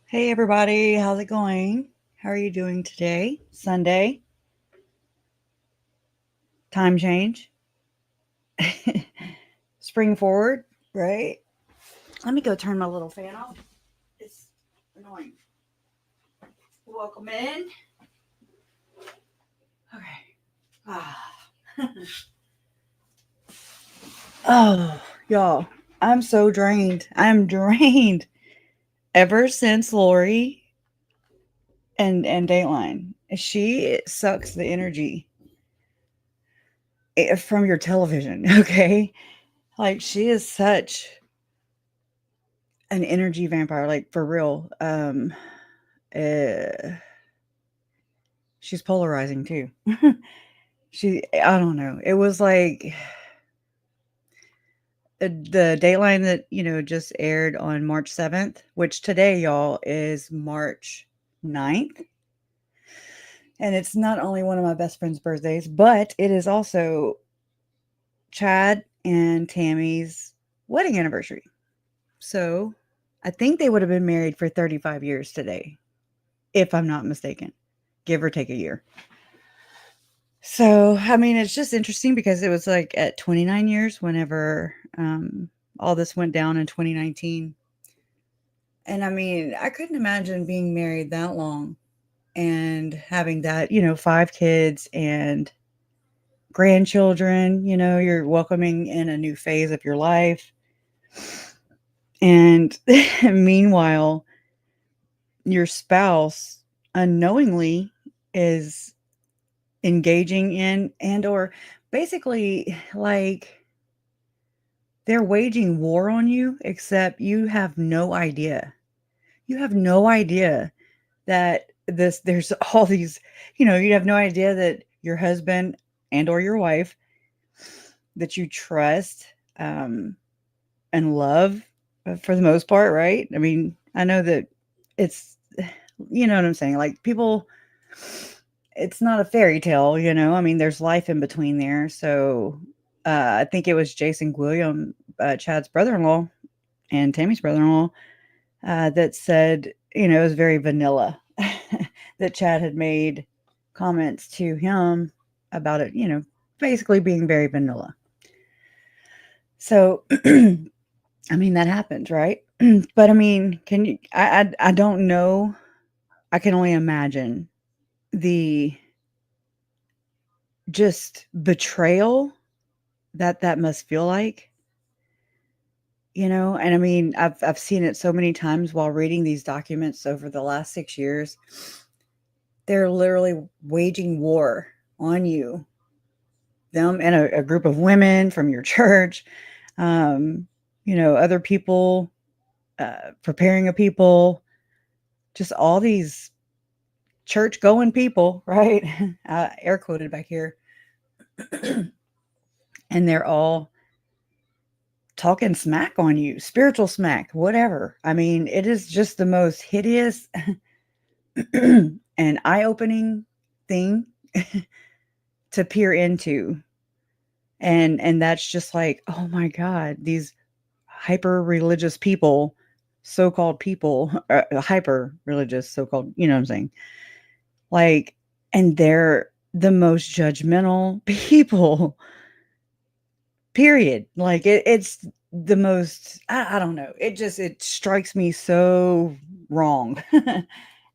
Hey everybody, how's it going? How are you doing today? Sunday, time change, spring forward, right? Let me go turn my little fan off. It's annoying. Welcome in. Okay. Ah. Oh, y'all, I'm so drained. I'm drained. Ever since Lori and Dateline, she sucks the energy from your television. Okay, like she is such an energy vampire, like for real. Uh, she's polarizing too. I don't know. It was like the Dateline that just aired on March 7th, which today, y'all, is March 9th. And it's not only one of my best friend's birthdays, but it is also Chad and Tammy's wedding anniversary. So I think they would have been married for 35 years today, if I'm not mistaken, give or take a year. So, I mean, it's just interesting because it was like at 29 years whenever all this went down in 2019. And I mean, I couldn't imagine being married that long and having that, 5 kids and grandchildren. You're welcoming in a new phase of your life. And meanwhile, your spouse unknowingly is engaging in and or basically like they're waging war on you, except you have no idea. You have no idea that there's all these, you have no idea that your husband and or your wife that you trust and love for the most part, right? I mean, I know that it's you know what I'm saying? Like people, it's not a fairy tale, I mean, there's life in between there. So I think it was Jason William, Chad's brother-in-law and Tammy's brother-in-law, that said, it was very vanilla that Chad had made comments to him about it, basically being very vanilla. So, I mean, that happens, right? But I mean, can you, I don't know. I can only imagine the just betrayal that must feel like, and I mean, I've seen it so many times while reading these documents over the last 6 years. They're literally waging war on you, them and a group of women from your church, other people, preparing a people, just all these church going people, right? Air quoted back here. And they're all talking smack on you, spiritual smack, whatever. I mean, it is just the most hideous and eye-opening thing to peer into. And that's just like, oh my God, these hyper religious people, so-called people, hyper religious, so-called, you know what I'm saying? Like, and they're the most judgmental people, period. Like it's the most, I don't know. It strikes me so wrong.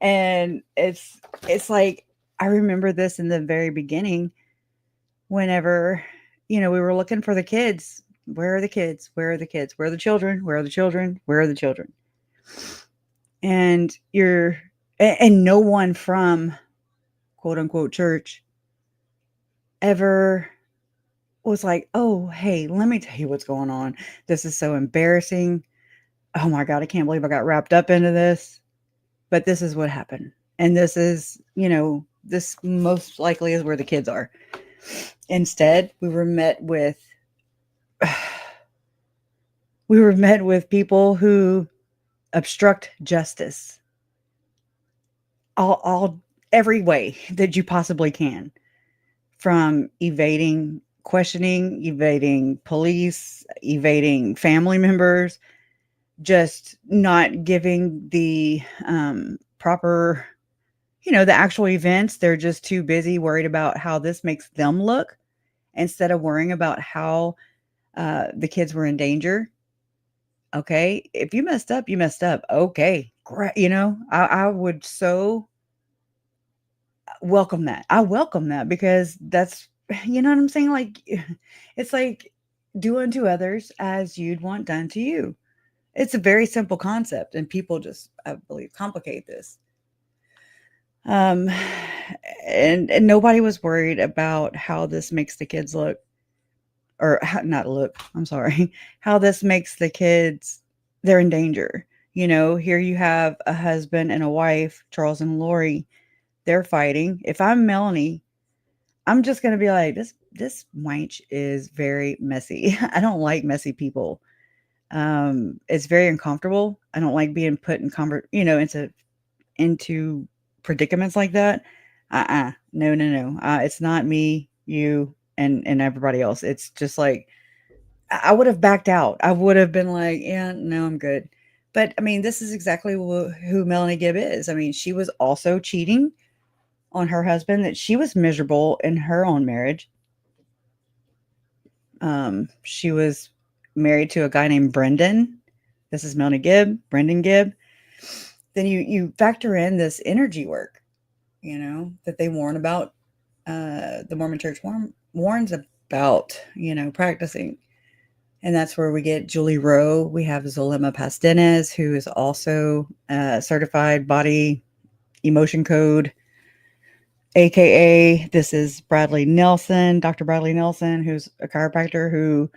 And it's like, I remember this in the very beginning, whenever, we were looking for the kids. Where are the kids? Where are the kids? Where are the children? Where are the children? Where are the children? And and no one from quote unquote church ever was like, oh, hey, let me tell you what's going on. This is so embarrassing. Oh my God, I can't believe I got wrapped up into this. But this is what happened. And this is, this most likely is where the kids are. Instead, we were met with people who obstruct justice all every way that you possibly can, from evading questioning, evading police, evading family members, just not giving the proper, the actual events. They're just too busy worried about how this makes them look instead of worrying about how the kids were in danger. Okay, if you messed up, you messed up. Okay, great. I would so welcome that. I welcome that because that's, you know what I'm saying? Like, it's like do unto others as you'd want done to you. It's a very simple concept, and people just, I believe, complicate this. Um, and nobody was worried about how this makes the kids look, or not look. I'm sorry, how this makes the kids. They're in danger. Here you have a husband and a wife, Charles and Lori. They're fighting. If I'm Melanie, I'm just gonna be like, this wench is very messy. I don't like messy people. It's very uncomfortable. I don't like being put in into predicaments like that. No, no, no. It's not me, you, and everybody else. It's just like I would have backed out. I would have been like, yeah, no, I'm good. But I mean, this is exactly who Melanie Gibb is. I mean, she was also cheating on her husband. That she was miserable in her own marriage. She was married to a guy named Brendan. This is Melanie Gibb, Brendan Gibb. Then you factor in this energy work, that they warn about. The Mormon Church warns about, practicing. And that's where we get Julie Rowe. We have Zolema Pastenes, who is also certified body emotion code, AKA this is Bradley Nelson, Dr. Bradley Nelson, who's a chiropractor who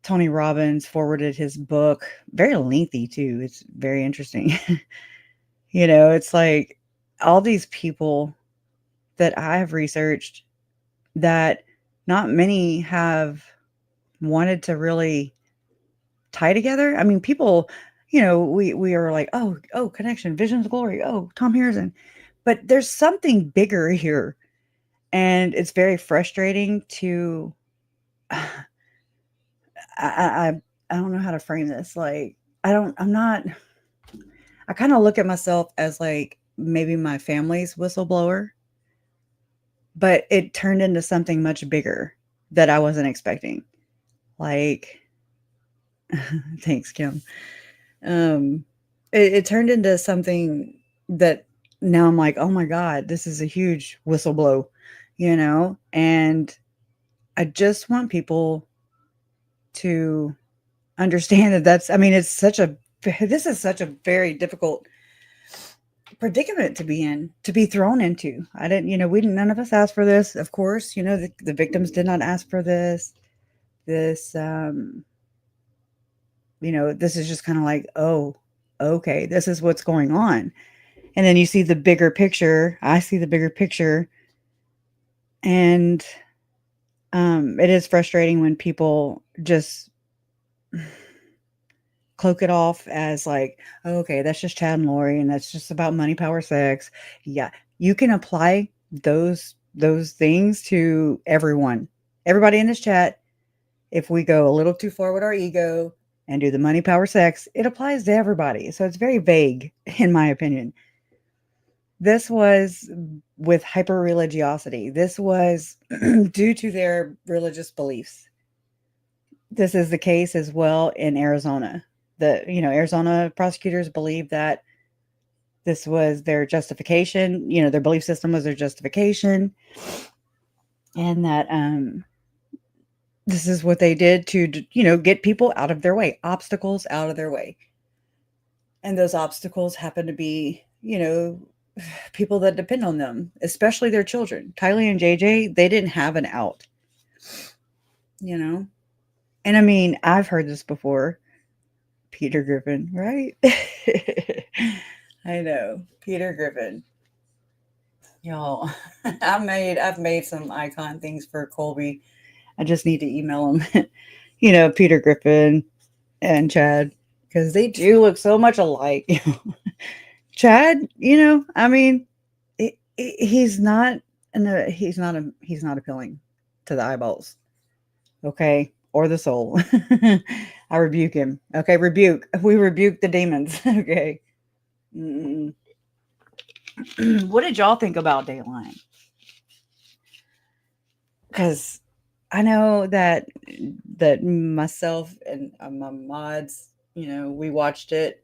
Tony Robbins forwarded his book. Very lengthy too. It's very interesting. It's like all these people that I have researched that not many have wanted to really tie together. I mean, people, we are like, oh, connection, visions, glory, oh, Tom Harrison. But there's something bigger here. And it's very frustrating to I don't know how to frame this. Like, I'm not, I kind of look at myself as like maybe my family's whistleblower, but it turned into something much bigger that I wasn't expecting. Like, thanks, Kim. It turned into something that now I'm like, oh my God, this is a huge whistleblow, and I just want people to understand that I mean, this is such a very difficult predicament to be in, to be thrown into. I didn't, none of us asked for this. Of course, the victims did not ask for this. This, this is just kind of like, oh, okay, this is what's going on. And then you see the bigger picture. I see the bigger picture. And it is frustrating when people just cloak it off as like, oh, okay, that's just Chad and Lori, and that's just about money, power, sex. Yeah, you can apply those things to everyone, everybody in this chat. If we go a little too far with our ego and do the money, power, sex, it applies to everybody. So it's very vague, in my opinion. This was with hyper religiosity. This was due to their religious beliefs. This is the case as well in Arizona. Arizona prosecutors believe that this was their justification, their belief system was their justification, and that this is what they did to, get people out of their way, obstacles out of their way. And those obstacles happen to be, people that depend on them, especially their children. Tylee and JJ, they didn't have an out, And I mean, I've heard this before. Peter Griffin, right? I know. Peter Griffin. Y'all, I've made some icon things for Colby. I just need to email him. Peter Griffin and Chad, because they do look so much alike. Chad, I mean, he's not he's not appealing to the eyeballs, okay, or the soul. I rebuke him. Okay, rebuke. We rebuke the demons. Okay. Mm-mm. What did y'all think about Dateline? Because I know that myself and my mods, we watched it.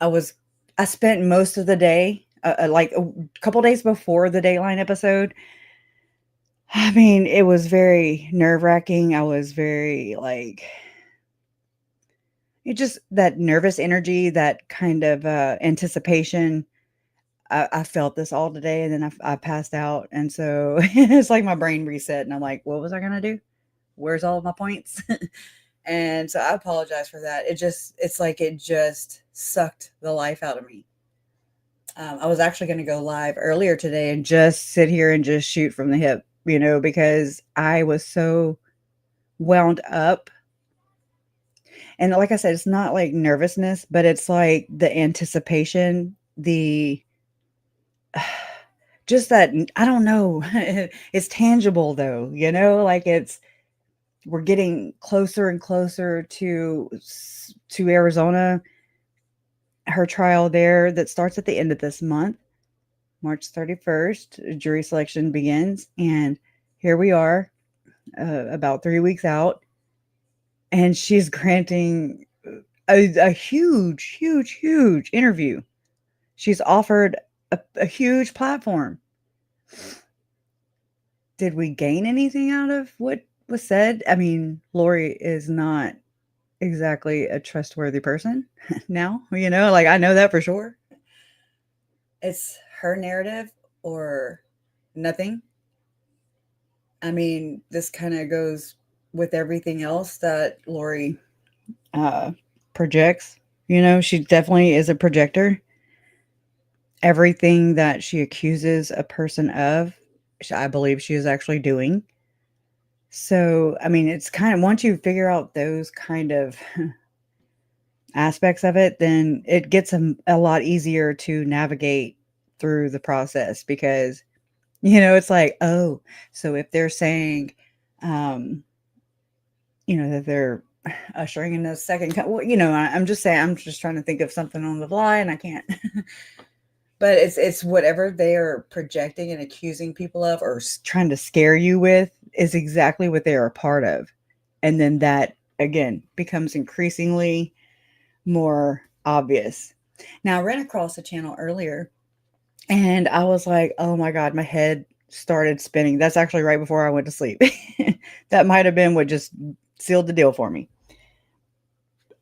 I was I spent most of the day, like a couple days before the Dateline episode. I mean, it was very nerve wracking. I was very like, it just that nervous energy, that kind of anticipation. I felt this all today, and then I passed out, and so it's like my brain reset, and I'm like, what was I gonna do? Where's all of my points? And so I apologize for that. It's like it just sucked the life out of me. I was actually going to go live earlier today and just sit here and just shoot from the hip, because I was so wound up. And like I said, it's not like nervousness, but it's like the anticipation, the just that, I don't know. It's tangible though, like we're getting closer and closer to Arizona, her trial there that starts at the end of this month. March 31st, jury selection begins, and here we are, about 3 weeks out, and she's granting a huge, huge, huge interview. She's offered a huge platform. Did we gain anything out of what was said? I mean, Lori is not exactly a trustworthy person now, like I know that for sure. It's her narrative or nothing. I mean, this kind of goes with everything else that Lori uh, projects. She definitely is a projector. Everything that she accuses a person of, I believe she is actually doing. So, I mean, it's kind of once you figure out those kind of aspects of it, then it gets a lot easier to navigate through the process because, it's like, oh, so if they're saying, um, that they're ushering in a second, well, I'm just saying, I'm just trying to think of something on the fly and I can't. But it's whatever they are projecting and accusing people of or trying to scare you with is exactly what they are a part of. And then that, again, becomes increasingly more obvious. Now, I ran across a channel earlier and I was like, oh my God, my head started spinning. That's actually right before I went to sleep. That might have been what just sealed the deal for me.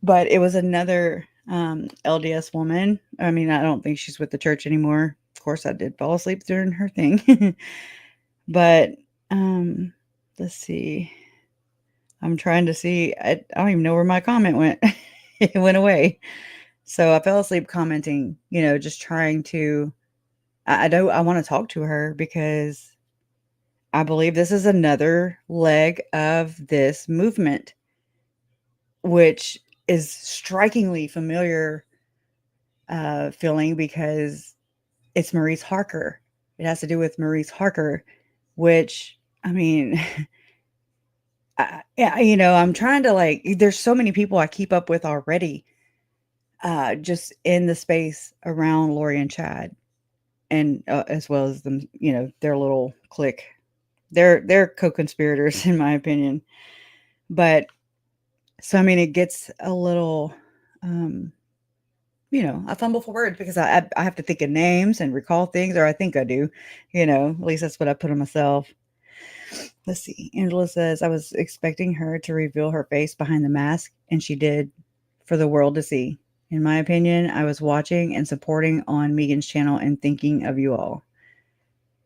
But it was another LDS woman. I mean, I don't think she's with the church anymore. Of course, I did fall asleep during her thing. But let's see. I'm trying to see. I don't even know where my comment went. It went away. So I fell asleep commenting, just trying to. I want to talk to her because I believe this is another leg of this movement, which is strikingly familiar feeling because it's Maurice Harker. It has to do with Maurice Harker, which, I mean, yeah, I'm trying to there's so many people I keep up with already, just in the space around Lori and Chad, and as well as them, their little clique. They're co-conspirators in my opinion. But so I mean, it gets a little, I fumble for words because I have to think of names and recall things, or I think I do. At least that's what I put on myself. Let's see. Angela says, I was expecting her to reveal her face behind the mask, and she did for the world to see. In my opinion, I was watching and supporting on Megan's channel and thinking of you all.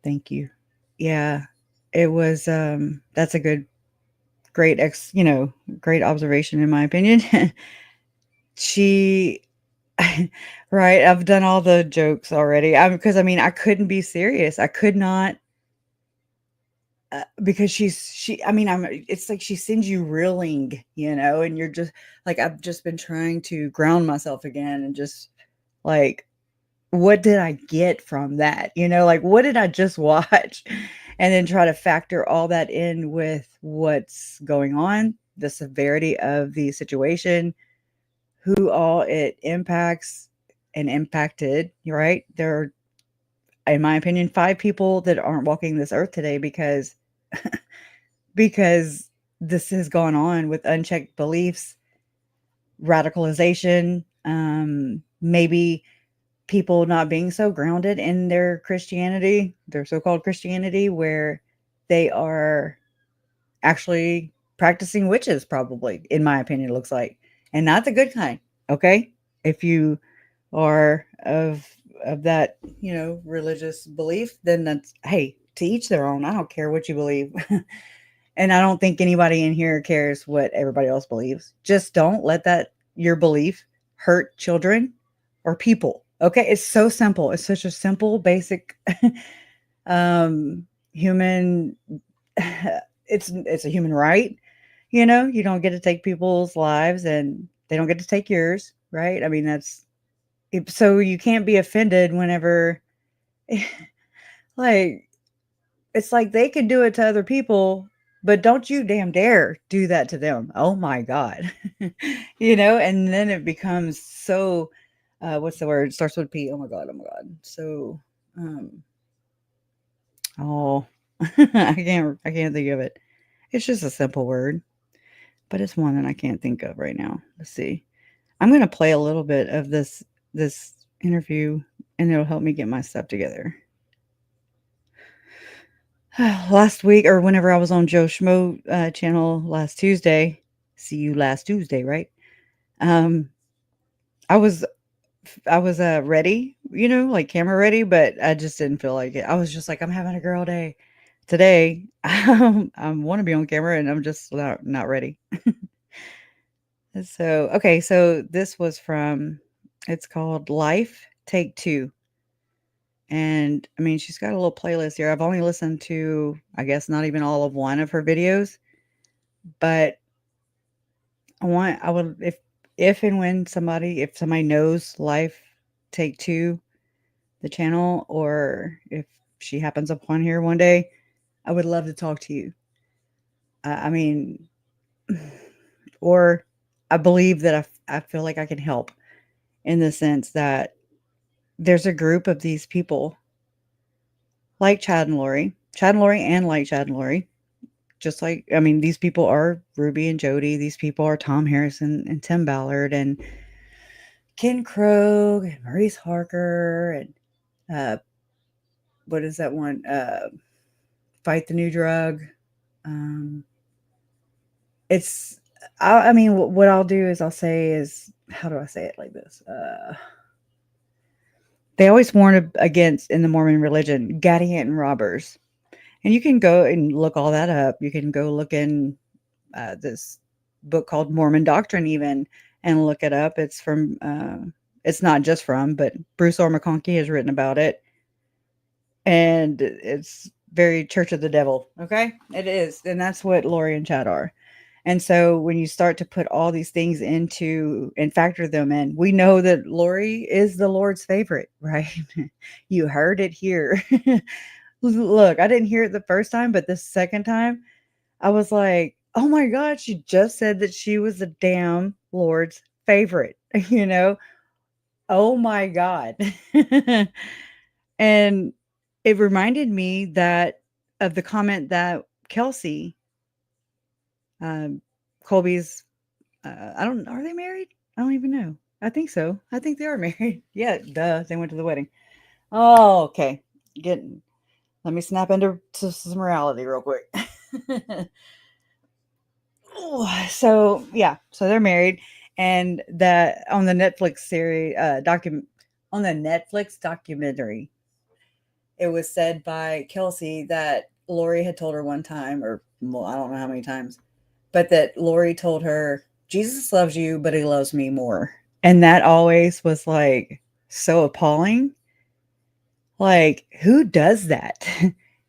Thank you. Yeah, it was, that's a great observation in my opinion. She, right. I've done all the jokes already. Because I mean, I couldn't be serious. I could not, because I mean, it's like she sends you reeling, and you're just like, I've just been trying to ground myself again and just like, what did I get from that? Like, what did I just watch? And then try to factor all that in with what's going on. the severity of the situation, who all it impacts and impacted, right? There are, in my opinion, 5 people that aren't walking this earth today because this has gone on with unchecked beliefs, radicalization, maybe people not being so grounded in their Christianity, their so-called Christianity, where they are actually practicing witches, probably, in my opinion, it looks like, and not the good kind. Okay. If you are of that, religious belief, then that's, hey, to each their own. I don't care what you believe. And I don't think anybody in here cares what everybody else believes. Just don't let that your belief hurt children or people. Okay? It's so simple. It's such a simple, basic human it's a human right. You don't get to take people's lives and they don't get to take yours, right? I mean, that's so you can't be offended whenever like it's like they can do it to other people, but don't you damn dare do that to them. Oh my God. And then it becomes so what's the word? It starts with P. Oh my God. Oh my God. So oh I can't think of it. It's just a simple word, but it's one that I can't think of right now. Let's see. I'm gonna play a little bit of this interview and it'll help me get my stuff together. Last week or whenever I was on Joe Schmo channel last Tuesday, see you last Tuesday, right? Um, I was ready, like camera ready, but I just didn't feel like it. I was just like, I'm having a girl day today. I want to be on camera, and I'm just not ready. So okay, so this was from. It's called Life Take Two. And I mean, she's got a little playlist here. I've only listened to, I guess, not even all of one of her videos, but I would, if and when if somebody knows Life Take Two, the channel, or if she happens upon here one day, I would love to talk to you. I mean, or I believe that I feel like I can help in the sense that there's a group of these people like Chad and Lori, and like Chad and Lori. Just like, I mean, these people are Ruby and Jody. These people are Tom Harrison and Tim Ballard and Ken Krogh and Maurice Harker and what is that one? Fight the New Drug. It's, I mean, what I'll do is I'll say is, how do I say it like this? They always warn against, in the Mormon religion, Gadianton robbers. And you can go and look all that up. You can go look in this book called Mormon Doctrine even and look it up. It's from, it's not just from, but Bruce R. McConkie has written about it. And it's very Church of the Devil. Okay. It is. And that's what Lori and Chad are. And so when you start to put all these things into and factor them in, we know that Lori is the Lord's favorite, right? You heard it here. Look, I didn't hear it the first time, but the second time I was like, oh my God, she just said that she was the damn Lord's favorite, Oh my God. And it reminded me that of the comment that Kelsey, Colby's, are they married? I don't even know. I think so. I think they are married. Yeah, duh. They went to the wedding. Oh, okay. Let me snap into some reality real quick. So yeah, so they're married, and that on the Netflix series on the Netflix documentary, it was said by Kelsey that Lori had told her one time, or well, I don't know how many times, but that Lori told her, Jesus loves you, but he loves me more. And that always was like so appalling. Like, who does that?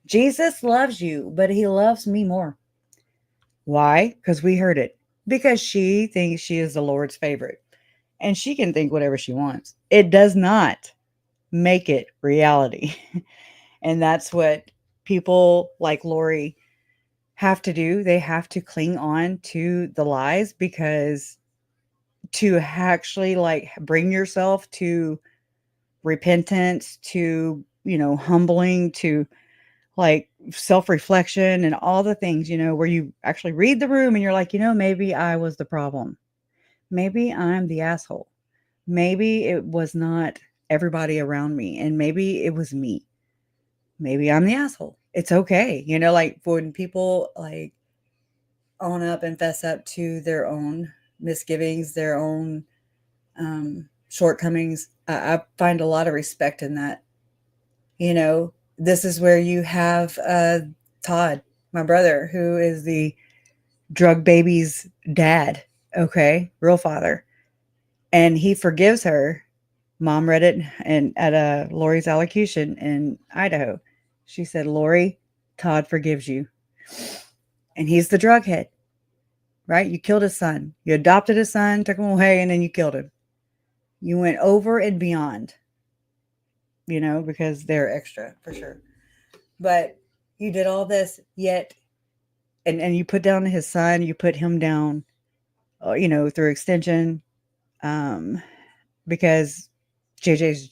Jesus loves you, but he loves me more. Why? Because we heard it. Because she thinks she is the Lord's favorite. And she can think whatever she wants. It does not make it reality. And that's what people like Lori have to do. They have to cling on to the lies, because to actually like bring yourself to repentance, to, humbling, to like self-reflection and all the things, where you actually read the room and you're like, maybe I was the problem. Maybe I'm the asshole. Maybe it was not everybody around me, and maybe it was me. Maybe I'm the asshole. It's okay. Like when people like own up and fess up to their own misgivings, their own shortcomings, I find a lot of respect in that. This is where you have Todd, my brother, who is the drug baby's dad. Okay, real father, and he forgives her. Mom read it and at Lori's allocution in Idaho. She said, "Lori, Todd forgives you, and he's the drug head, right? You killed his son. You adopted his son, took him away, and then you killed him. You went over and beyond, because they're extra for sure. But you did all this, yet, and you put down his son, you put him down, through extension, um, because JJ's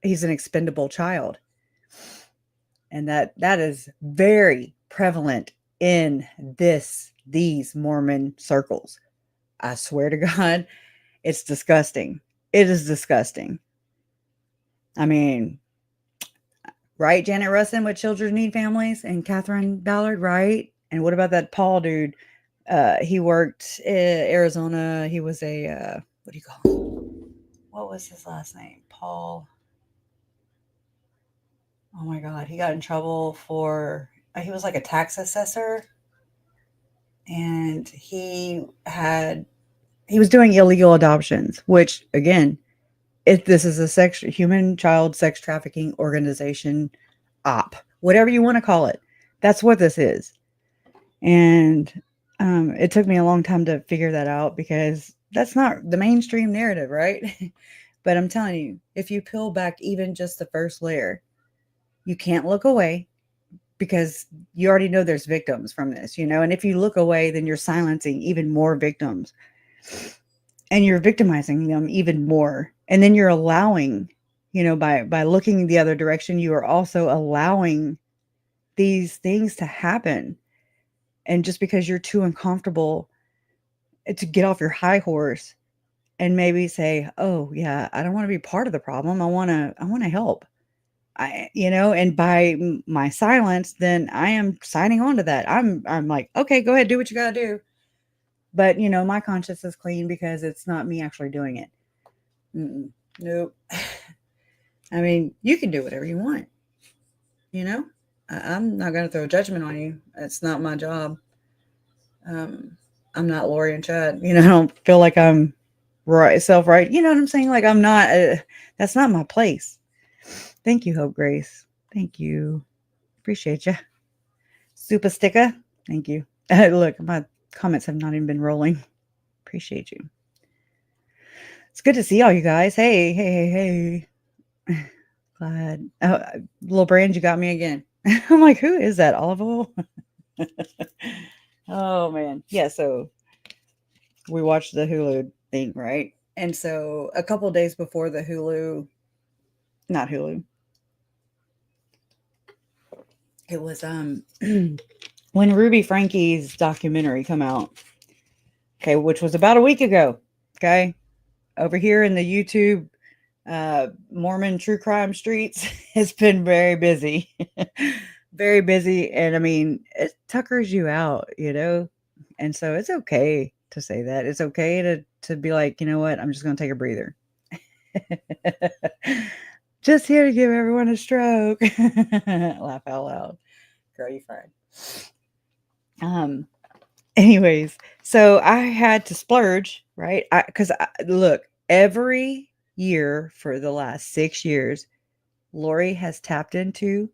he's an expendable child. And that is very prevalent in these Mormon circles. I swear to God, it's disgusting. It is disgusting. I mean, right, Janet Russin with Children Need Families and Catherine Ballard, right? And what about that Paul dude? He worked in Arizona. He was a, what do you call him? What was his last name? Paul. Oh my God. He got in trouble for, he was like a tax assessor. And he was doing illegal adoptions, which again, if this is a human child sex trafficking organization, whatever you want to call it, that's what this is. And it took me a long time to figure that out, because that's not the mainstream narrative, right? But I'm telling you, if you peel back even just the first layer, you can't look away, because you already know there's victims from this, and if you look away, then you're silencing even more victims, and you're victimizing them even more. And then you're allowing, by looking the other direction, you are also allowing these things to happen. And just because you're too uncomfortable to get off your high horse and maybe say, "Oh yeah, I don't want to be part of the problem. I want to help." And by my silence, then I am signing on to that. I'm like, okay, go ahead, do what you got to do. But my conscience is clean, because it's not me actually doing it. Nope. I mean, you can do whatever you want. I'm not going to throw judgment on you. It's not my job. I'm not Lori and Chad. I don't feel like I'm self-right. You know what I'm saying? Like I'm not. That's not my place. Thank you, Hope Grace. Thank you. Appreciate you. Super sticker. Thank you. Look, my comments have not even been rolling. Appreciate you. It's good to see all you guys. Hey, hey, hey, hey. Glad. Little brand, you got me again. I'm like, who is that? Olive oil? Oh, man. Yeah, so we watched the Hulu thing, right? And so a couple days before the not Hulu, it was when Ruby Frankie's documentary come out, okay, which was about a week ago, okay, over here in the YouTube Mormon true crime streets, it's been very busy. Very busy. And I mean, it tuckers you out, and so it's okay to say that. It's okay to be like, you know what, I'm just going to take a breather. Just here to give everyone a stroke. Laugh out loud. Girl, you fine. Anyways, so I had to splurge, right? Because look, every year for the last 6 years, Lori has tapped into,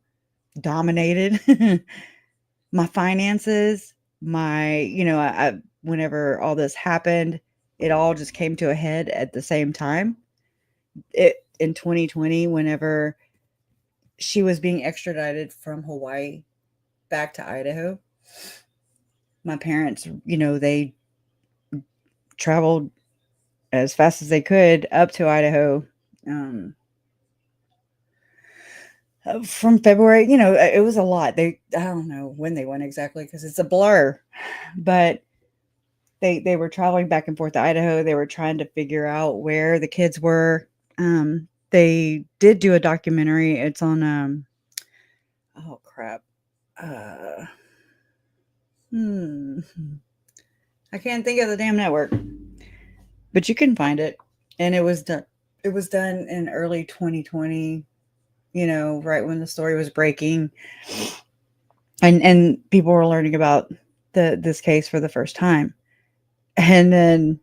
dominated my finances, whenever all this happened, it all just came to a head at the same time. In 2020, whenever she was being extradited from Hawaii back to Idaho, My parents, they traveled as fast as they could up to Idaho. Um, from February, it was a lot. I don't know when they went exactly because it's a blur, but they were traveling back and forth to Idaho. They were trying to figure out where the kids were. They did do a documentary. It's on oh crap. Uh, hmm. I can't think of the damn network, but you can find it. And it was done. It was done in early 2020. Right when the story was breaking, and people were learning about this case for the first time. And then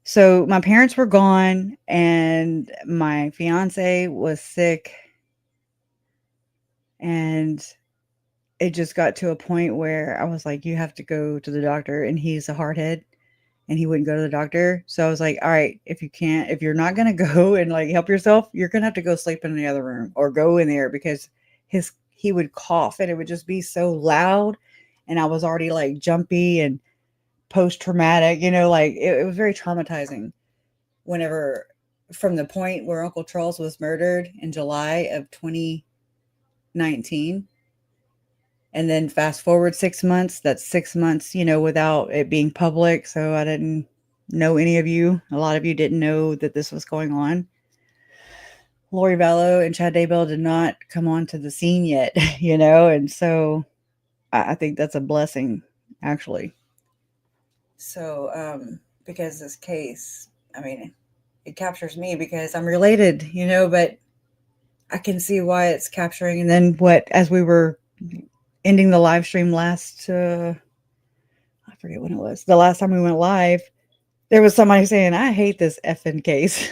so my parents were gone and my fiance was sick, and it just got to a point where I was like, you have to go to the doctor, and he's a hardhead and he wouldn't go to the doctor. So I was like, all right, if you're not going to go and like help yourself, you're going to have to go sleep in the other room or go in there because he would cough and it would just be so loud. And I was already like jumpy and post traumatic, like it was very traumatizing whenever from the point where Uncle Charles was murdered in July of 2019. And then fast forward 6 months, that's 6 months, without it being public. So I didn't know any of you. A lot of you didn't know that this was going on. Lori Vallow and Chad Daybell did not come onto the scene yet, and so I think that's a blessing, actually. So, because this case, I mean, it captures me because I'm related, but I can see why it's capturing. And then as we were ending the live stream last, I forget when it was, the last time we went live, there was somebody saying, I hate this effing case.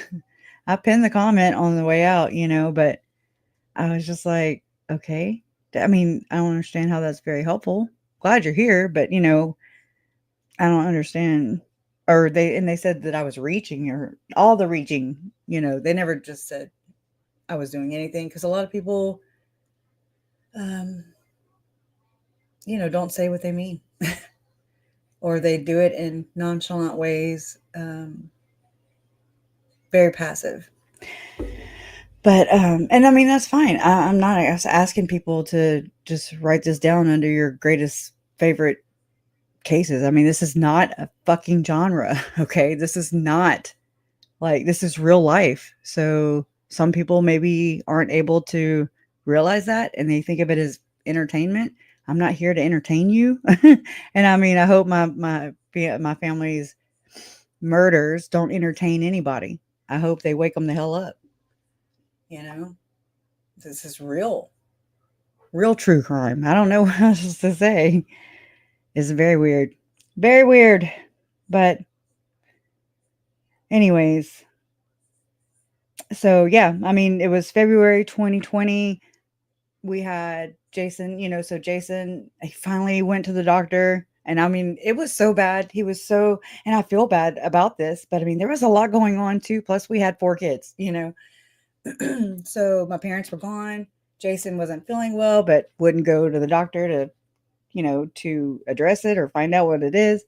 I pinned the comment on the way out, but I was just like, okay. I mean, I don't understand how that's very helpful. Glad you're here, but I don't understand. Or they said that I was reaching, or all the reaching, they never just said I was doing anything, because a lot of people, don't say what they mean. Or they do it in nonchalant ways, very passive. But, and I mean, that's fine. I'm not asking people to just write this down under your greatest favorite cases. I mean, this is not a fucking genre, okay? This is not this is real life. So some people maybe aren't able to realize that and they think of it as entertainment. I'm not here to entertain you. And I mean, I hope my family's murders don't entertain anybody. I hope they wake them the hell up. This is real true crime. I don't know what else to say. It's very weird. Very weird. But anyways, so yeah, I mean, it was February 2020. We had Jason, so Jason, he finally went to the doctor. And I mean, it was so bad. And I feel bad about this, but I mean, there was a lot going on too. Plus we had 4 kids, So my parents were gone. Jason wasn't feeling well, but wouldn't go to the doctor to address it or find out what it is.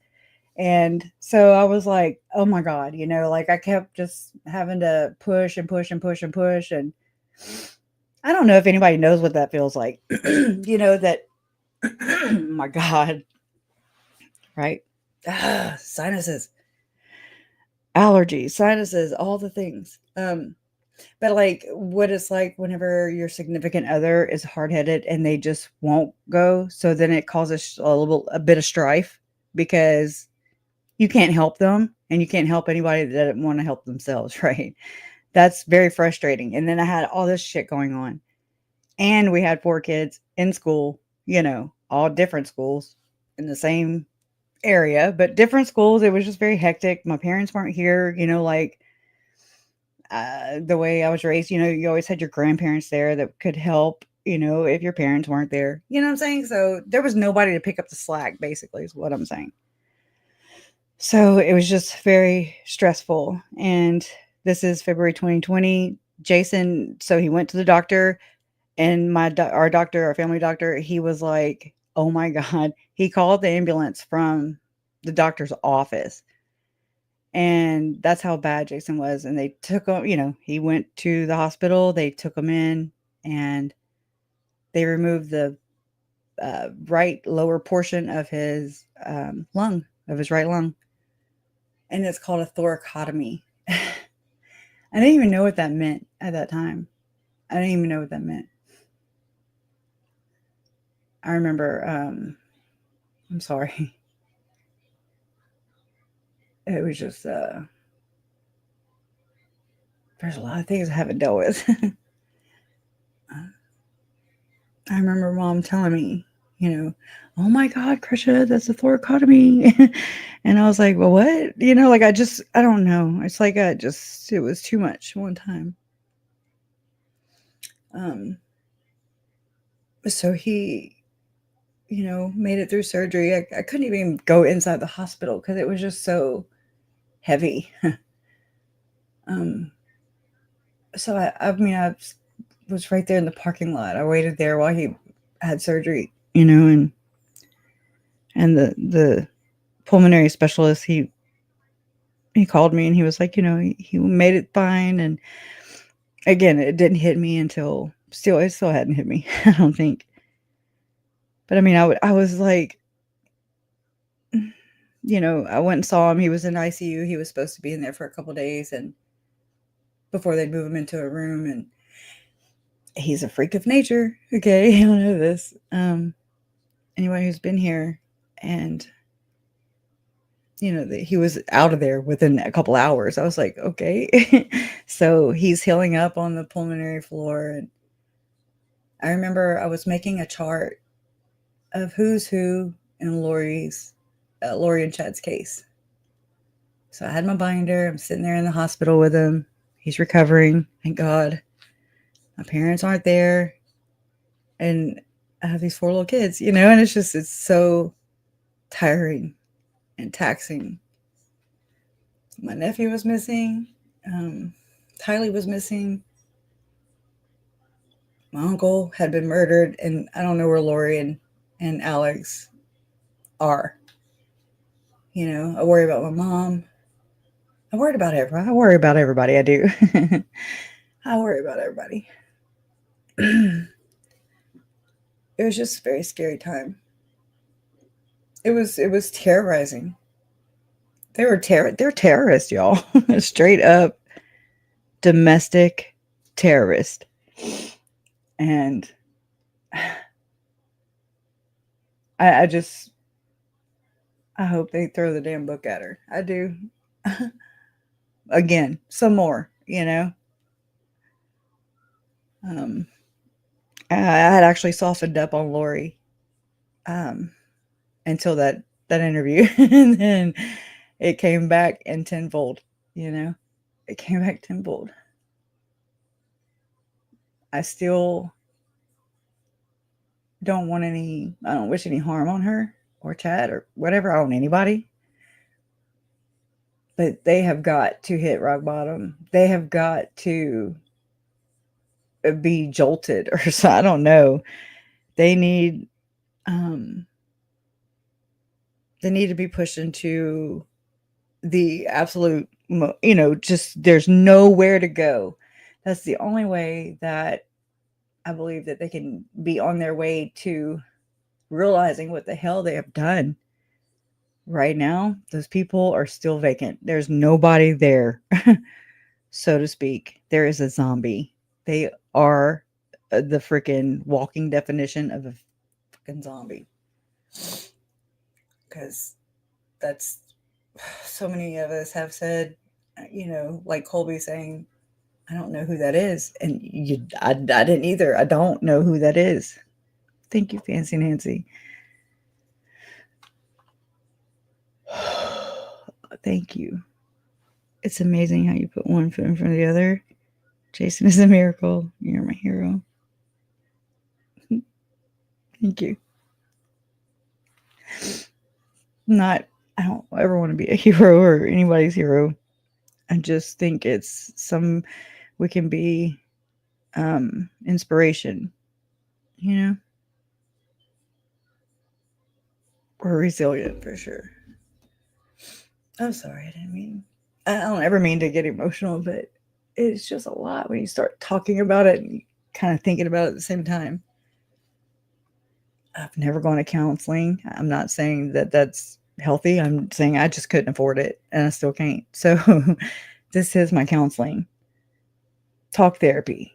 And so I was like, oh my God, I kept just having to push and push and push and push. And I don't know if anybody knows what that feels like, that, my God, right? Sinuses, allergies, sinuses, all the things. But what it's like whenever your significant other is hard-headed and they just won't go. So then it causes a bit of strife because you can't help them and you can't help anybody that doesn't want to help themselves, right? That's very frustrating. And then I had all this shit going on. And we had 4 kids in school, all different schools in the same area, but different schools. It was just very hectic. My parents weren't here, the way I was raised, you always had your grandparents there that could help, if your parents weren't there. You know what I'm saying? So there was nobody to pick up the slack, basically, is what I'm saying. So it was just very stressful. And this is February 2020. Jason, so he went to the doctor, and our family doctor, he was like, Oh my God. He called the ambulance from the doctor's office. And that's how bad Jason was. And they took him, he went to the hospital. They took him in and they removed the right lower portion of his lung, of his right lung. And it's called a thoracotomy. I didn't even know what that meant at that time. I didn't even know what that meant. I remember, I'm sorry. It was just, there's a lot of things I haven't dealt with. I remember mom telling me, oh my God, Krisha, that's a thoracotomy. And I was like, well, what? I don't know. It's like, it was too much one time. So he, made it through surgery. I couldn't even go inside the hospital because it was just so heavy. So I was right there in the parking lot. I waited there while he had surgery, and the pulmonary specialist, he called me and he was like, he made it fine. And again, it didn't hit me until it still hadn't hit me, I don't think. But I mean, I was like, I went and saw him. He was in ICU. He was supposed to be in there for a couple days and before they'd move him into a room. And he's a freak of nature. Okay. I don't know this. Anyone who's been here and, he was out of there within a couple hours. I was like, okay. So he's healing up on the pulmonary floor. And I remember I was making a chart of who's who in Lori and Chad's case. So I had my binder. I'm sitting there in the hospital with him. He's recovering. Thank God. My parents aren't there. And I have these 4 little kids, and it's so tiring and taxing. My nephew was missing. Tylee was missing. My uncle had been murdered, and I don't know where Lori and Alex are. I worry about my mom. I worry about everybody. I do. I worry about everybody. It was just a very scary time. It was terrorizing. They're terrorists, y'all. Straight up domestic terrorist. And I hope they throw the damn book at her. I do. Again, some more, I had actually softened up on Lori until that interview. And then it came back in tenfold, It came back tenfold. I still don't I don't wish any harm on her or Chad or whatever, on anybody. But they have got to hit rock bottom. They have got to be jolted or so. I don't know. They need to be pushed into the absolute, just there's nowhere to go. That's the only way that I believe that they can be on their way to realizing what the hell they have done. Right now, those people are still vacant. There's nobody there, so to speak. There is a zombie. They are the freaking walking definition of a freaking zombie. Because that's, so many of us have said, like Colby saying, I don't know who that is. And I didn't either. I don't know who that is. Thank you, Fancy Nancy. Thank you. It's amazing how you put one foot in front of the other. Jason is a miracle. You're my hero. Thank you. I don't ever want to be a hero or anybody's hero. I just think we can be inspiration, We're resilient for sure. I'm sorry, I don't ever mean to get emotional, but it's just a lot when you start talking about it and kind of thinking about it at the same time. I've never gone to counseling. I'm not saying that that's healthy. I'm saying I just couldn't afford it and I still can't. So this is my counseling. Talk therapy,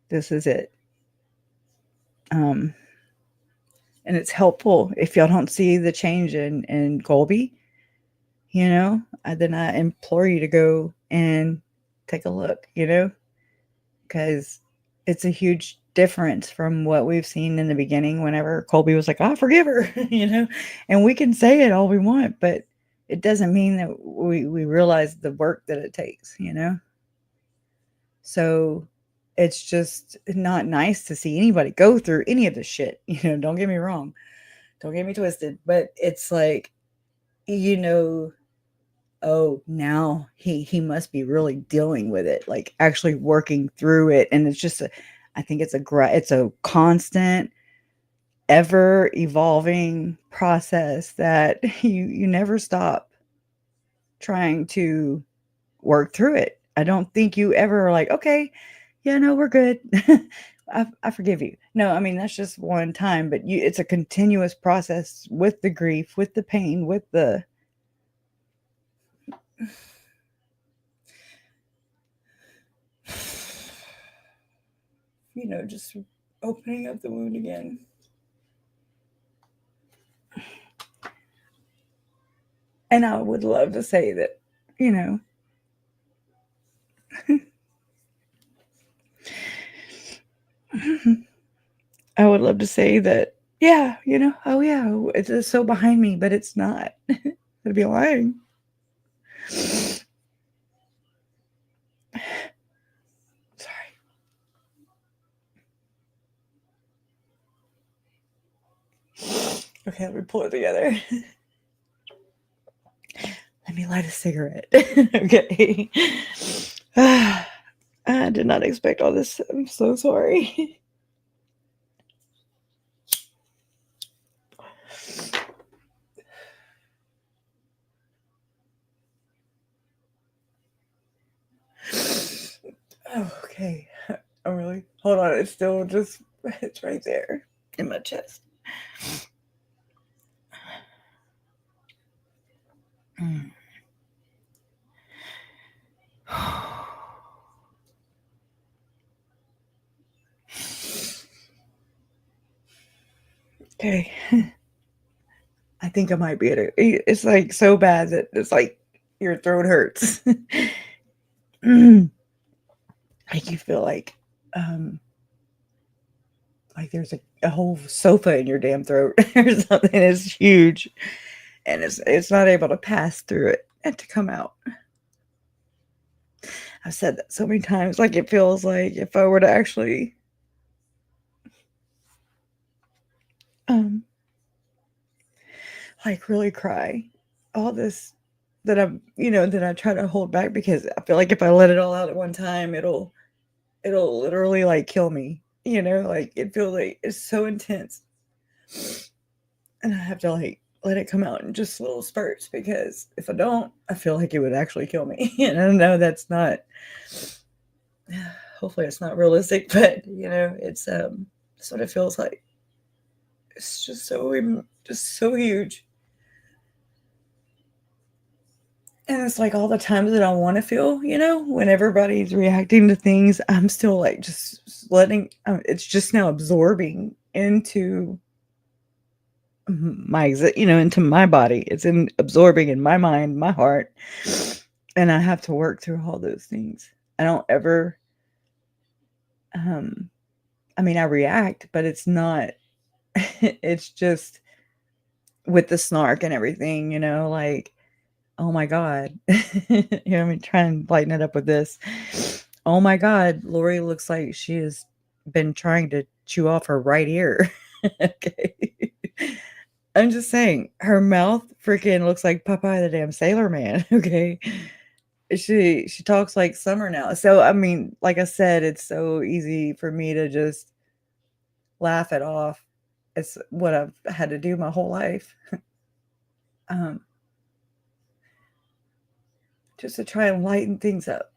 This is it. And it's helpful if y'all don't see the change in Colby, then I implore you to go and take a look, because it's a huge difference from what we've seen in the beginning whenever Colby was like, I forgive her, and we can say it all we want, but it doesn't mean that we realize the work that it takes, So it's just not nice to see anybody go through any of this shit, don't get me wrong. Don't get me twisted, but it's like, oh, now he must be really dealing with it, like actually working through it. And it's just I think it's a constant, ever evolving process that you never stop trying to work through it. I don't think you ever are like, okay, yeah, no, we're good. I forgive you. No, I mean, that's just one time, but it's a continuous process with the grief, with the pain, with the just opening up the wound again. And I would love to say that, I would love to say that, yeah, oh yeah, it's so behind me, but it's not. I'd be lying. Sorry. Okay, let me pull it together. Let me light a cigarette. Okay. I did not expect all this. I'm so sorry. Okay. Oh, really? Hold on. It's still just, it's right there in my chest. Okay. I think I might be it's like so bad that it's like your throat hurts. Like you feel like there's a whole sofa in your damn throat or something. It's huge. And it's not able to pass through it and to come out. I've said that so many times. Like it feels like if I were to actually like really cry, all this that that I try to hold back because I feel like if I let it all out at one time, it'll literally like kill me. Like it feels like it's so intense. And I have to like let it come out in just little spurts because if I don't, I feel like it would actually kill me. And I know that's not, hopefully it's not realistic, but it's that's what it feels like. It's just so huge. And it's like all the times that I want to feel, when everybody's reacting to things, I'm still like just letting, it's just now absorbing into my, into my body. It's absorbing in my mind, my heart. And I have to work through all those things. I don't ever, I react, but it's not, it's just with the snark and everything, like, oh my God. Try and lighten it up with this. Oh my God, Lori looks like she has been trying to chew off her right ear. Okay. I'm just saying, her mouth freaking looks like Popeye the damn Sailor Man. Okay. She talks like Summer now. So, like I said, it's so easy for me to just laugh it off It's what I've had to do my whole life. um, just to try and lighten things up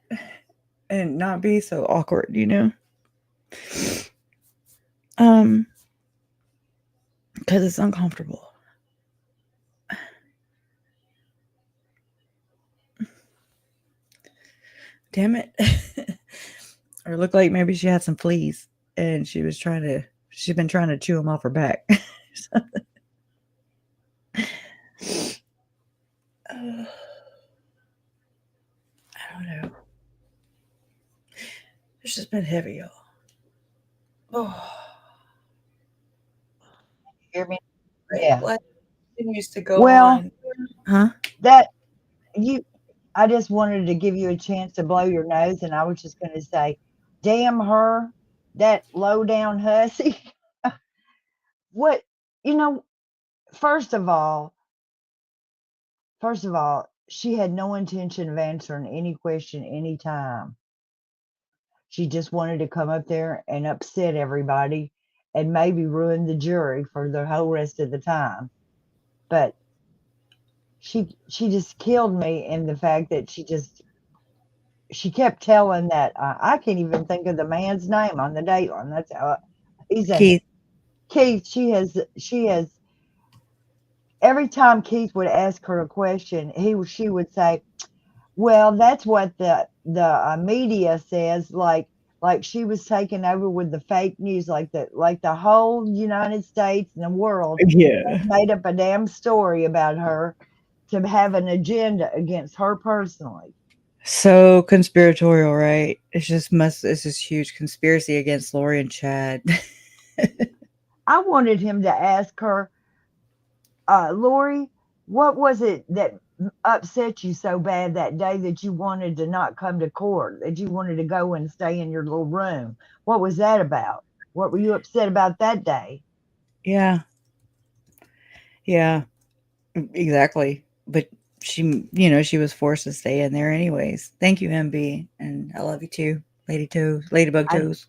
and not be so awkward, you know? Because it's uncomfortable. Damn it. Or it looked like maybe she had some fleas and she's been trying to chew them off her back. I don't know. It's just been heavy, y'all. Oh, Hear me? right. Yeah. Life continues to go Well, on. Huh? that you, I just wanted to give you a chance to blow your nose, and I was just going to say, damn her, that low down hussy. What, you know, first of all, she had no intention of answering any question anytime. She just wanted to come up there and upset everybody and maybe ruin the jury for the whole rest of the time. But she just killed me in the fact that she kept telling that I can't even think of the man's name on the Dateline. That's how he's in Keith. Keith. She has every time Keith would ask her a question, she would say, "Well, that's what the media says." Like she was taking over with the fake news, like the whole United States and the world Yeah. made up a damn story about her to have an agenda against her personally. So conspiratorial, right? It's this huge conspiracy against Lori and Chad. I wanted him to ask her, Lori, what was it that upset you so bad that day that you wanted to not come to court, that you wanted to go and stay in your little room? What was that about? What were you upset about that day? Yeah. Yeah. Exactly. But she was forced to stay in there anyways. Thank you, MB. And I love you too. Lady Toes. Ladybug I, Toes.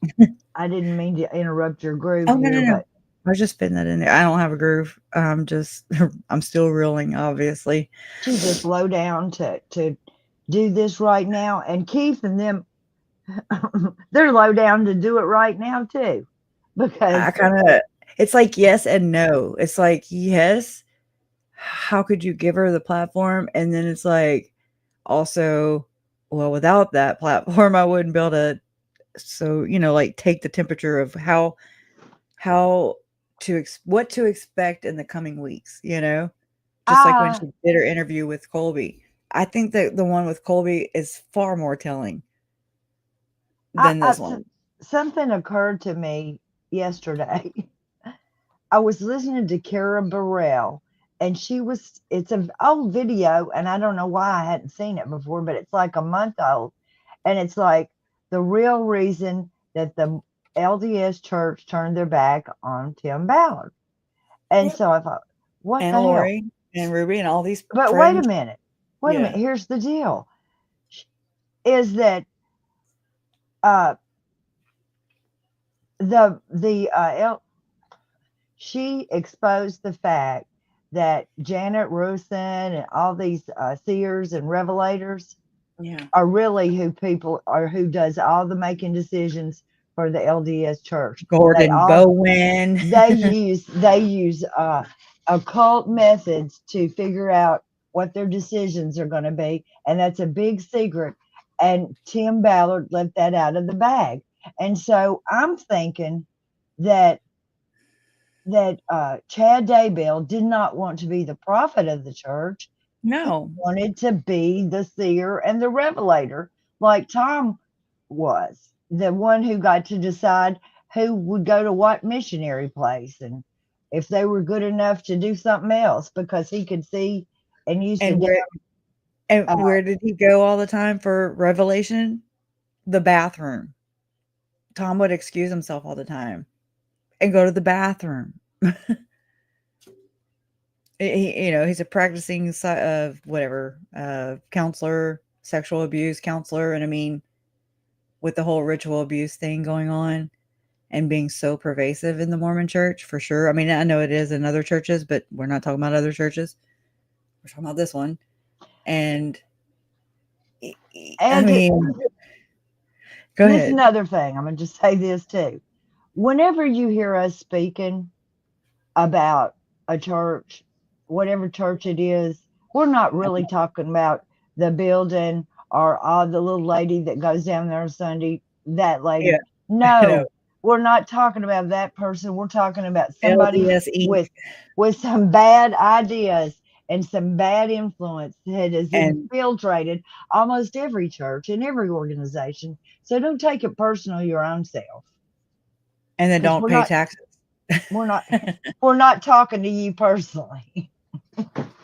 I didn't mean to interrupt your groove Oh no, here, no, no. but I was just fitting that in there. I don't have a groove. I'm just I'm still reeling, obviously. she's just low down to do this right now. And Keith and them, they're low down to do it right now too, I because kinda it's like yes and no. It's like, yes, how could you give her the platform? And then it's like, also, well, without that platform, I wouldn't be able to like take the temperature of how what to expect in the coming weeks, you know? Just like when I she did her interview with Colby. I think that the one with Colby is far more telling I, than I this s- one. something occurred to me yesterday. I was listening to Kara Burrell, and it's an old video, and I don't know why I hadn't seen it before, but it's like a month old. And it's like the real reason that the LDS church turned their back on Tim Ballard. And Yep. so I thought, what And the hell? Lori and Ruby and all these But wait a friends. minute. Wait a Yeah. minute. Here's the deal is that uh, she exposed the fact that Janet Rusin and all these seers and revelators Yeah. are really who people are who does all the making decisions for the LDS church. They Gordon all Bowen. they use occult methods to figure out what their decisions are going to be, and that's a big secret. And Tim Ballard let that out of the bag, and so I'm thinking that Chad Daybell did not want to be the prophet of the church. He No. wanted to be the seer and the revelator, like Tom was, the one who got to decide who would go to what missionary place and if they were good enough to do something else because he could see and used to And damn uh, where did he go all the time for revelation? The bathroom. Tom would excuse himself all the time and go to the bathroom. He's a practicing whatever, counselor, sexual abuse counselor, and I mean, with the whole ritual abuse thing going on, and being so pervasive in the Mormon church for sure. I mean, I know it is in other churches, but we're not talking about other churches. We're talking about this one. And I And mean, go this is ahead. another thing. I'm going to just say this too. Whenever you hear us speaking about a church, whatever church it is, we're not really talking about the building or the little lady that goes down there on Sunday, that Yeah, lady. I know. No, we're not talking about that person. We're talking about somebody LDS Inc. with some bad ideas and some bad influence that has and infiltrated almost every church and every organization. So don't take it personal your own self, then because don't pay taxes. we're not we're not talking to you personally.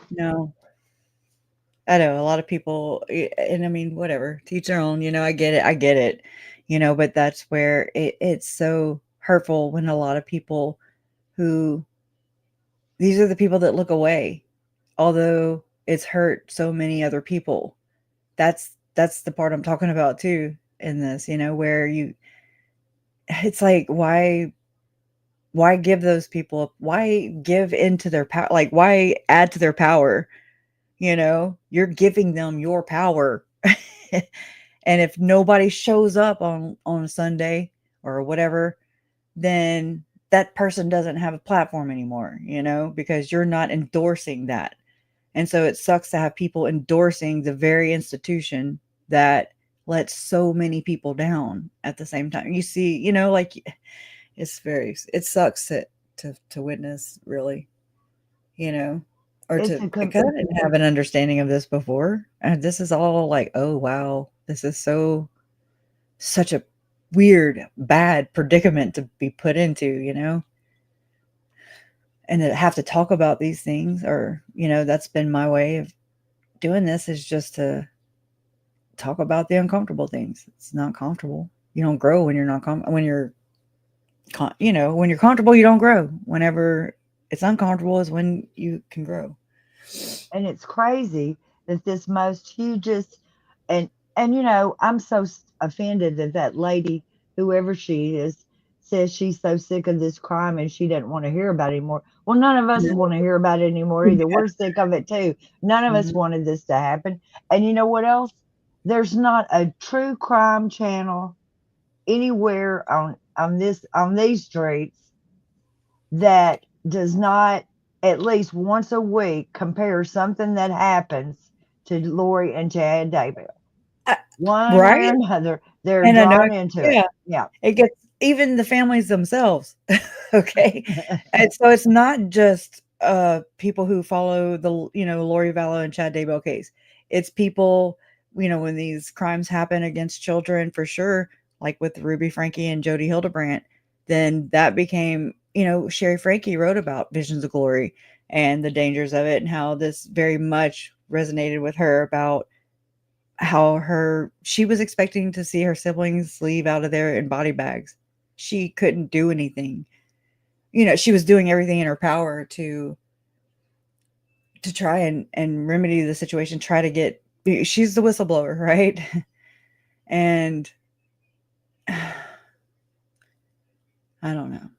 No, I know a lot of people, and I mean, whatever, teach their own. I get it. I get it. But that's where it's so hurtful when a lot of people who these are the people that look away, although it's hurt so many other people. That's the part I'm talking about too in this. Where it's like why give those people why give into their power, like why add to their power. You're giving them your power. And if nobody shows up on a Sunday or whatever, then that person doesn't have a platform anymore, because you're not endorsing that. And so it sucks to have people endorsing the very institution that lets so many people down at the same time. You see, like it sucks to witness, really, you know, or It's to, a because I didn't have an understanding of this before. And this is all like, oh wow, this is such a weird, bad predicament to be put into, and to have to talk about these things, or, that's been my way of doing this, is just to talk about the uncomfortable things. It's not comfortable. You don't grow when you're not when you're when you're comfortable, you don't grow. Whenever it's uncomfortable is when you can grow. and it's crazy that this most hugest, and I'm so offended that that lady, whoever she is, says she's so sick of this crime and she doesn't want to hear about it anymore. Well, none of us No. want to hear about it anymore either. We're sick of it too. None of us Mhm. wanted this to happen. And you know what else? There's not a true crime channel anywhere on these streets that does not at least once a week compare something that happens to Lori and Chad Daybell. I One way or Right? another, they're And I know, drawn into it. yeah, Yeah. it gets even the families themselves, okay? And so it's not just, people who follow the, Lori Vallow and Chad Daybell case. It's people, when these crimes happen against children, for sure, like with Ruby Frankie and Jody Hildebrandt, then that became, Sherry Frankie wrote about Visions of Glory and the dangers of it, and how this very much resonated with her, about how she was expecting to see her siblings leave out of there in body bags. She couldn't do anything. She was doing everything in her power to try and remedy the situation, try to get, she's the whistleblower, right? And I don't know.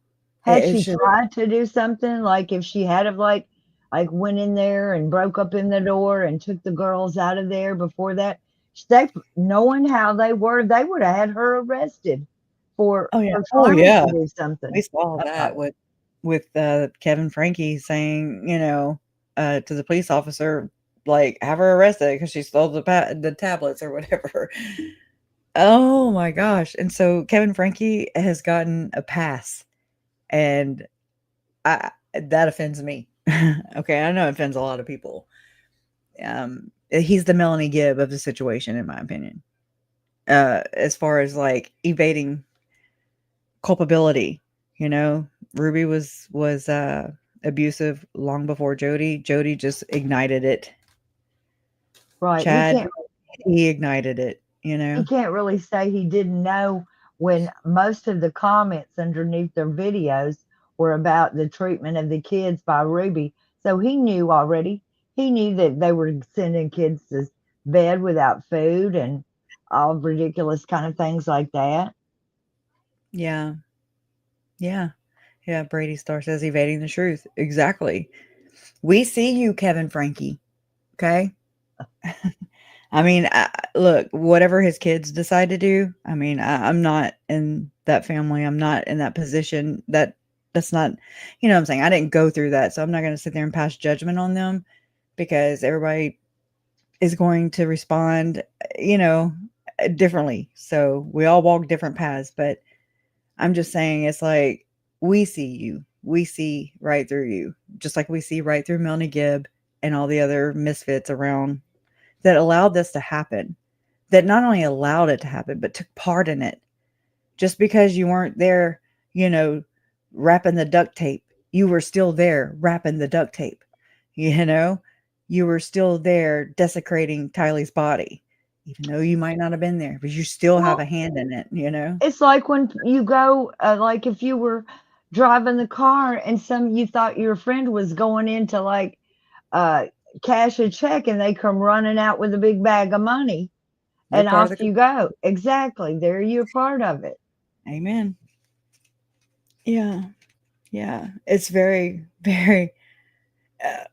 Had It's she just, tried to do something, like if she had of like went in there and broke up in the door and took the girls out of there before that, they, knowing how they would have had her arrested oh yeah, for oh trying yeah. to do We something saw about that it. with Kevin Frankie saying, to the police officer, like, have her arrested because she stole the tablets or whatever. Oh my gosh! And so Kevin Frankie has gotten a pass, and that offends me. Okay, I know it offends a lot of people. He's the Melanie Gibb of the situation, in my opinion. As far as like evading culpability, you know, Ruby was abusive long before Jody. Jody just ignited it. Right. Chad, he ignited it. You He know. can't really say he didn't know when most of the comments underneath their videos were about the treatment of the kids by Ruby. So he knew already. He knew that they were sending kids to bed without food and all ridiculous kind of things like that. Yeah. Yeah. Yeah, Brady Star says evading the truth. Exactly. We see you, Kevin Frankie. Okay? I mean, look, whatever his kids decide to do, I mean, I'm not in that family. I'm not in that position. That's not, what I'm saying. I didn't go through that, so I'm not going to sit there and pass judgment on them because everybody is going to respond, you know, differently. So we all walk different paths, but I'm just saying it's like we see you. We see right through you, just like we see right through Melanie Gibb and all the other misfits around that allowed this to happen. That not only allowed it to happen, but took part in it. Just because you weren't there, you know, wrapping the duct tape, you were still there wrapping the duct tape. You know, you were still there desecrating Tylee's body, even though you might not have been there, but you still have a Well, hand in it, you know? it's like when you go, like if you were driving the car and you thought your friend was going into like uh, cash a check and they come running out with a big bag of money You're and part of off the you go. Exactly. There you're part of it. Amen. Yeah. Yeah. It's very, very, uh,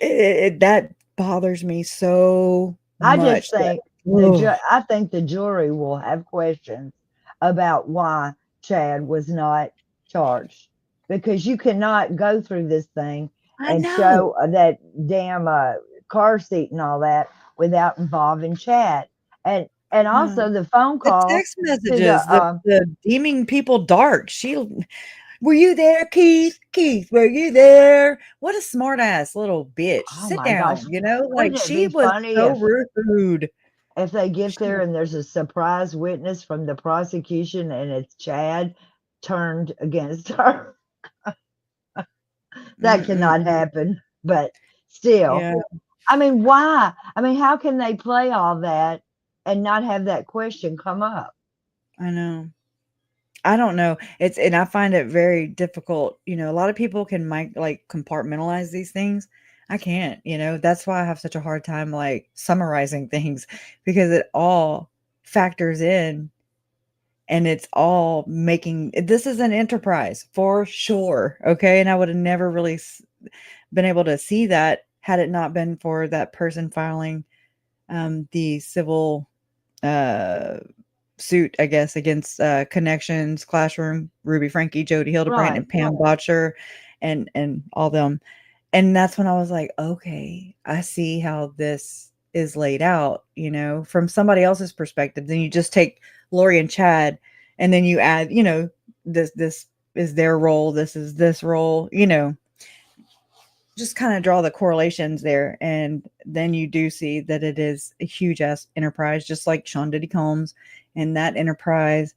that bothers me so I just much that, think ugh, I think the jury will have questions about why Chad was not charged because you cannot go through this thing I and know. show that damn car seat and all that without involving Chad and No. also the phone The call text to the messages, the deeming people dark. "Were you there, Keith? Keith, were you there?" What a smart ass little bitch. oh Sit my gosh, down, you know? Like, wouldn't it she be was funny so rude. if they get She there and there's a surprise witness from the prosecution and it's Chad turned against her? That cannot mm. happen, but still. Yeah, I mean, why? I mean, how can they play all that and not have that question come up? I know. I don't know. And I find it very difficult. A lot of people can like compartmentalize these things. I can't, That's why I have such a hard time like summarizing things because it all factors in and it's all making this is an enterprise for sure. Okay. And I would have never really been able to see that had it not been for that person filing the civil uh suit, I guess, against Connections, Classroom, Ruby Frankie, Jody Hildebrand, Right. and Pam Botcher, and all them. And that's when I was like, okay, I see how this is laid out, from somebody else's perspective. Then you just take Lori and Chad, and then you add, this is their role, this is this role, just kind of draw the correlations there. And then you do see that it is a huge ass enterprise, just like Sean Diddy Combs and that enterprise.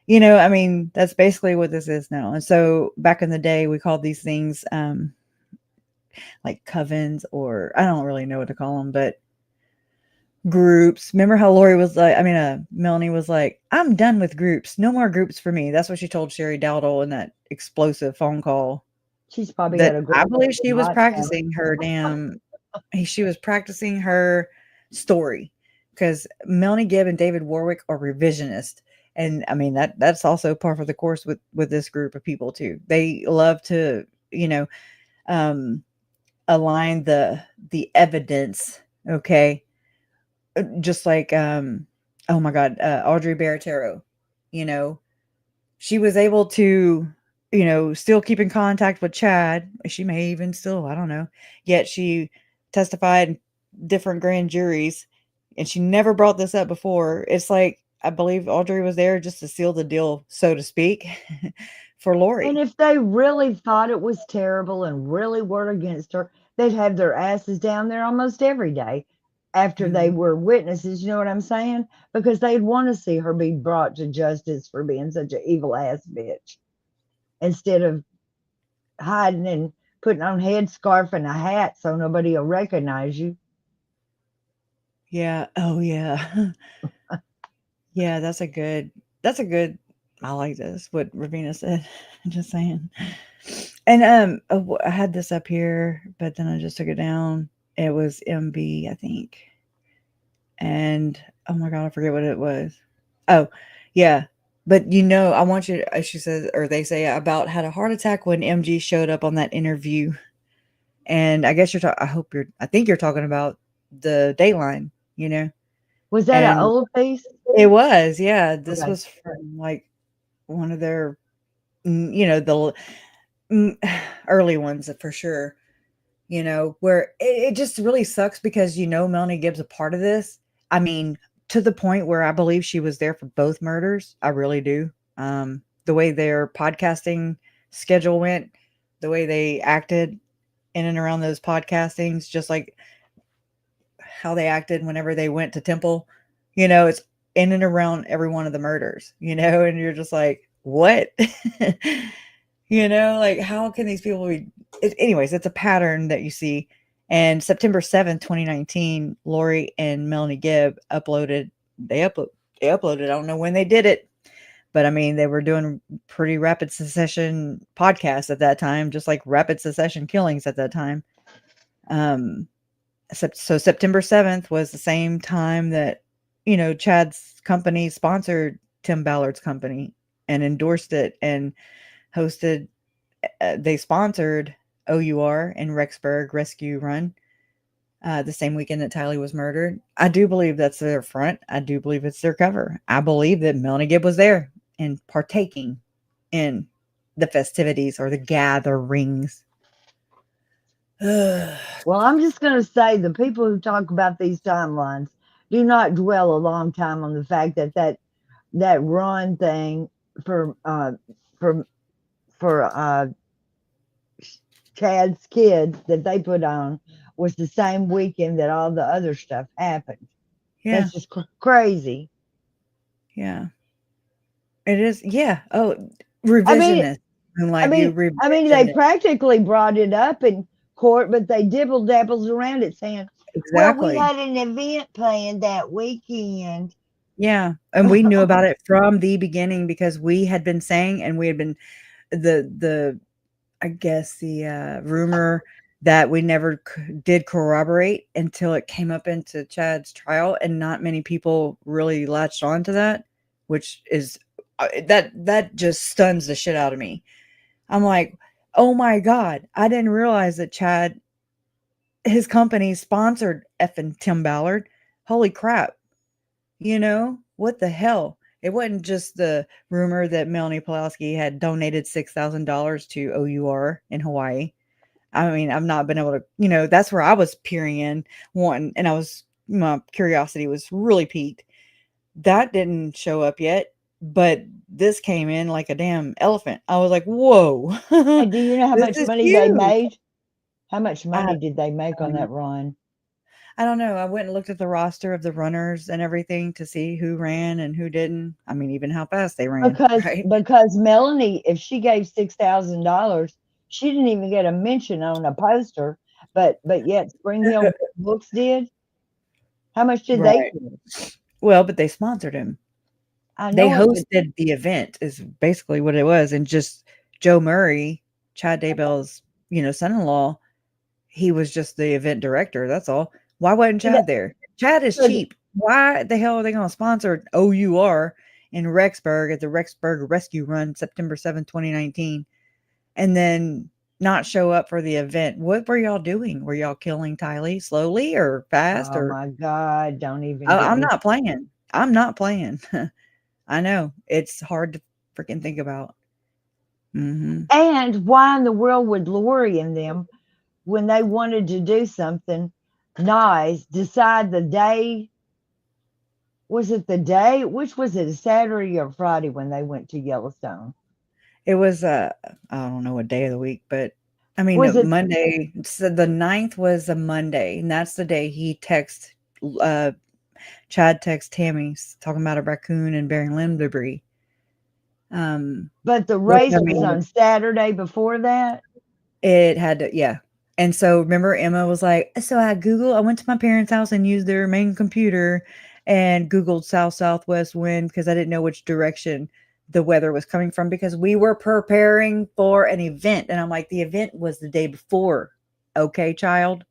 I mean, that's basically what this is now. And so back in the day, we called these things like covens, or I don't really know what to call them, but groups. Remember how Lori was like, Melanie was like, I'm done with groups. No more groups for me. That's what she told Sherry Dowdle in that explosive phone call She's probably had that a I group believe she was hot tub. practicing her she was practicing her story because Melanie Gibb and David Warwick are revisionist. And I mean that's also part of the course with this group of people too. They love to, um align the evidence, okay? Just like oh my god, Audrey Baratero, you know, she was able to, still keep in contact with Chad. She may even still, I don't know. Yet she testified in different grand juries and she never brought this up before. It's like I believe Audrey was there just to seal the deal, so to speak, for And Lori. if they really thought it was terrible and really were against her, they'd have their asses down there almost every day after they Mhm. were witnesses. You know what I'm saying? Because they'd want to see her be brought to justice for being such an evil ass bitch instead of hiding and putting on headscarf and a hat so nobody will recognize you. Yeah. Oh yeah. Yeah, that's a good I like this, what Ravina said. Just saying. And, I had this up here, but then I just took it down. It was MB, I think. And, oh my god, I forget what it was. Oh, yeah. But, you know, I want you to she says or they say about had a heart attack when MG showed up on that interview, and I guess I think you're talking about the Dateline, you know? Was that an And old piece? it was, yeah, this Okay. was from, like, one of their, you know, mm, early ones for sure, you know, where it just really sucks because, you know, Melanie Gibbs a part of this. I mean, to the point where I believe she was there for both murders. I really do. The way their podcasting schedule went, the way they acted in and around those podcastings, just like how they acted whenever they went to Temple, you know, it's in and around every one of the murders, you know, and you're just like, what? You know, like how can these people be anyways, it's a pattern that you see. And September 7th, 2019, Lori and Melanie Gibb they upload they uploaded. I don't know when they did it, but I mean they were doing pretty rapid succession podcasts at that time, just like rapid succession killings at that time. Um so September 7th was the same time that, you know, Chad's company sponsored Tim Ballard's company and endorsed it and hosted they sponsored OUR and Rexburg Rescue Run the same weekend that Tylee was murdered. I do believe that's their front. I do believe it's their cover. I believe that Melanie Gibb was there and partaking in the festivities or the gatherings. Yeah. Well, I'm just going to say the people who talk about these timelines do not dwell a long time on the fact that that run thing for for for Chad's kids that they put on was the same weekend that all the other stuff happened. That's just crazy. Yeah. It is. Yeah. Oh, I mean, revisionist. I Like you mean, I mean, they revisionist. practically brought it up in court, but they dibble dabbles around it, saying, "Well, we Exactly. had an event planned that weekend." Yeah. And we knew about it from the beginning because we had been saying and we had been the I guess the rumor that we never did corroborate until it came up into Chad's trial, and not many people really latched on to that, which is that just stuns the shit out of me. I'm like, oh my god, I didn't realize that Chad his company sponsored effing Tim Ballard. Holy crap. You know, what the hell? It wasn't just the rumor that Melanie Pulaski had donated $6,000 to OUR in Hawaii. I mean, I've not been able to, you know, that's where I was peering in one, and my curiosity was really piqued. That didn't show up yet, but this came in like a damn elephant. I was like, whoa, And do you know how this much is money they huge. made? How much I, money did they make I on don't know. that run? I don't know. I went and looked at the roster of the runners and everything to see who ran and who didn't. I mean, even how fast they ran, right? Because Melanie, if she gave $6,000, she didn't even get a mention on a poster, but yet Spring Hill Books did. How much did they Right. get? Well, but they sponsored him. I They know it, but hosted the event is basically what it was, and just Joe Murray, Chad Daybell's, you know, son-in-law, he was just the event director, that's all. Why wasn't but that, Chad there? Chad is but cheap. Why the hell are they gonna sponsor OUR in Rexburg at the Rexburg Rescue Run September 7th, 2019, and then not show up for the event? What were y'all doing? Were y'all killing Tylee slowly or fast oh or my God, don't even get I'm me. not playing. I'm not playing. I know. It's hard to freaking think about. Mhm. And why in the world would Lori and them, when they wanted to do something nice, decide the day? Was it the day? Which was it, a Saturday or Friday when they went to Yellowstone? It was, I don't know what day of the week, but I mean, Was it Monday, so the 9th was a Monday, and that's the day he uh, Chad text Tammy talking about a raccoon and bearing limb debris. But the Which race I was mean, on Saturday before that? it had to, yeah. And so remember Emma was like, so I went to my parents' house and used their main computer and Googled south southwest wind because I didn't know which direction the weather was coming from because we were preparing for an event. And I'm like, the event was the day before. Okay, child.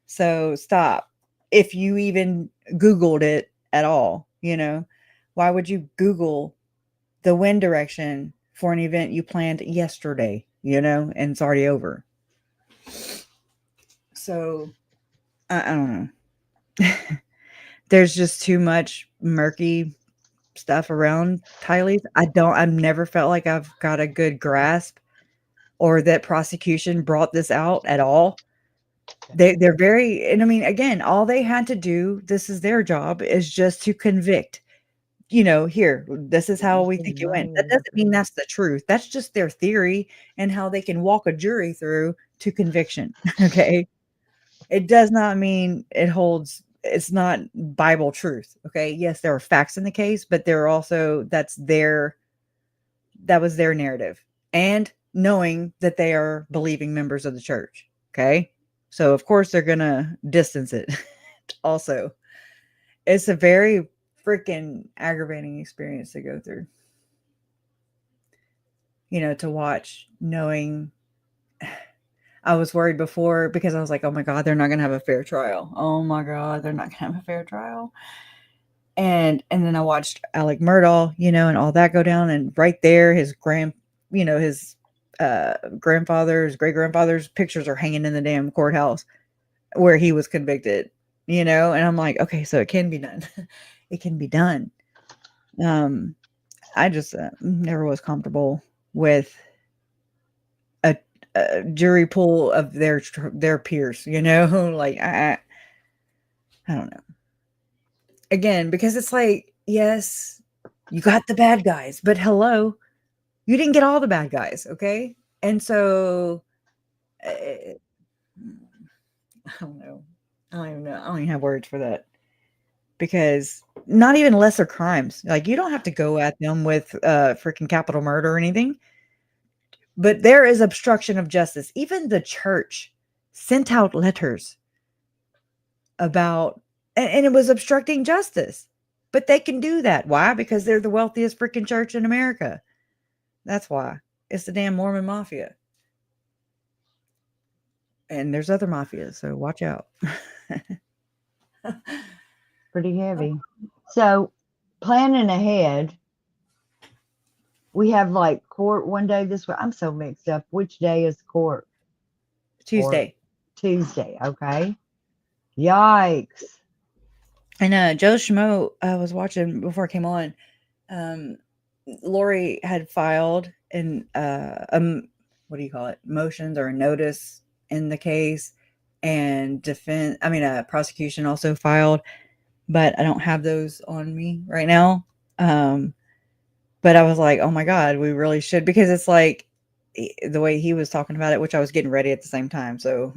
So stop. If you even Googled it at all, you know, why would you Google? the wind direction for an event you planned yesterday, and it's already over. So I don't know. There's just too much murky stuff around Tylee's. I've never felt like I've got a good grasp or that prosecution brought this out at all. They're very, and I mean, again, all they had to do, this is their job, is just to convict. Here, this is how You we said think it went. money That in the doesn't mean that's the truth. That's just their theory and how they can walk a jury through to conviction. Okay. It does not mean it's not Bible truth. Okay. Yes, there are facts in the case, but there are also, that was their narrative. And knowing that they are believing members of the church. Okay. So, of course, they're going to distance it also. It's a very freaking aggravating experience to go through. To watch, knowing I was worried before because I was like, oh my God, they're not going to have a fair trial. Oh my God, they're not going to have a fair trial. And then I watched Alec Murdaugh, and all that go down. And right there, his his grandfather's, great grandfather's pictures are hanging in the damn courthouse where he was convicted, and I'm like, okay, so it can be done. It can be done. I just never was comfortable with a jury pool of their peers, like I don't know. Again, because it's like, yes, you got the bad guys, but hello, you didn't get all the bad guys, okay? And so I don't know. I don't even know. I don't even have words for that. Because not even lesser crimes. Like, you don't have to go at them with freaking capital murder or anything. But there is obstruction of justice. Even the church sent out letters about, and it was obstructing justice. But they can do that. Why? Because they're the wealthiest freaking church in America. That's why. It's the damn Mormon mafia. And there's other mafias, so watch out. pretty heavy. So, planning ahead, we have like court one day this week. I'm so mixed up. Which day is court? Or Tuesday. Tuesday. Okay. Yikes. And Joe Schmo, I was watching before I came on. Lori had filed an what do you call it? Motions or a notice in the case, and prosecution also filed, but I don't have those on me right now. But I was like, oh my God, we really should, because it's like the way he was talking about it, which I was getting ready at the same time, so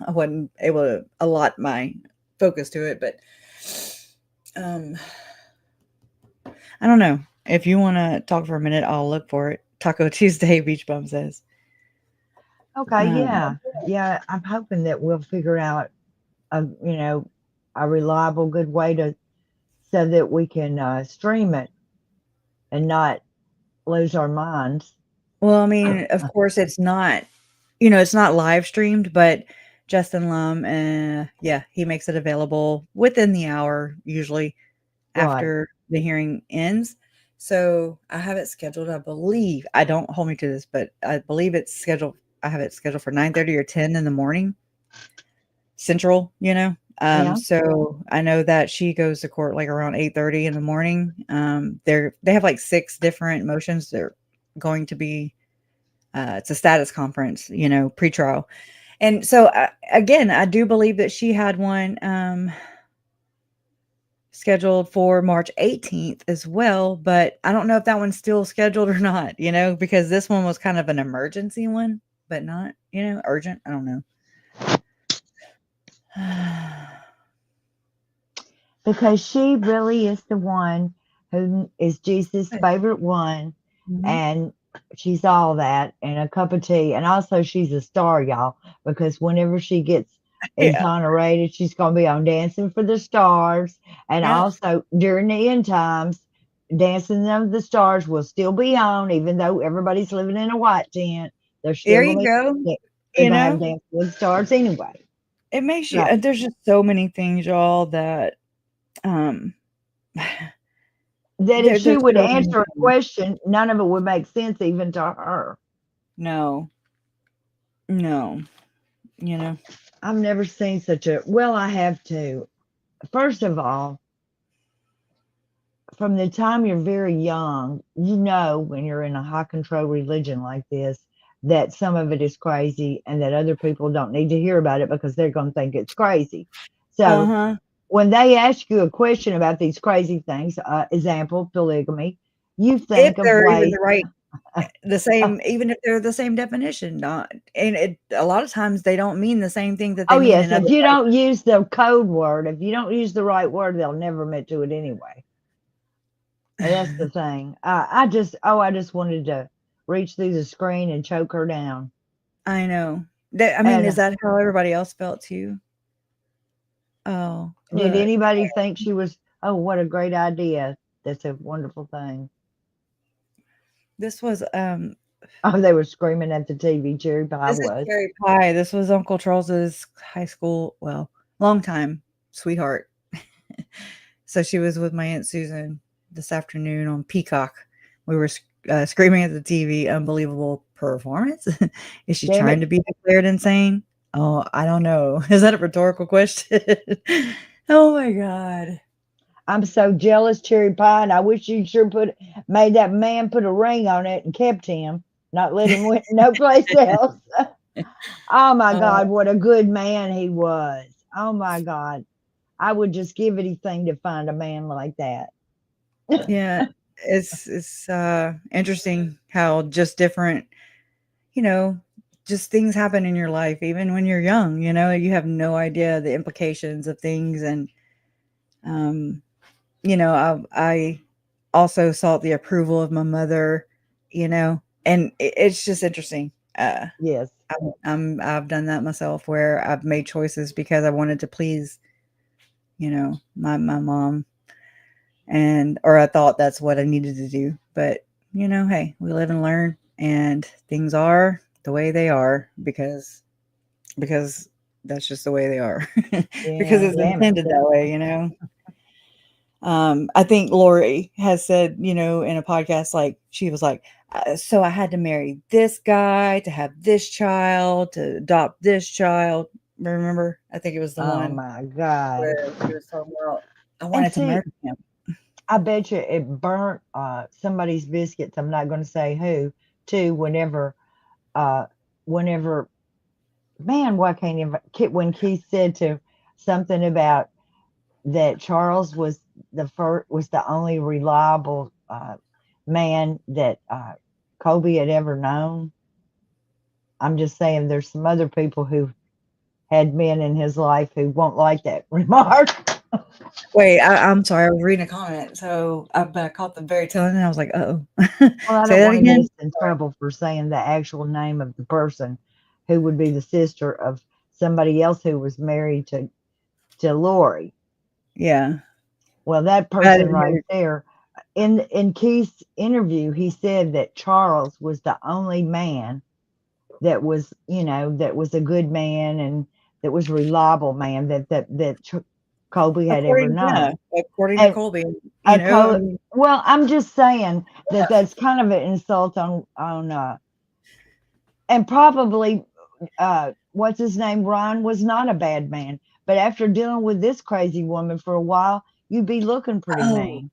I wasn't able to allot my focus to it, but I don't know. If you want to talk for a minute, I'll look for it. Taco Tuesday, Beach Bum says. Okay. Yeah. Yeah. I'm hoping that we'll figure out a reliable, good way to so that we can stream it and not lose our minds. Well, I mean, of course, it's not live streamed, but Justin Lum, yeah, he makes it available within the hour, usually Right. after the hearing ends. So I have it scheduled, I believe. I don't hold me to this, but I believe it's scheduled. I have it scheduled for 9:30 or 10 in the morning, Central. Yeah. So I know that she goes to court like around 8:30 in the morning. They have like 6 different motions. They're going to be it's a status conference, pretrial. And so again, I do believe that she had one scheduled for March 18th as well, but I don't know if that one's still scheduled or not, because this one was kind of an emergency one, but not, urgent. I don't know. Because she really is the one who is Jesus' favorite one. Mhm. And she's all that and a cup of tea. And also, she's a star, y'all, because whenever she gets Yeah. exonerated, she's going to be on Dancing for the Stars. And Yeah. also, during the end times, Dancing of the Stars will still be on, even though everybody's living in a white tent. They're There still you going go. to they're You going to have know, Dancing with the Stars anyway. it makes you, So, there's just so many things, y'all, that, um, that if she There's would so many answer a things. question, none of it would make sense even to her. No, no, you know. I've never seen such a, well, I have too. First of all, from the time you're very young, you know, when you're in a high control religion like this, that some of it is crazy and that other people don't need to hear about it because they're going to think it's crazy. So Uh-huh. when they ask you a question about these crazy things, example, polygamy, you If think of they're even ways. the right the same, even if they're the same definition, not and it a lot of times they don't mean the same thing that they Oh, mean yes. in other If you places. don't use the code word, if you don't use the right word, they'll never admit to it anyway. And that's the thing. I just wanted to reach through the screen and choke her down. I know. That I mean, is And that how everybody else felt too? Oh, did look. anybody think she was, oh, what a great idea? That's a wonderful thing. This was Oh, they were screaming at the TV. Cherry Pie this is was. Cherry Pie. This was Uncle Charles's high school, well, long time sweetheart. So she was with my Aunt Susan this afternoon on Peacock. We were screaming at the TV, unbelievable performance. Is she Damn trying it. to be declared insane? Oh, I don't know. Is that a rhetorical question? Oh my God. I'm so jealous, Cherry Pie, and I wish you'd sure made that man put a ring on it and kept him, not let him win no place else. Oh my Uh, God, what a good man he was. Oh my God. I would just give anything to find a man like that. yeah, it's interesting how just different, you know, just things happen in your life, even when you're young. You have no idea the implications of things, and um, I also sought the approval of my mother, and it's just interesting. Yes. I've done that myself where I've made choices because I wanted to please, my mom, and or I thought that's what I needed to do. But hey, we live and learn, and things are the way they are because that's just the way they are because Yeah, it's damn it. intended that way. I think Lori has said, in a podcast, like she was like, so I had to marry this guy to have this child, to adopt this child. Remember? I think it was the Oh one my God. where she was talking about, I And wanted to see, murder him. I bet you it burnt somebody's biscuits. I'm not going to say who, too, uh, whenever, man, why can't you, when Keith said to something about that Charles was was the only reliable man that Kobe had ever known. I'm just saying there's some other people who had men in his life who won't like that remark. Wait, I'm sorry. I was reading a comment. So I caught the very tail end and I was like, oh, Well, I say don't that want to get again. us in trouble for saying the actual name of the person who would be the sister of somebody else who was married to Lori. Yeah. Well, that I person didn't right hear. there, in Keith's interview, he said that Charles was the only man that was, that was a good man and that was a reliable man that Colby had ever Yeah, known. according to And Colby, I a mean, well, I'm just saying that that's kind of an insult on and probably what's his name, Ron was not a bad man, but after dealing with this crazy woman for a while, you'd be looking pretty oh, mean.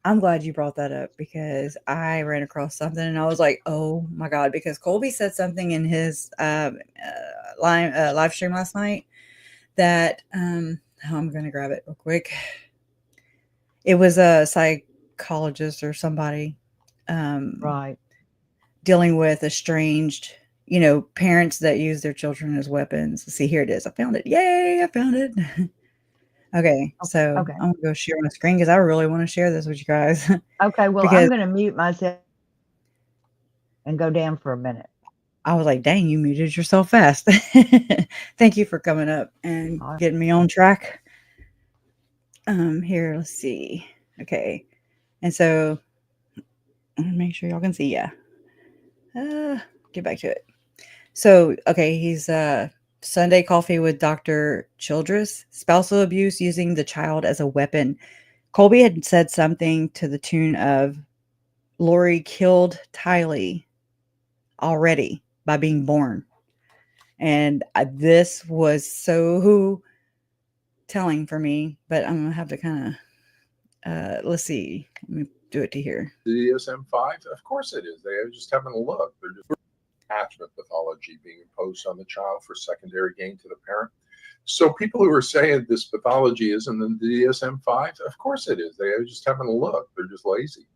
I'm glad you brought that up because I ran across something and I was like, "Oh my god!" Because Colby said something in his live stream last night that I'm gonna grab it real quick. It was a psychologist or somebody um, Right. dealing with estranged, parents that use their children as weapons. See, here it is. I found it. Yay! I found it. Okay, so Okay. I'm gonna go share my screen because I really want to share this with you guys Okay. Well, I'm because going to mute myself and go down for a minute. I was like, dang, you muted yourself fast. Thank you for coming up and All right. getting me on track. Here, let's see. Okay. And so make sure y'all can see. Yeah. Get back to it. So, okay, he's Sunday coffee with Dr. Childress, spousal abuse using the child as a weapon. Colby had said something to the tune of Lori killed Tylee already by being born. And this was so telling for me, but I'm going to have to kind of, let's see, let me do it to here. The DSM-5? Of course it is. They are just having a look. They're just attachment pathology being imposed on the child for secondary gain to the parent. So people who are saying this pathology isn't in the DSM-5, of course it is. They are just having a look. They're just lazy.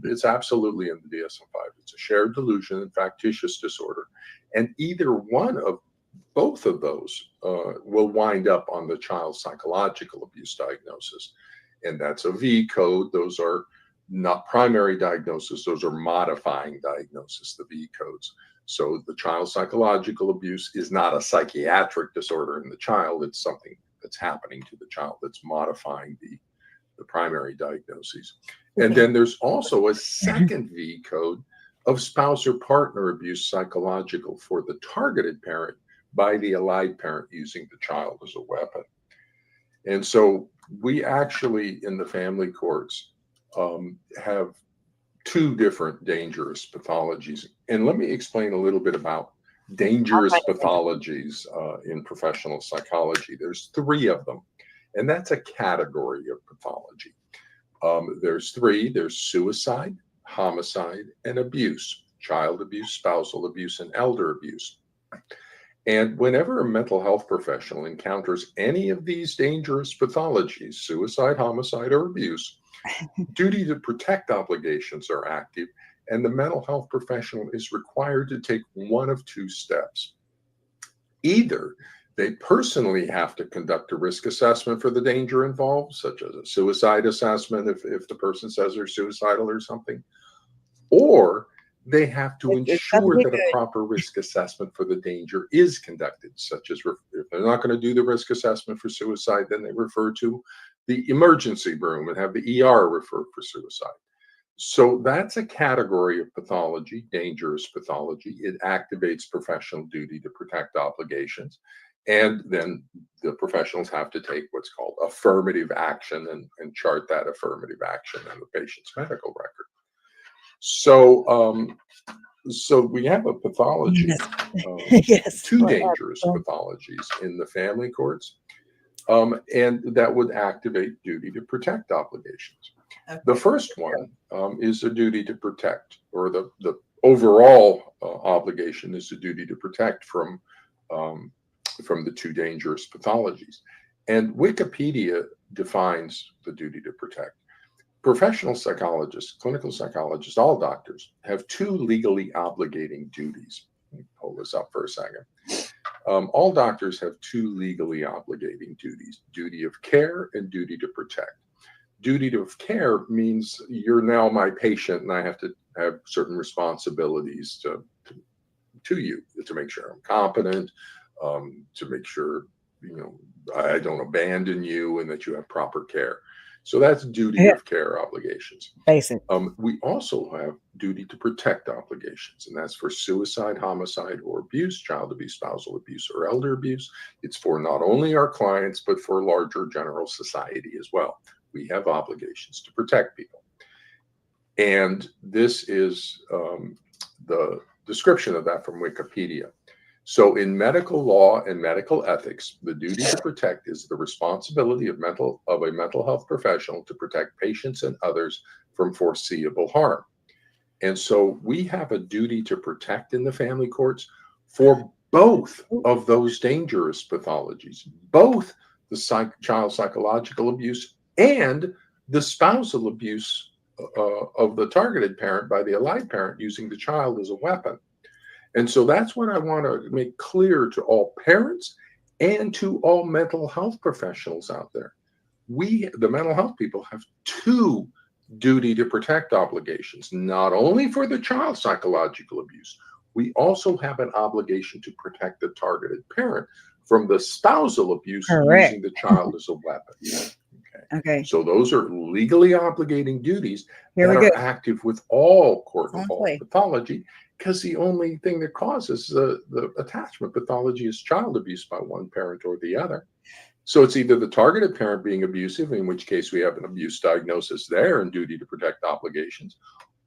It's absolutely in the DSM-5. It's a shared delusion and factitious disorder. And either one of both of those will wind up on the child's psychological abuse diagnosis. And that's a V code. Those are not primary diagnosis. Those are modifying diagnosis, the V codes. So the child's psychological abuse is not a psychiatric disorder in the child. It's something that's happening to the child that's modifying the primary diagnoses. And then there's also a second V code of spouse or partner abuse psychological for the targeted parent by the allied parent using the child as a weapon. And so we actually in the family courts have two different dangerous pathologies. And let me explain a little bit about dangerous pathologies in professional psychology. There's three of them, and that's a category of pathology. There's three. There's suicide, homicide, and abuse: child abuse, spousal abuse, and elder abuse. And whenever a mental health professional encounters any of these dangerous pathologies, suicide, homicide, or abuse, duty to protect obligations are active, and the mental health professional is required to take one of two steps. Either they personally have to conduct a risk assessment for the danger involved, such as a suicide assessment if the person says they're suicidal or something, or they have to ensure that a proper risk assessment for the danger is conducted, such as if they're not going to do the risk assessment for suicide, then they refer to the emergency room and have the ER refer for suicide. So that's a category of pathology, dangerous pathology. It activates professional duty to protect obligations. And then the professionals have to take what's called affirmative action and chart that affirmative action in the patient's medical record. So, so we have a pathology, two dangerous pathologies in the family courts, and that would activate duty to protect obligations. Okay. The first one is a duty to protect, or the overall obligation is a duty to protect from the two dangerous pathologies. And Wikipedia defines the duty to protect. Professional psychologists, clinical psychologists, all doctors have two legally obligating duties. Let me pull this up for a second. All doctors have two legally obligating duties: duty of care and duty to protect. Duty of care means you're now my patient and I have to have certain responsibilities to you, to make sure I'm competent, to make sure I don't abandon you and that you have proper care. So that's duty of care obligations. Basic. We also have duty to protect obligations, and that's for suicide, homicide, or abuse, child abuse, spousal abuse, or elder abuse. It's for not only our clients, but for larger general society as well. We have obligations to protect people. And this is the description of that from Wikipedia. So in medical law and medical ethics, the duty to protect is the responsibility of a mental health professional to protect patients and others from foreseeable harm. And so we have a duty to protect in the family courts for both of those dangerous pathologies, both the child psychological abuse and the spousal abuse of the targeted parent by the allied parent using the child as a weapon. And so that's what I want to make clear to all parents and to all mental health professionals out there. We, the mental health people, have two duty to protect obligations, not only for the child psychological abuse, we also have an obligation to protect the targeted parent from the spousal abuse using the child as a weapon. Okay. So those are legally obligating duties that are active with all court-involved pathology, because the only thing that causes the attachment pathology is child abuse by one parent or the other. So it's either the targeted parent being abusive, in which case we have an abuse diagnosis there and duty to protect obligations,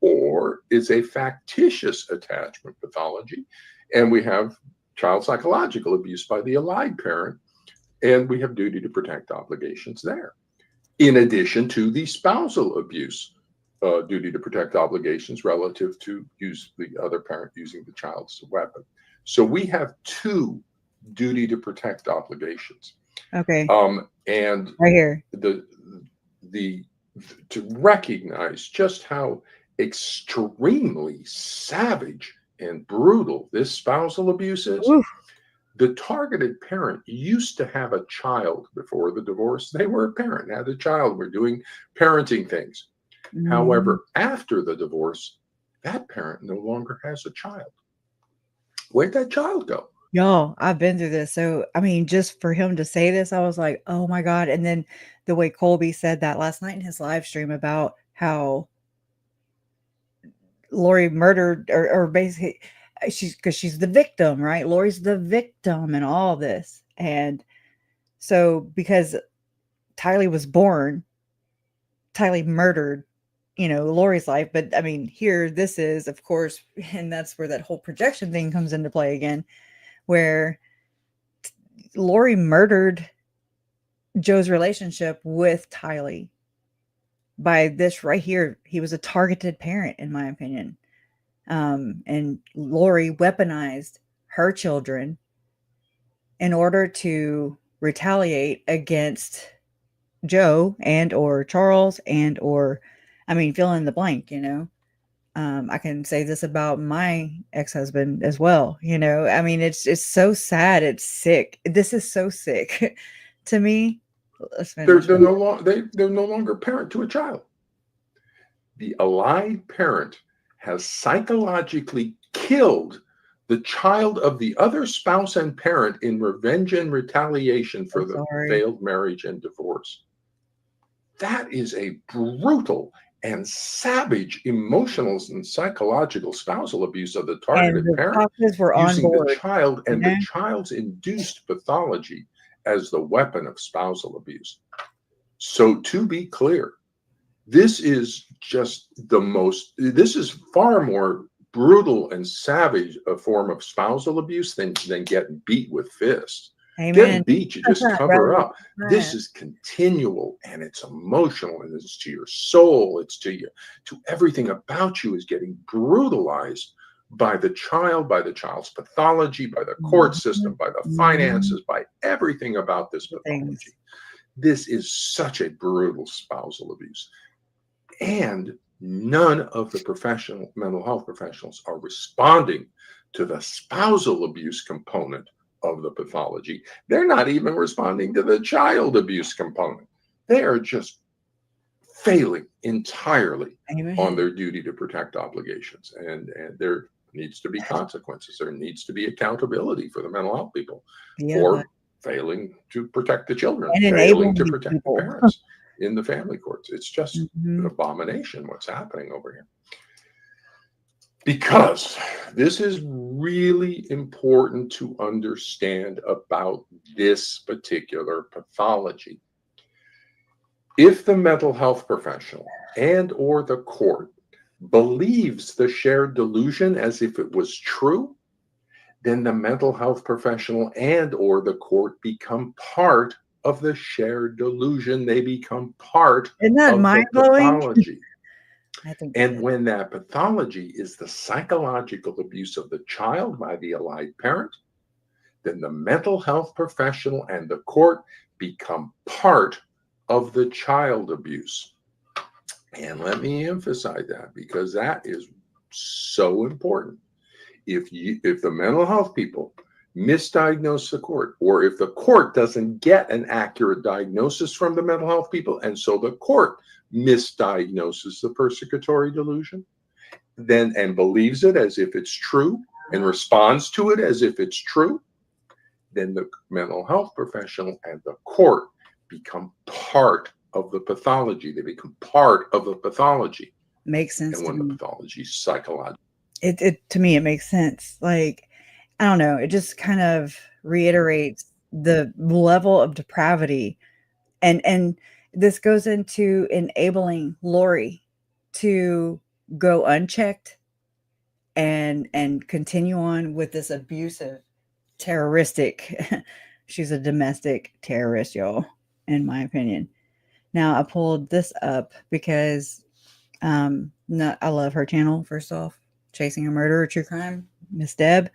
or it's a factitious attachment pathology, and we have child psychological abuse by the allied parent, and we have duty to protect obligations there. In addition to the spousal abuse, duty to protect obligations relative to the other parent using the child as a weapon. So we have 2 duty to protect obligations. Okay. And Right here. To recognize just how extremely savage and brutal this spousal abuse is. Oof. The targeted parent used to have a child before the divorce. They were a parent, had a child, were doing parenting things. Mhm. However, after the divorce, that parent no longer has a child. Where'd that child go? Y'all, I've been through this. So, I mean, just for him to say this, I was like, oh my God. And then the way Colby said that last night in his live stream about how Lori murdered or basically because she's the victim, right? Lori's the victim in all this. And so because Tylee was born, Tylee murdered, Lori's life. But I mean, here, this is, of course, and that's where that whole projection thing comes into play again, where Lori murdered Joe's relationship with Tylee by this right here. He was a targeted parent, in my opinion. And Lori weaponized her children in order to retaliate against Joe and or Charles and or, I mean, fill in the blank, I can say this about my ex-husband as well. I mean, it's so sad. It's sick. This is so sick to me. They're no longer parent to a child. The allied parent has psychologically killed the child of the other spouse and parent in revenge and retaliation for the failed marriage and divorce. That is a brutal and savage emotional and psychological spousal abuse of the targeted parent using the child and the child's induced pathology as the weapon of spousal abuse. So to be clear, this is far more brutal and savage a form of spousal abuse than getting beat with fists. Amen. Getting beat, you just cover up. This is continual, and it's emotional, and it's to your soul. It's to you, to everything about you is getting brutalized by the child, by the child's pathology, by the court system, by the finances, by everything about this pathology. This is such a brutal spousal abuse. And none of the mental health professionals are responding to the spousal abuse component of the pathology. They're not even responding to the child abuse component. They are just failing entirely on their duty to protect obligations. And there needs to be consequences. There needs to be accountability for the mental health people for failing to protect the children, failing to protect the parents in the family courts. It's just an abomination what's happening over here. Because this is really important to understand about this particular pathology. If the mental health professional and or the court believes the shared delusion as if it was true, then the mental health professional and or the court become part of the shared delusion. They become part of the pathology. And when that pathology is the psychological abuse of the child by the allied parent, then the mental health professional and the court become part of the child abuse. And let me emphasize that, because that is so important. If the mental health people misdiagnose the court, or if the court doesn't get an accurate diagnosis from the mental health people, and so the court misdiagnoses the persecutory delusion, and believes it as if it's true and responds to it as if it's true, then the mental health professional and the court become part of the pathology. They become part of the pathology. Makes sense. And when the pathology is psychological, it to me, it makes sense. Like, I don't know, it just kind of reiterates the level of depravity, and this goes into enabling Lori to go unchecked and continue on with this abusive, terroristic. She's a domestic terrorist, y'all, in my opinion. Now I pulled this up because I love her channel, first off, Chasing a Murderer, True Crime, Miss Deb.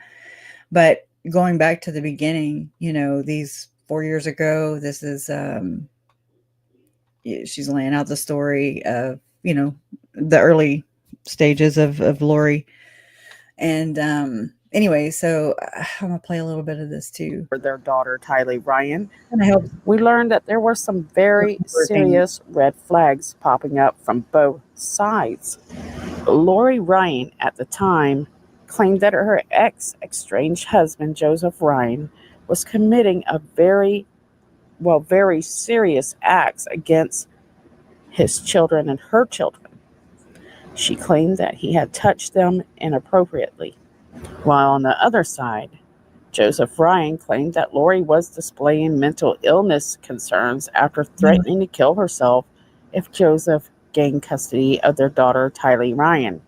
But going back to the beginning, these 4 years ago, this is she's laying out the story of, the early stages of Lori. And anyway, so I'm gonna play a little bit of this too. For their daughter, Tylee Ryan, And I hope we learned that there were some very serious red flags popping up from both sides. Lori Ryan, at the time, claimed that her estranged husband, Joseph Ryan, was committing a very serious acts against his children and her children. She claimed that he had touched them inappropriately. While on the other side, Joseph Ryan claimed that Lori was displaying mental illness concerns after threatening to kill herself if Joseph gained custody of their daughter, Tylee Ryan.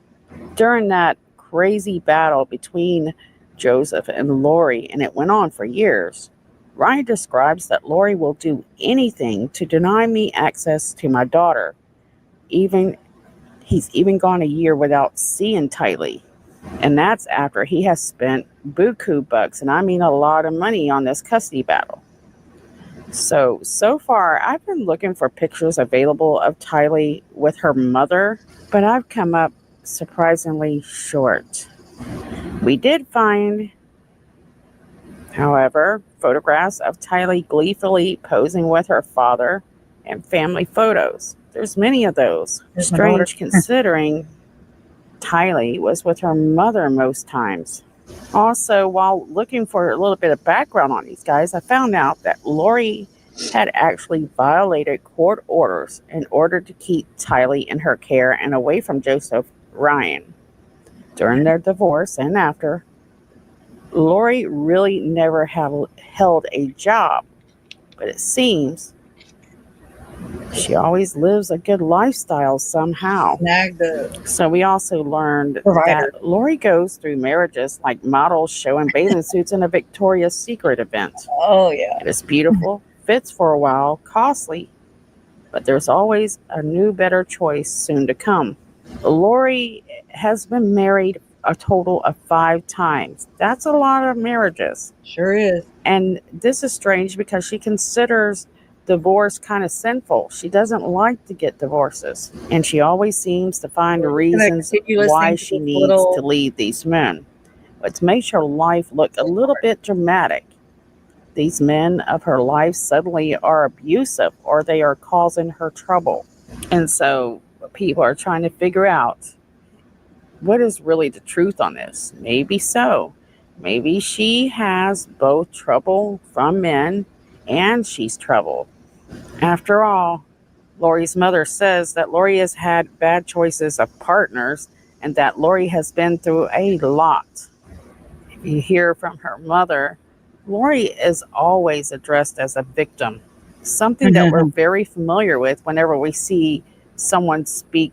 During that crazy battle between Joseph and Lori, and it went on for years, Ryan describes that Lori will do anything to deny me access to my daughter. He's even gone a year without seeing Tylee. And that's after he has spent buku bucks, and I mean a lot of money, on this custody battle. So far, I've been looking for pictures available of Tylee with her mother, but I've come up surprisingly short. We did find, however, photographs of Tylee gleefully posing with her father and family photos. There's many of those. Strange considering Tylee was with her mother most times. Also, while looking for a little bit of background on these guys, I found out that Lori had actually violated court orders in order to keep Tylee in her care and away from Joseph Ryan. During their divorce and after, Lori really never held a job, but it seems she always lives a good lifestyle somehow. So we also learned that Lori goes through marriages like models showing bathing suits in a Victoria's Secret event. Oh, yeah. It is beautiful, fits for a while, costly, but there's always a new, better choice soon to come. Lori has been married a total of 5 times. That's a lot of marriages. Sure is. And this is strange because she considers divorce kind of sinful. She doesn't like to get divorces, and she always seems to find reasons why she needs to leave these men. But to make her life look a little bit dramatic, these men of her life suddenly are abusive, or they are causing her trouble. And so people are trying to figure out, what is really the truth on this? Maybe so. Maybe she has both trouble from men and she's troubled. After all, Lori's mother says that Lori has had bad choices of partners and that Lori has been through a lot. If you hear from her mother, Lori is always addressed as a victim, something that we're very familiar with whenever we see someone speak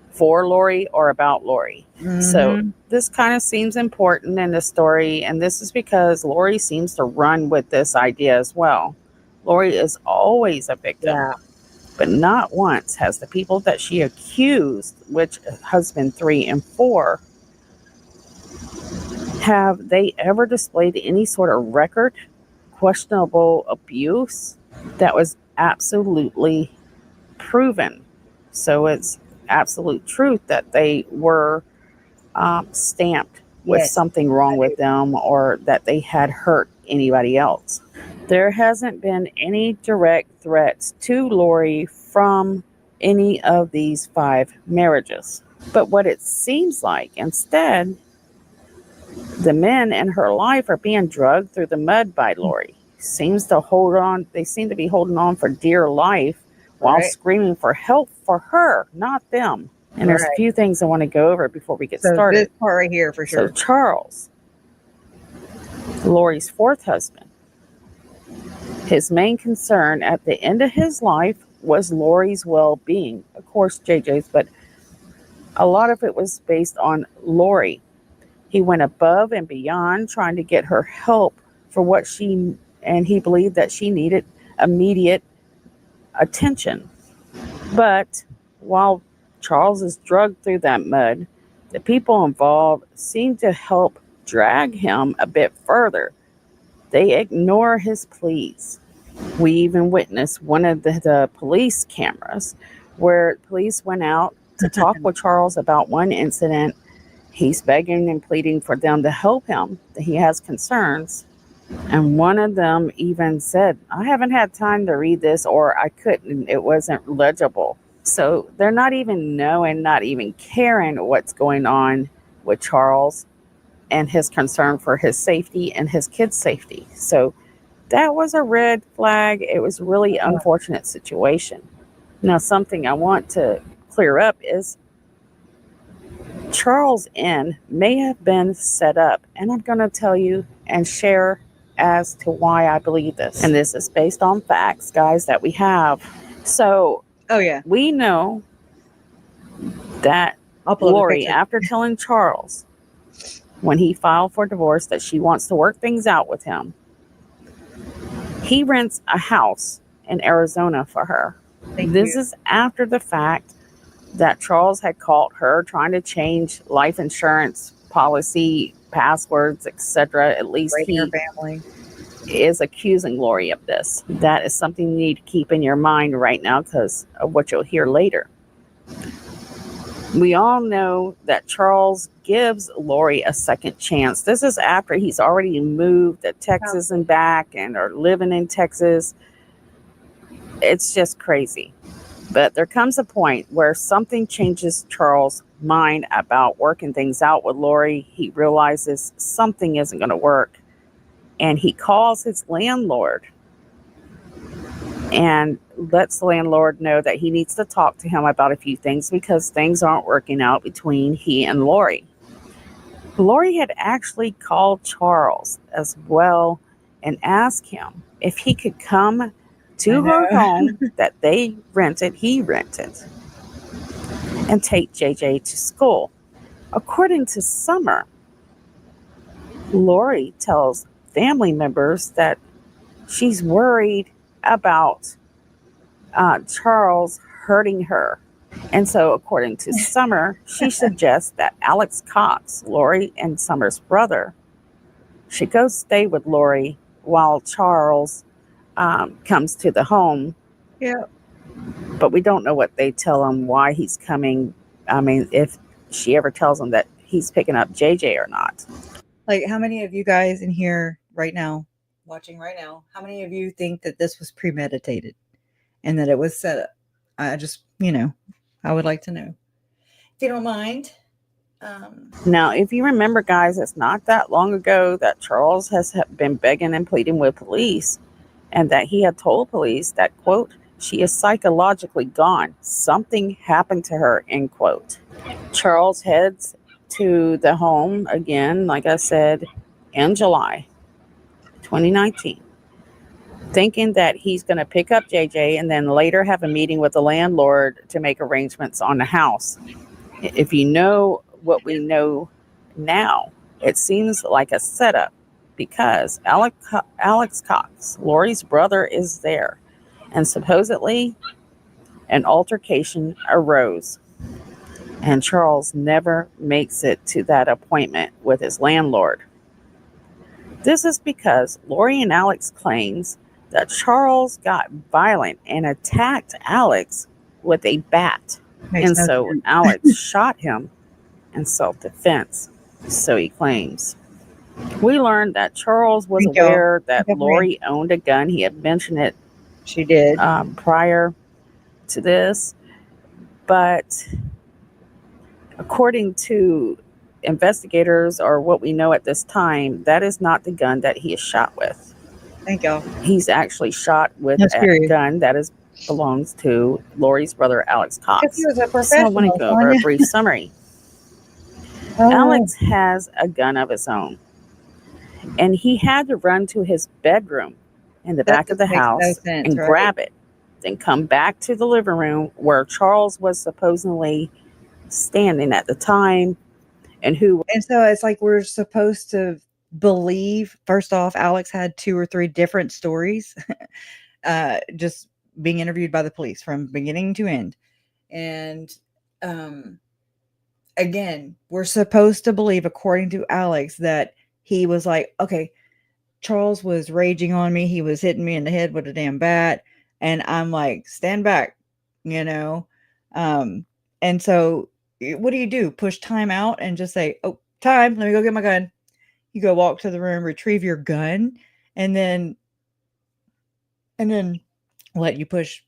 for Lori or about Lori. Mm-hmm. So this kind of seems important in the story, and this is because Lori seems to run with this idea as well. Lori is always a victim, but not once has the people that she accused, which husband 3 and 4, have they ever displayed any sort of record, questionable abuse that was absolutely proven. So it's absolute truth that they were stamped with something wrong with them, or that they had hurt anybody else. There hasn't been any direct threats to Lori from any of these 5 marriages. But what it seems like, instead, the men in her life are being dragged through the mud by Lori. They seem to be holding on for dear life while screaming for help for her, not them. And there's a few things I want to go over before we get started. This part right here, for sure. So Charles, Lori's 4th husband, His main concern at the end of his life was Lori's well-being. Of course, JJ's, but a lot of it was based on Lori. He went above and beyond trying to get her help for what and he believed that she needed immediate attention. But while Charles is drugged through that mud, the people involved seem to help drag him a bit further. They ignore his pleas. We even witnessed one of the police cameras where police went out to talk with Charles about one incident. He's begging and pleading for them to help him. He has concerns. And one of them even said, I haven't had time to read this, or I couldn't. It wasn't legible. So they're not even knowing, not even caring what's going on with Charles and his concern for his safety and his kids' safety. So that was a red flag. It was really unfortunate situation. Now, something I want to clear up is Charles' end may have been set up, and I'm going to tell you and share as to why I believe this. And this is based on facts, guys, that we have. So, we know that Lori, after telling Charles when he filed for divorce that she wants to work things out with him, he rents a house in Arizona for her. This is after the fact that Charles had called her trying to change life insurance policy, passwords, etc. At least he is accusing Lori of this. That is something you need to keep in your mind right now because of what you'll hear later. We all know that Charles gives Lori a second chance. This is after he's already moved to Texas and back and are living in Texas. It's just crazy. But there comes a point where something changes Charles' mind about working things out with Lori. He realizes something isn't going to work. And he calls his landlord and lets the landlord know that he needs to talk to him about a few things because things aren't working out between he and Lori. Lori had actually called Charles as well and asked him if he could come to her home that he rented, and take JJ to school. According to Summer, Lori tells family members that she's worried about Charles hurting her. And so, according to Summer, she suggests that Alex Cox, Lori and Summer's brother, should go stay with Lori while Charles comes to the home. Yeah. But we don't know what they tell him, why he's coming. I mean, if she ever tells him that he's picking up JJ or not. Like, how many of you guys in here right now, watching right now, how many of you think that this was premeditated and that it was set up? I just, I would like to know. If you don't mind. Now, if you remember, guys, it's not that long ago that Charles has been begging and pleading with police, and that he had told police that, quote, she is psychologically gone. Something happened to her, end quote. Charles heads to the home again, like I said, in July 2019, thinking that he's going to pick up JJ and then later have a meeting with the landlord to make arrangements on the house. If you know what we know now, it seems like a setup because Alex Cox, Lori's brother, is there. And supposedly an altercation arose. And Charles never makes it to that appointment with his landlord. This is because Lori and Alex claims that Charles got violent and attacked Alex with a bat. And so Alex shot him in self-defense. So he claims. We learned that Charles was aware that Lori owned a gun. He had mentioned it. She did. Prior to this. But according to investigators, or what we know at this time, that is not the gun that he is shot with. Thank y'all. He's actually shot with a gun that belongs to Lori's brother, Alex Cox. He was a professional. So I want to go over a brief summary. Alex has a gun of his own, and he had to run to his bedroom in the That back of just the makes no house sense, and right? grab it, then come back to the living room where Charles was supposedly standing at the time, and who. And so it's like we're supposed to believe, first off, Alex had 2 or 3 different stories, just being interviewed by the police from beginning to end. And again, we're supposed to believe, according to Alex, that he was like, okay, Charles was raging on me. He was hitting me in the head with a damn bat. And I'm like, stand back, you know? And so what do? Push time out and just say, oh, time, let me go get my gun. You go walk to the room, retrieve your gun, and then let you push,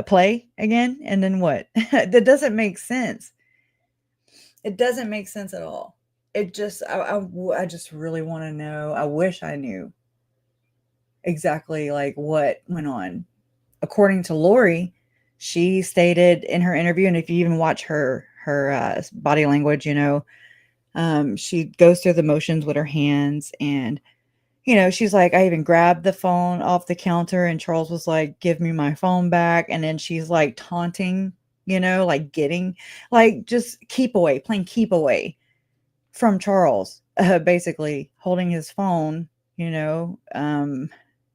play again. And then what? That doesn't make sense. It doesn't make sense at all. It just, I just really want to know. I wish I knew exactly like what went on. According to Lori, she stated in her interview, and if you even watch her body language, she goes through the motions with her hands, and she's like, I even grabbed the phone off the counter, and Charles was like, give me my phone back. And then she's like taunting, like just keep away, playing keep away from Charles, basically holding his phone.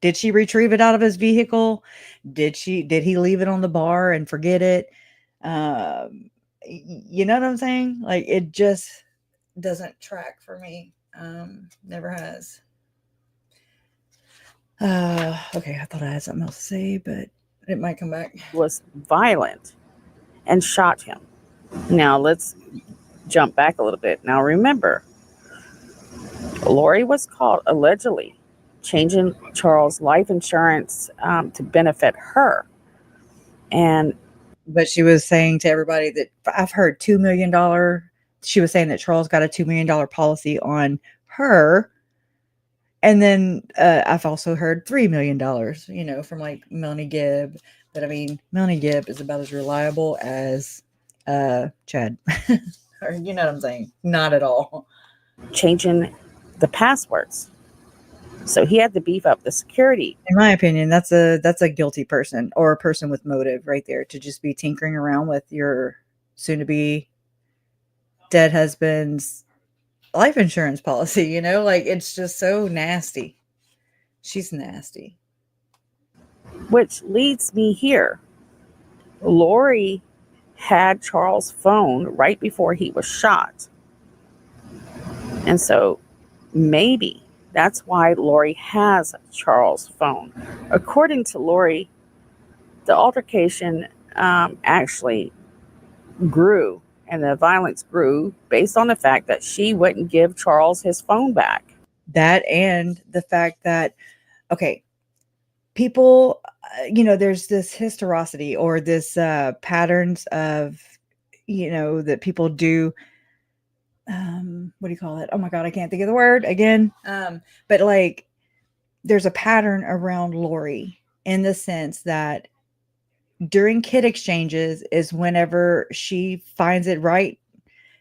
Did she retrieve it out of his vehicle? Did he leave it on the bar and forget it? You know what I'm saying? Like, it just doesn't track for me. Never has. Okay, I thought I had something else to say, but it might come back. Was violent and shot him. Now let's jump back a little bit. Now remember, Lori was caught allegedly changing Charles' life insurance to benefit her. But she was saying to everybody that I've heard $2 million. She was saying that Charles got a $2 million policy on her. And then I've also heard $3 million, from like Melanie Gibb. But I mean, Melanie Gibb is about as reliable as Chad. Or, you know what I'm saying? Not at all. Changing the passwords. So he had to beef up the security. In my opinion, that's a guilty person, or a person with motive right there, to just be tinkering around with your soon-to-be dead husband's life insurance policy, like, it's just so nasty. She's nasty. Which leads me here. Lori had Charles' phone right before he was shot. And so maybe that's why Lori has Charles' phone. According to Lori, the altercation actually grew, and the violence grew based on the fact that she wouldn't give Charles his phone back. That, and the fact that, okay, people, there's this hysterosity, or this patterns of, that people do. What do you call it? Oh my God, I can't think of the word again. But like, there's a pattern around Lori, in the sense that during kid exchanges is whenever she finds it right.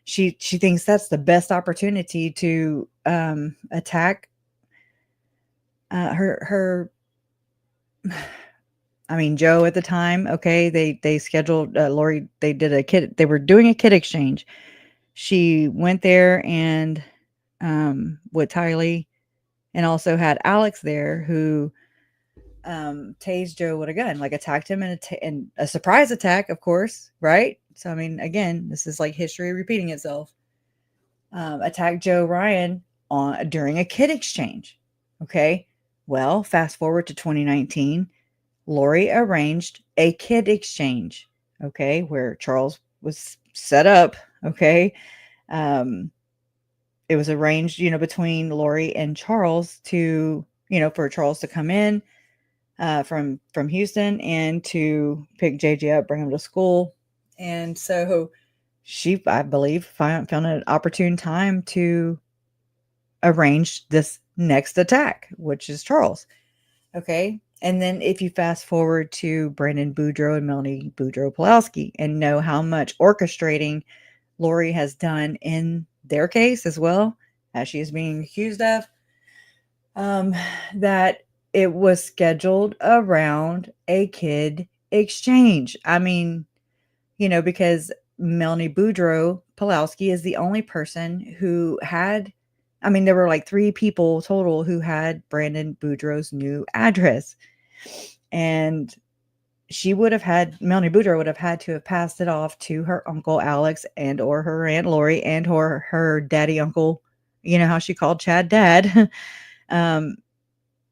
She thinks that's the best opportunity to attack her I mean, Joe at the time. Okay, they scheduled Lori. They were doing a kid exchange. She went there and with Tylee, and also had Alex there, who tased Joe with a gun, like attacked him in a surprise attack, of course, right? So I mean, again, this is like history repeating itself. Attacked Joe Ryan during a kid exchange. Okay, well, fast forward to 2019, Lori arranged a kid exchange. Okay, where Charles was set up. Okay, it was arranged, between Lori and Charles to, for Charles to come in from Houston and to pick JJ up, bring him to school. And so she, I believe, found an opportune time to arrange this next attack, which is Charles. Okay. And then if you fast forward to Brandon Boudreaux and Melanie Boudreaux-Pawlowski, and know how much orchestrating Lori has done in their case as well, as she is being accused of, that it was scheduled around a kid exchange. I mean, because Melanie Boudreaux Pulowski is the only person who had, I mean, there were like 3 people total who had Brandon Boudreaux's new address. And Melanie Boudreaux would have had to have passed it off to her uncle Alex and or her Aunt Lori and or her daddy uncle, how she called Chad dad.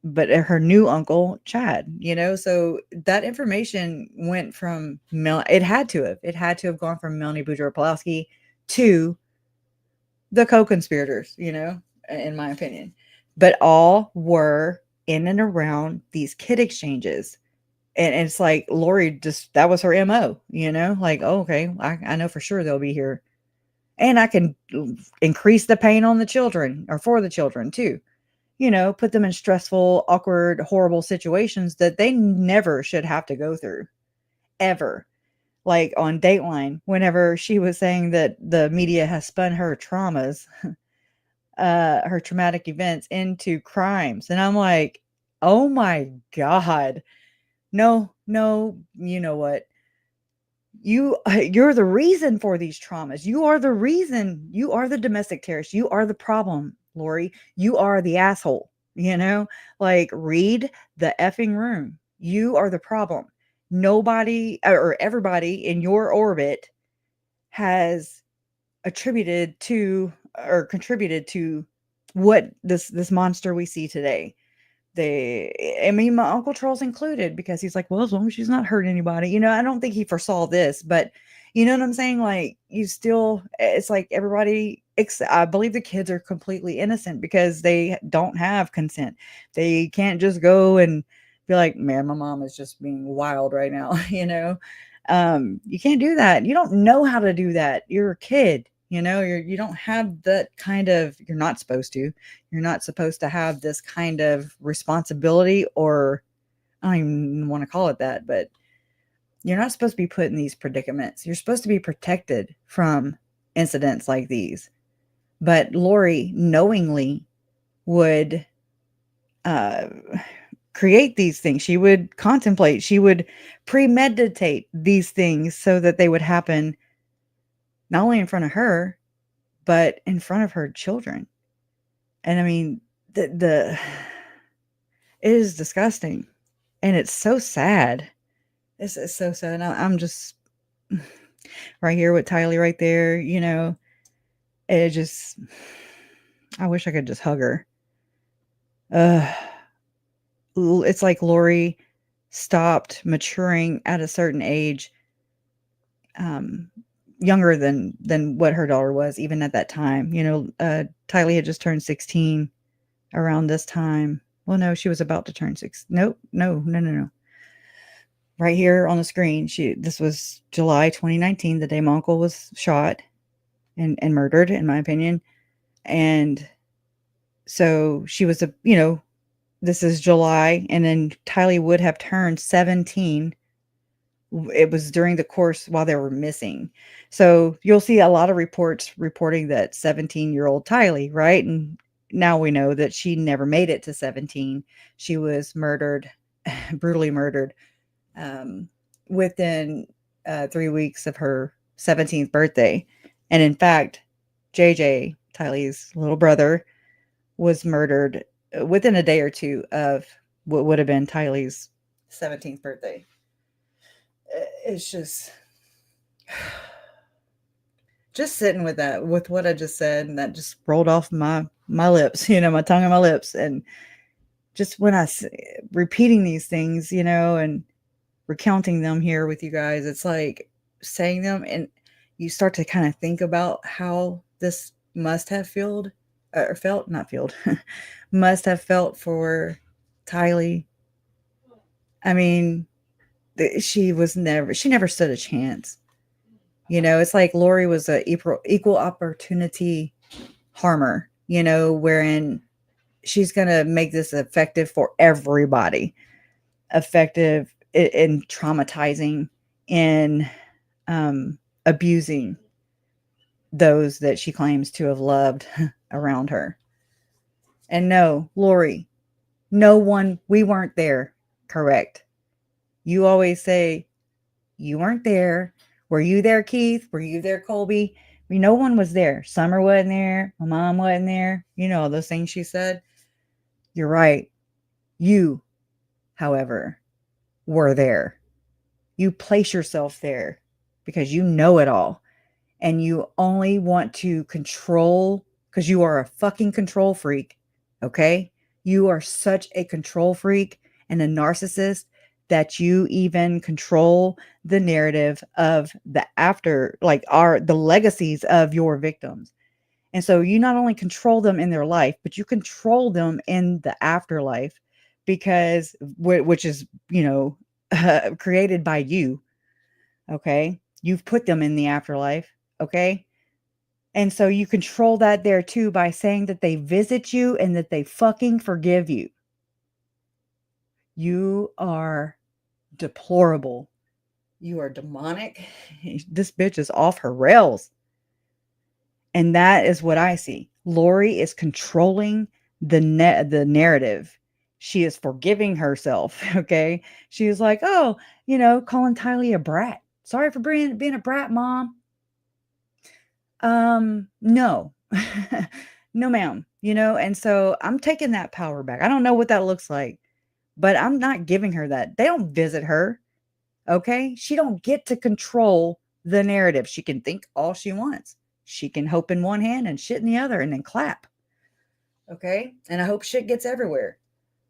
But her new uncle Chad, so that information went from it had to have gone from Melanie Boudreaux Pulowski to the co-conspirators, in my opinion. But all were in and around these kid exchanges. And it's like Lori that was her MO, like, oh, okay, I know for sure they'll be here. And I can increase the pain on the children or for the children too. Put them in stressful, awkward, horrible situations that they never should have to go through, ever. Like on Dateline, whenever she was saying that the media has spun her traumas, her traumatic events into crimes. And I'm like, oh my God. No, you know what? You're the reason for these traumas. You are the reason. You are the domestic terrorist. You are the problem, Lori. You are the asshole, like read the effing room. You are the problem. Nobody or everybody in your orbit has attributed to or contributed to what this monster we see today. My Uncle Charles included, because he's like, well, as long as she's not hurt anybody, I don't think he foresaw this, but you know what I'm saying? Like, it's like everybody, I believe the kids are completely innocent because they don't have consent. They can't just go and be like, man, my mom is just being wild right now. You can't do that. You don't know how to do that. You're a kid. You don't have that kind of, you're not supposed to have this kind of responsibility, or I don't even want to call it that, but you're not supposed to be put in these predicaments. You're supposed to be protected from incidents like these. But Lori knowingly would create these things. She would contemplate, she would premeditate these things so that they would happen not only in front of her, but in front of her children. And I mean, it is disgusting, and it's so sad. It's so sad. I'm just right here with Tylee right there, it just, I wish I could just hug her. It's like Lori stopped maturing at a certain age, younger than what her daughter was, even at that time. Tylee had just turned 16 around this time. Well, no, she was about to turn 6. No. Right here on the screen, this was July 2019, the day my uncle was shot and murdered, in my opinion. And so she was this is July, and then Tylee would have turned 17. It was during the course while they were missing. So you'll see a lot of reports reporting that 17-year-old Tylee, right? And now we know that she never made it to 17. She was murdered, brutally murdered, within 3 weeks of her 17th birthday. And in fact, JJ, Tylee's little brother, was murdered within a day or two of what would have been Tylee's 17th birthday. It's just sitting with that, with what I just said, and that just rolled off my lips, my tongue and my lips. And just when repeating these things, and recounting them here with you guys, it's like saying them, and you start to kind of think about how this must have must have felt for Tylee. I mean, she never stood a chance. It's like Lori was a equal opportunity harmer, wherein she's going to make this effective for everybody, effective in traumatizing, in abusing those that she claims to have loved around her. And no, Lori, No one, we weren't there. Correct. You always say, you weren't there. Were you there, Keith? Were you there, Colby? I mean, no one was there. Summer wasn't there. My mom wasn't there. You know, those things she said. You're right. You, however, were there. You place yourself there because you know it all. And you only want to control because you are a fucking control freak. Okay? You are such a control freak and a narcissist that you even control the narrative of the after, like the legacies of your victims. And so you not only control them in their life, but you control them in the afterlife because, which is, created by you. Okay. You've put them in the afterlife. Okay. And so you control that there too by saying that they visit you and that they fucking forgive you. You are deplorable. You are demonic. This bitch is off her rails. And that is what I see. Lori is controlling the narrative. She is forgiving herself. Okay. She is like, oh, calling Tylee a brat. Sorry for being a brat, Mom. No. No, ma'am. And so I'm taking that power back. I don't know what that looks like, but I'm not giving her that. They don't visit her. Okay. She don't get to control the narrative. She can think all she wants. She can hope in one hand and shit in the other and then clap. Okay. And I hope shit gets everywhere,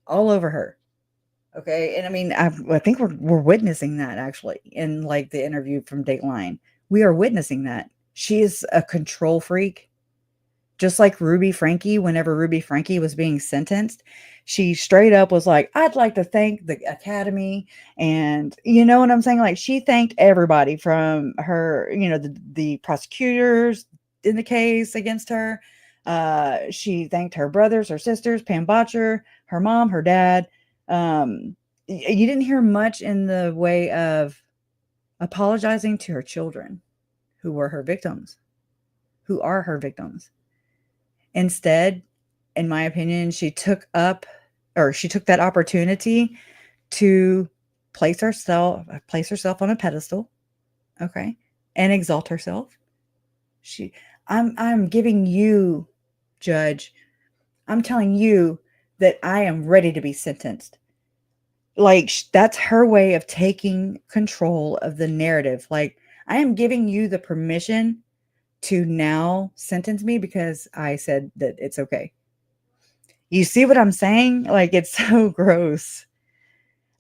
all over her. Okay. And I mean, I think we're witnessing that actually in like the interview from Dateline. We are witnessing that. She is a control freak. Just like Ruby Frankie, whenever Ruby Frankie was being sentenced, she straight up was like, I'd like to thank the Academy. And you know what I'm saying? Like she thanked everybody from her, the prosecutors in the case against her. She thanked her brothers, her sisters, Pam Botcher, her mom, her dad. You didn't hear much in the way of apologizing to her children who were her victims, who are her victims. Instead, in my opinion, she took that opportunity to place herself on a pedestal, okay, and exalt herself. I'm giving you, Judge, I'm telling you that I am ready to be sentenced. Like that's her way of taking control of the narrative. Like I am giving you the permission to now sentence me because I said that it's okay. You see what I'm saying? Like it's so gross.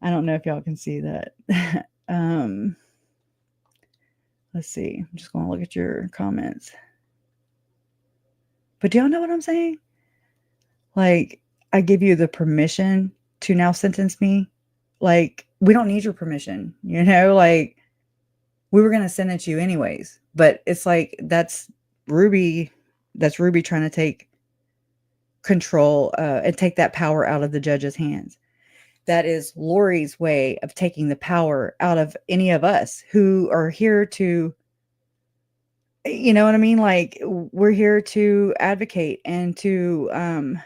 I don't know if y'all can see that. Let's see. I'm just going to look at your comments. But do y'all know what I'm saying? Like I give you the permission to now sentence me. Like we don't need your permission, like we were going to sentence you anyways. But it's like that's Ruby trying to take control and take that power out of the judge's hands. That is Lori's way of taking the power out of any of us who are here to, you know what I mean? Like we're here to advocate and to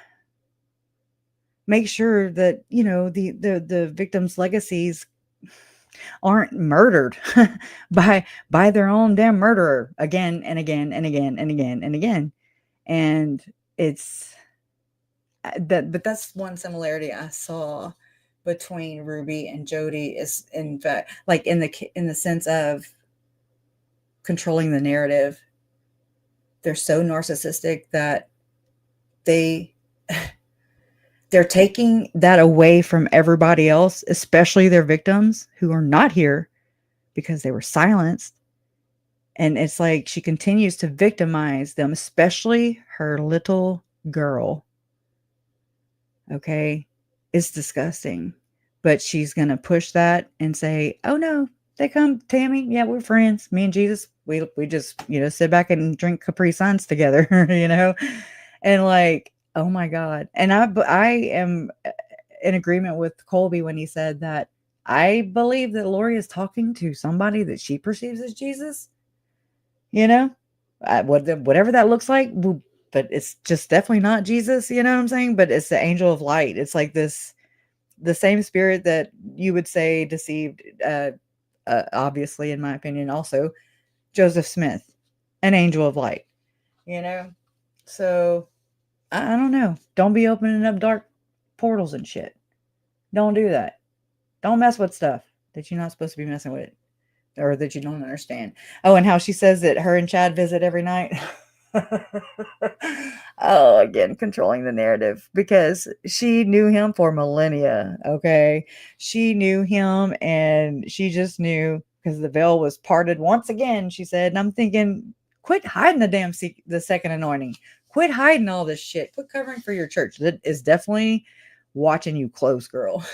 make sure that, the victims' legacies aren't murdered by their own damn murderer again and again and again and again and again. And it's but that's one similarity I saw between Ruby and Jody is in fact like in the sense of controlling the narrative. They're so narcissistic that they're taking that away from everybody else, especially their victims who are not here because they were silenced. And it's like she continues to victimize them, especially her little girl. Okay. It's disgusting, but she's going to push that and say, oh no, they come, Tammy. Yeah, we're friends. Me and Jesus, we just, sit back and drink Capri Suns together, and like, oh my God. And I am in agreement with Colby when he said that I believe that Lori is talking to somebody that she perceives as Jesus, whatever that looks like. but it's just definitely not Jesus, you know what I'm saying? But it's the angel of light. It's like this, the same spirit that you would say deceived, obviously, in my opinion, also Joseph Smith, an angel of light, you know? So I don't know. Don't be opening up dark portals and shit. Don't do that. Don't mess with stuff that you're not supposed to be messing with or that you don't understand. Oh, and how she says that her and Chad visit every night. Oh, again, controlling the narrative because she knew him for millennia. Okay. She knew him and she just knew because the veil was parted once again, she said. And I'm thinking, quit hiding the second anointing. Quit hiding all this shit. Quit covering for your church. That is definitely watching you close, girl.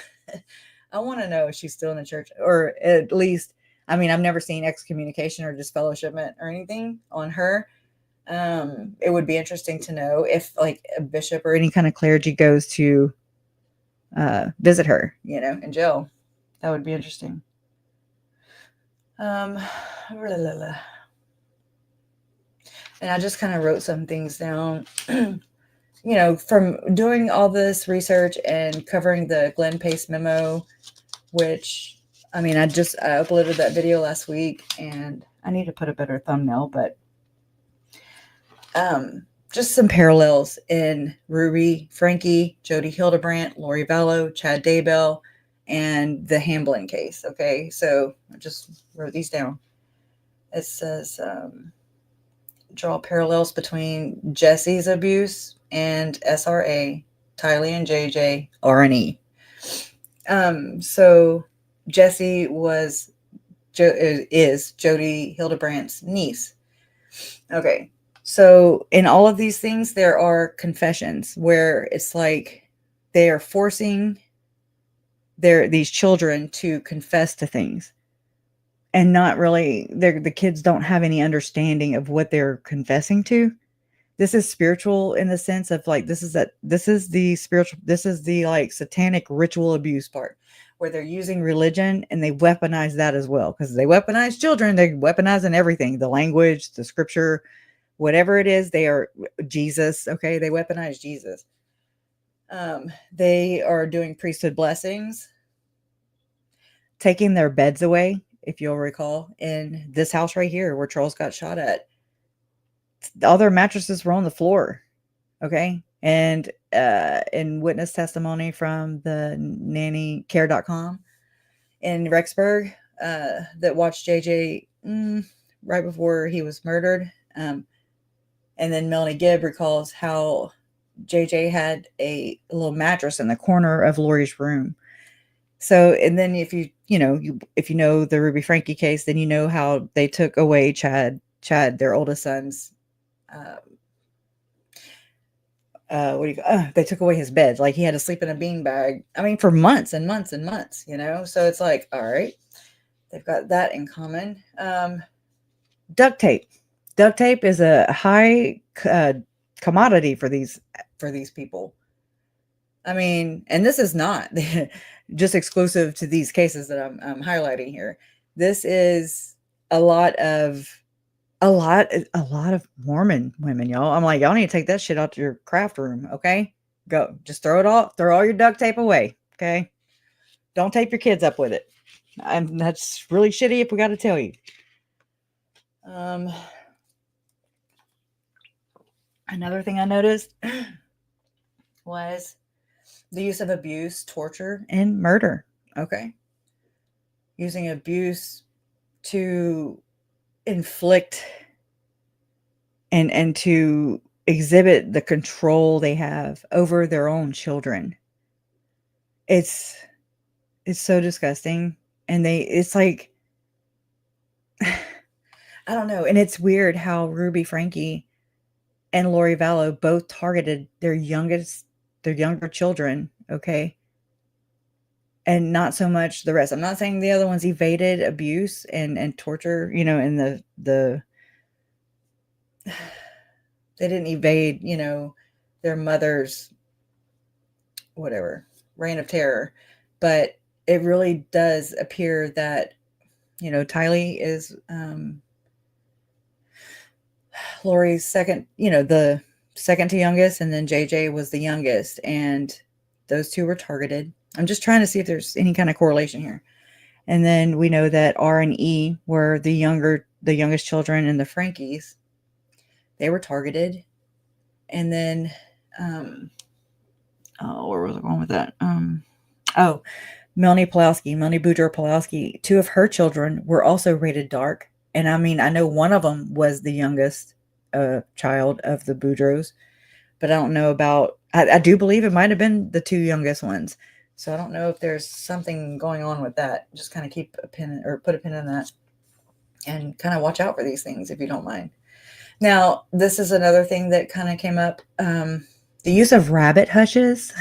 I want to know if she's still in the church, or at least, I mean, I've never seen excommunication or disfellowshipment or anything on her. It would be interesting to know if like a bishop or any kind of clergy goes to visit her, you know, in jail. That would be interesting. And I just kind of wrote some things down. You know, from doing all this research and covering the Glenn Pace memo, which, I mean, I uploaded that video last week and I need to put a better thumbnail, but just some parallels in Ruby Franke, Jody Hildebrandt, Lori Vallow, Chad Daybell, and the Hamblin case. Okay, so I just wrote these down. It says, draw parallels between Jesse's abuse and SRA, Tylee and JJ, R&E. So Jessie is Jody Hildebrandt's niece. Okay. So in all of these things, there are confessions where it's like they are forcing these children to confess to things. And not really, the kids don't have any understanding of what they're confessing to. This is spiritual in the sense of like, this is the spiritual, this is the like satanic ritual abuse part where they're using religion and they weaponize that as well. Because they weaponize children, they're weaponizing everything, the language, the scripture, whatever it is, they are Jesus. Okay. They weaponize Jesus. They are doing priesthood blessings, taking their beds away. If you'll recall, in this house right here where Charles got shot at, all their mattresses were on the floor. Okay. And in witness testimony from the nannycare.com in Rexburg that watched JJ right before he was murdered. And then Melanie Gibb recalls how JJ had a little mattress in the corner of Lori's room. So, and then if you know the Ruby Franke case, then you know how they took away Chad, their oldest son's, they took away his bed. Like he had to sleep in a beanbag. I mean, for months and months and months, you know? So it's like, all right, they've got that in common. Duct tape. Duct tape is a high commodity for these people. I mean, and this is not just exclusive to these cases that I'm highlighting here. This is a lot of Mormon women, y'all. I'm like, y'all need to take that shit out to your craft room, okay? Go, just throw all your duct tape away, okay? Don't tape your kids up with it. And that's really shitty if we got to tell you. Another thing I noticed was the use of abuse, torture, and murder. Okay. Using abuse to inflict and to exhibit the control they have over their own children. It's so disgusting. And it's like, I don't know. And it's weird how Ruby Franke and Lori Vallow both targeted their younger children. Okay. And not so much the rest. I'm not saying the other ones evaded abuse and torture, you know, and they didn't evade, you know, their mother's whatever reign of terror. But it really does appear that, you know, Tylee is Lori's second, you know, the second to youngest, and then JJ was the youngest, and those two were targeted. I'm just trying to see if there's any kind of correlation here. And then we know that R and E were the youngest children in the Frankies. They were targeted. And then, where was I going with that? Melanie Boudreaux Pulowski, two of her children were also rated dark. And I mean, I know one of them was the youngest child of the Boudreaux, but I don't know about, I do believe it might have been the two youngest ones. So I don't know if there's something going on with that. Just kind of keep a pin or put a pin in that and kind of watch out for these things if you don't mind. Now, this is another thing that kind of came up. The use of rabbit hutches,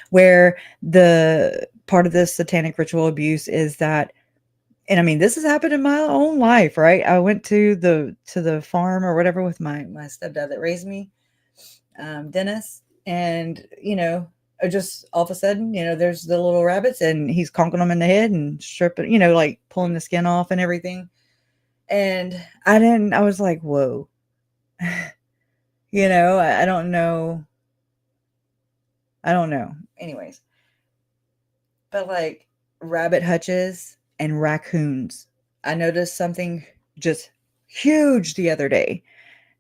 where the part of this satanic ritual abuse is that, and I mean, this has happened in my own life, right? I went to the farm or whatever with my stepdad that raised me, Dennis, and just all of a sudden, there's the little rabbits and he's conking them in the head and stripping, like pulling the skin off and everything. And I was like, whoa, I don't know. Anyways, but like rabbit hutches and raccoons, I noticed something just huge the other day.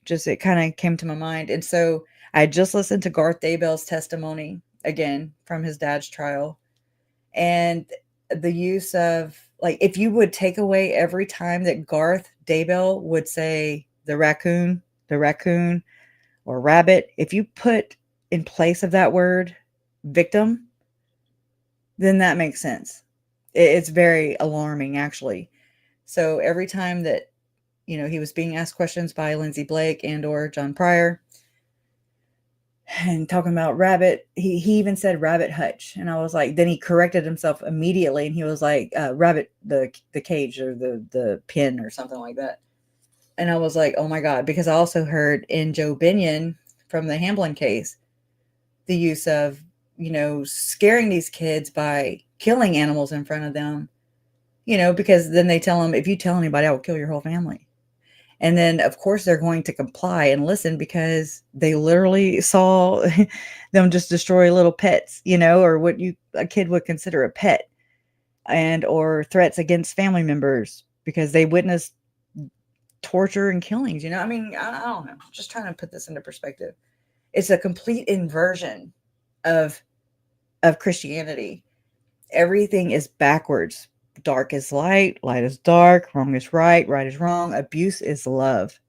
It kind of came to my mind. And so I just listened to Garth Daybell's testimony again from his dad's trial, and the use of, like, if you would take away every time that Garth Daybell would say the raccoon or rabbit, if you put in place of that word victim, then that makes sense. It's very alarming, actually. So every time that he was being asked questions by Lindsay Blake and or John Pryor and talking about rabbit, he even said rabbit hutch. And I was like, then he corrected himself immediately. And he was like, rabbit, the cage or the pen or something like that. And I was like, oh my God, because I also heard in Joe Binion from the Hamblin case, the use of, scaring these kids by killing animals in front of them, because then they tell them, if you tell anybody, I will kill your whole family. And then, of course, they're going to comply and listen because they literally saw them just destroy little pets, or what a kid would consider a pet, and or threats against family members because they witnessed torture and killings. I mean, I don't know. I'm just trying to put this into perspective. It's a complete inversion of Christianity. Everything is backwards. Dark is light, light is dark, wrong is right, right is wrong. Abuse is love.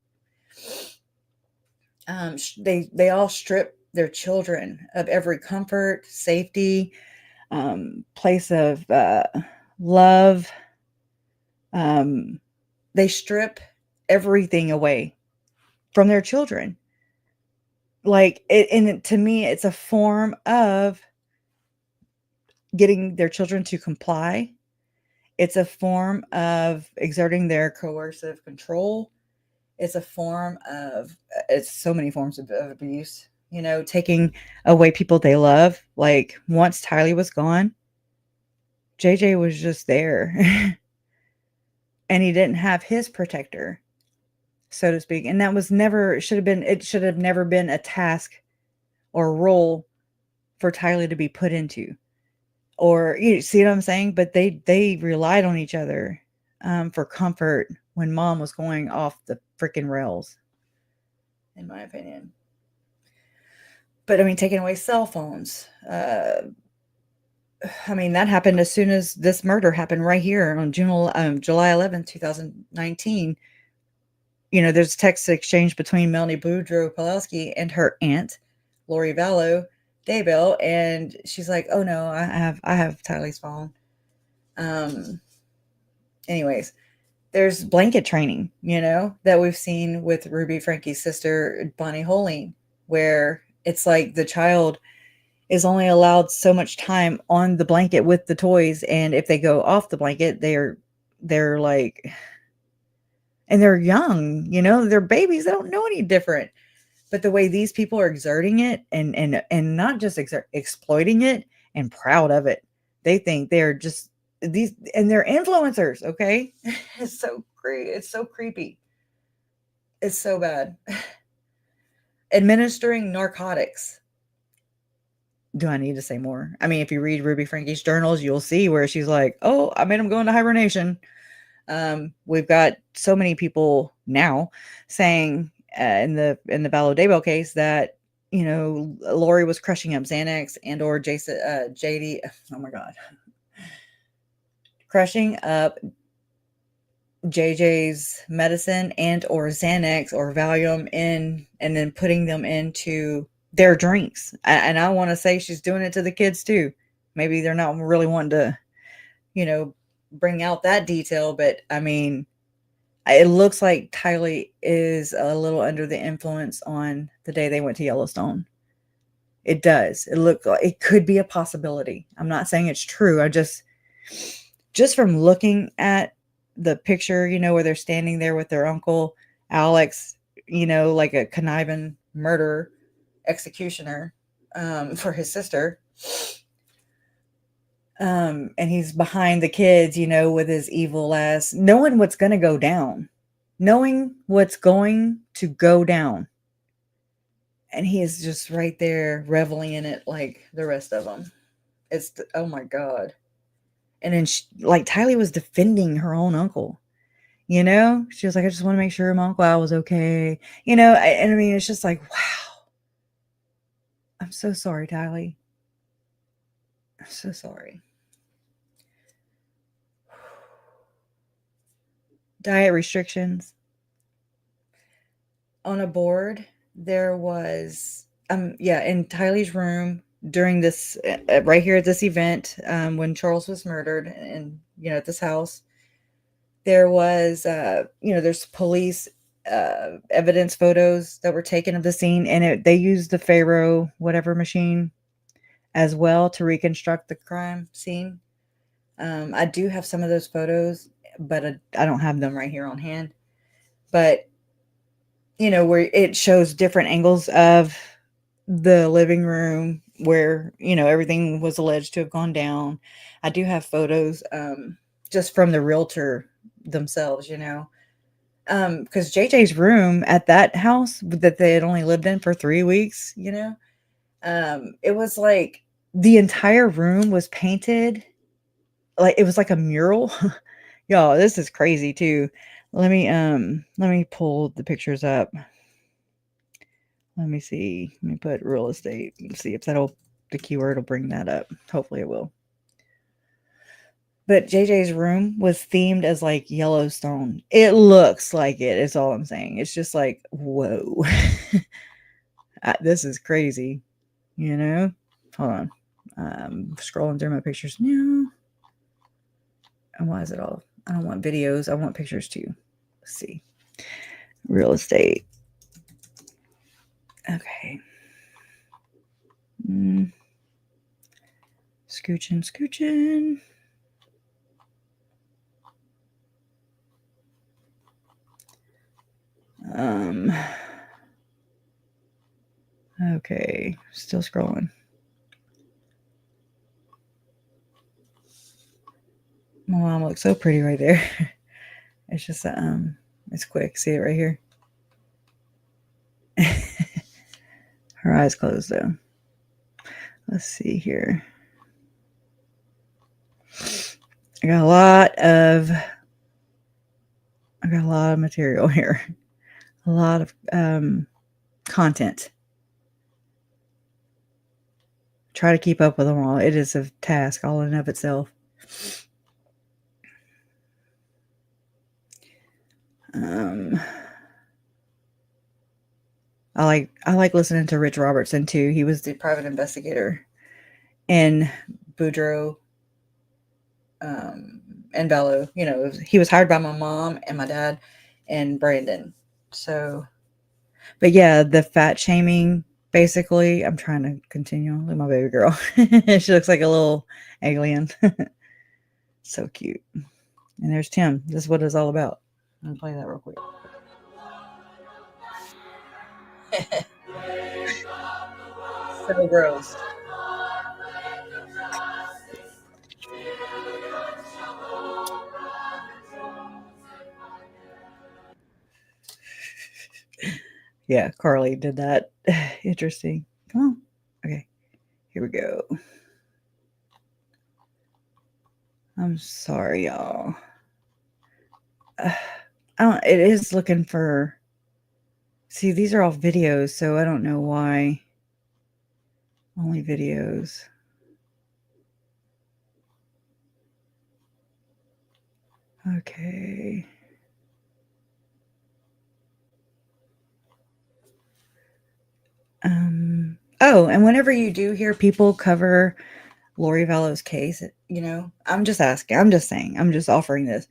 They all strip their children of every comfort, safety, place of love. They strip everything away from their children. Like and to me, it's a form of getting their children to comply. It's a form of exerting their coercive control. It's a form of, it's so many forms of abuse, taking away people they love. Like once Tylee was gone, JJ was just there and he didn't have his protector, so to speak. And that was never, it should have never been a task or role for Tylee to be put into. Or you see what I'm saying? But they relied on each other for comfort when mom was going off the freaking rails, in my opinion. But I mean, taking away cell phones. I mean, that happened as soon as this murder happened right here on July 11th, 2019. There's text exchange between Melanie Boudreaux Pulowski and her aunt, Lori Vallow Daybell, and she's like, "Oh no, I have Tylee's phone." Anyways, there's blanket training, that we've seen with Ruby Frankie's sister, Bonnie Holing, where it's like the child is only allowed so much time on the blanket with the toys, and if they go off the blanket, they're like, and they're young, they're babies, they don't know any different. But the way these people are exerting it and not just exploiting it and proud of it, they think they're just these, and they're influencers. Okay. It's so great. It's so creepy. It's so bad. administering narcotics. Do I need to say more? I mean, if you read Ruby Frankie's journals, you'll see where she's like, "Oh, I made him go into hibernation." We've got so many people now saying in the Vallow Daybell case that Lori was crushing up Xanax and or Jason JD. Oh my god, crushing up JJ's medicine and or Xanax or Valium in, and then putting them into their drinks. And I want to say she's doing it to the kids too. Maybe they're not really wanting to, bring out that detail, but I mean, it looks like Tylee is a little under the influence on the day they went to Yellowstone. It does. It could be a possibility. I'm not saying it's true. I just from looking at the picture, where they're standing there with their uncle Alex, like a conniving murderer, executioner, for his sister. And he's behind the kids, with his evil ass, knowing what's going to go down. And he is just right there reveling in it like the rest of them. Oh my God. And then Tylee was defending her own uncle. She was like, I just want to make sure my Uncle Al was okay. And I mean, it's just like, wow. I'm so sorry, Tylee. I'm so sorry. Diet restrictions. On a board, there was, in Tylee's room during this, right here at this event, when Charles was murdered and, at this house, there was, there's police evidence photos that were taken of the scene, and they used the Pharaoh whatever machine as well to reconstruct the crime scene. I do have some of those photos, but I don't have them right here on hand. But, where it shows different angles of the living room where, everything was alleged to have gone down. I do have photos just from the realtor themselves, because JJ's room at that house that they had only lived in for 3 weeks, it was like the entire room was painted like it was like a mural. Y'all, this is crazy too. Let me pull the pictures up. Let me see. Let me put real estate and see if the keyword will bring that up. Hopefully it will. But JJ's room was themed as like Yellowstone. It looks like it, is all I'm saying. It's just like, whoa. This is crazy. Hold on. Scrolling through my pictures now. And why is it all? I don't want videos. I want pictures too. Let's see. Real estate. Okay. Scooching. Okay. Still scrolling. My mom looks so pretty right there. It's just it's quick. See it right here. Her eyes closed though. Let's see here. I got a lot of material here. A lot of content. Try to keep up with them all. It is a task all in and of itself. I like listening to Rich Robertson too. He was the private investigator in Boudreaux and Vallow. He was hired by my mom and my dad and Brandon. So, but yeah, the fat shaming, basically, I'm trying to continue. Look at my baby girl. She looks like a little alien. So cute. And there's Tim. This is what it's all about. I'm gonna play that real quick. So gross. Yeah, Carly did that. Interesting. Come on. Okay, here we go. I'm sorry, y'all. It is looking for. See, these are all videos, so I don't know why. Only videos. Okay. Oh, and whenever you do hear people cover Lori Vallow's case, I'm just asking, I'm just saying, I'm just offering this.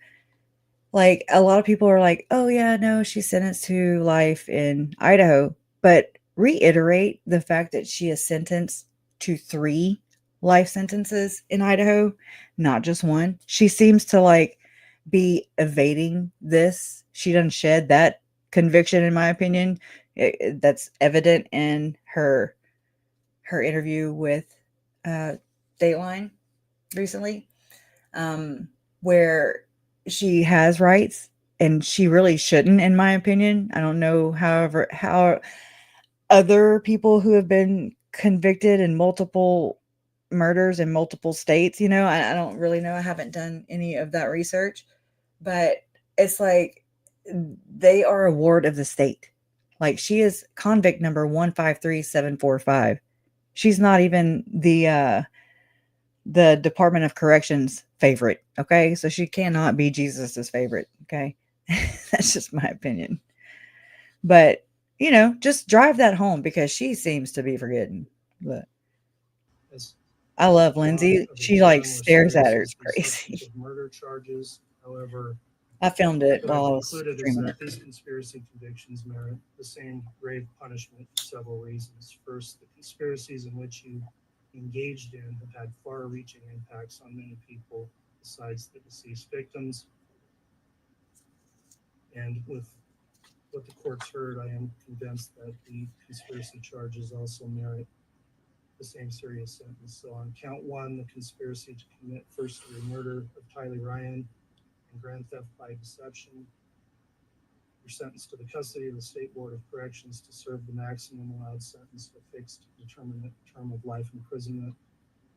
Like, a lot of people are like, oh, yeah, no, she's sentenced to life in Idaho. But reiterate the fact that she is sentenced to 3 life sentences in Idaho, not just 1. She seems to, like, be evading this. She doesn't shed that conviction, in my opinion. That's evident in her interview with Dateline recently, where she has rights and she really shouldn't, in my opinion. I don't know, however, how other people who have been convicted in multiple murders in multiple states, I don't really know. I haven't done any of that research, but it's like they are a ward of the state. Like, she is convict number 153745. She's not even the Department of Corrections favorite. Okay. So she cannot be Jesus's favorite. Okay. That's just my opinion. But, just drive that home because she seems to be forgetting. But I love Lindsay. She like stares at her. It's crazy. Murder charges. However, I filmed it what I've while I was concluded is streaming that it. these conspiracy convictions merit the same grave punishment for several reasons. First, the conspiracies in which you engaged in have had far-reaching impacts on many people besides the deceased victims. And with what the court's heard, I am convinced that the conspiracy charges also merit the same serious sentence. So on count 1, the conspiracy to commit first-degree murder of Tylee Ryan and grand theft by deception, you're sentenced to the custody of the State Board of Corrections to serve the maximum allowed sentence, a fixed determinate term of life imprisonment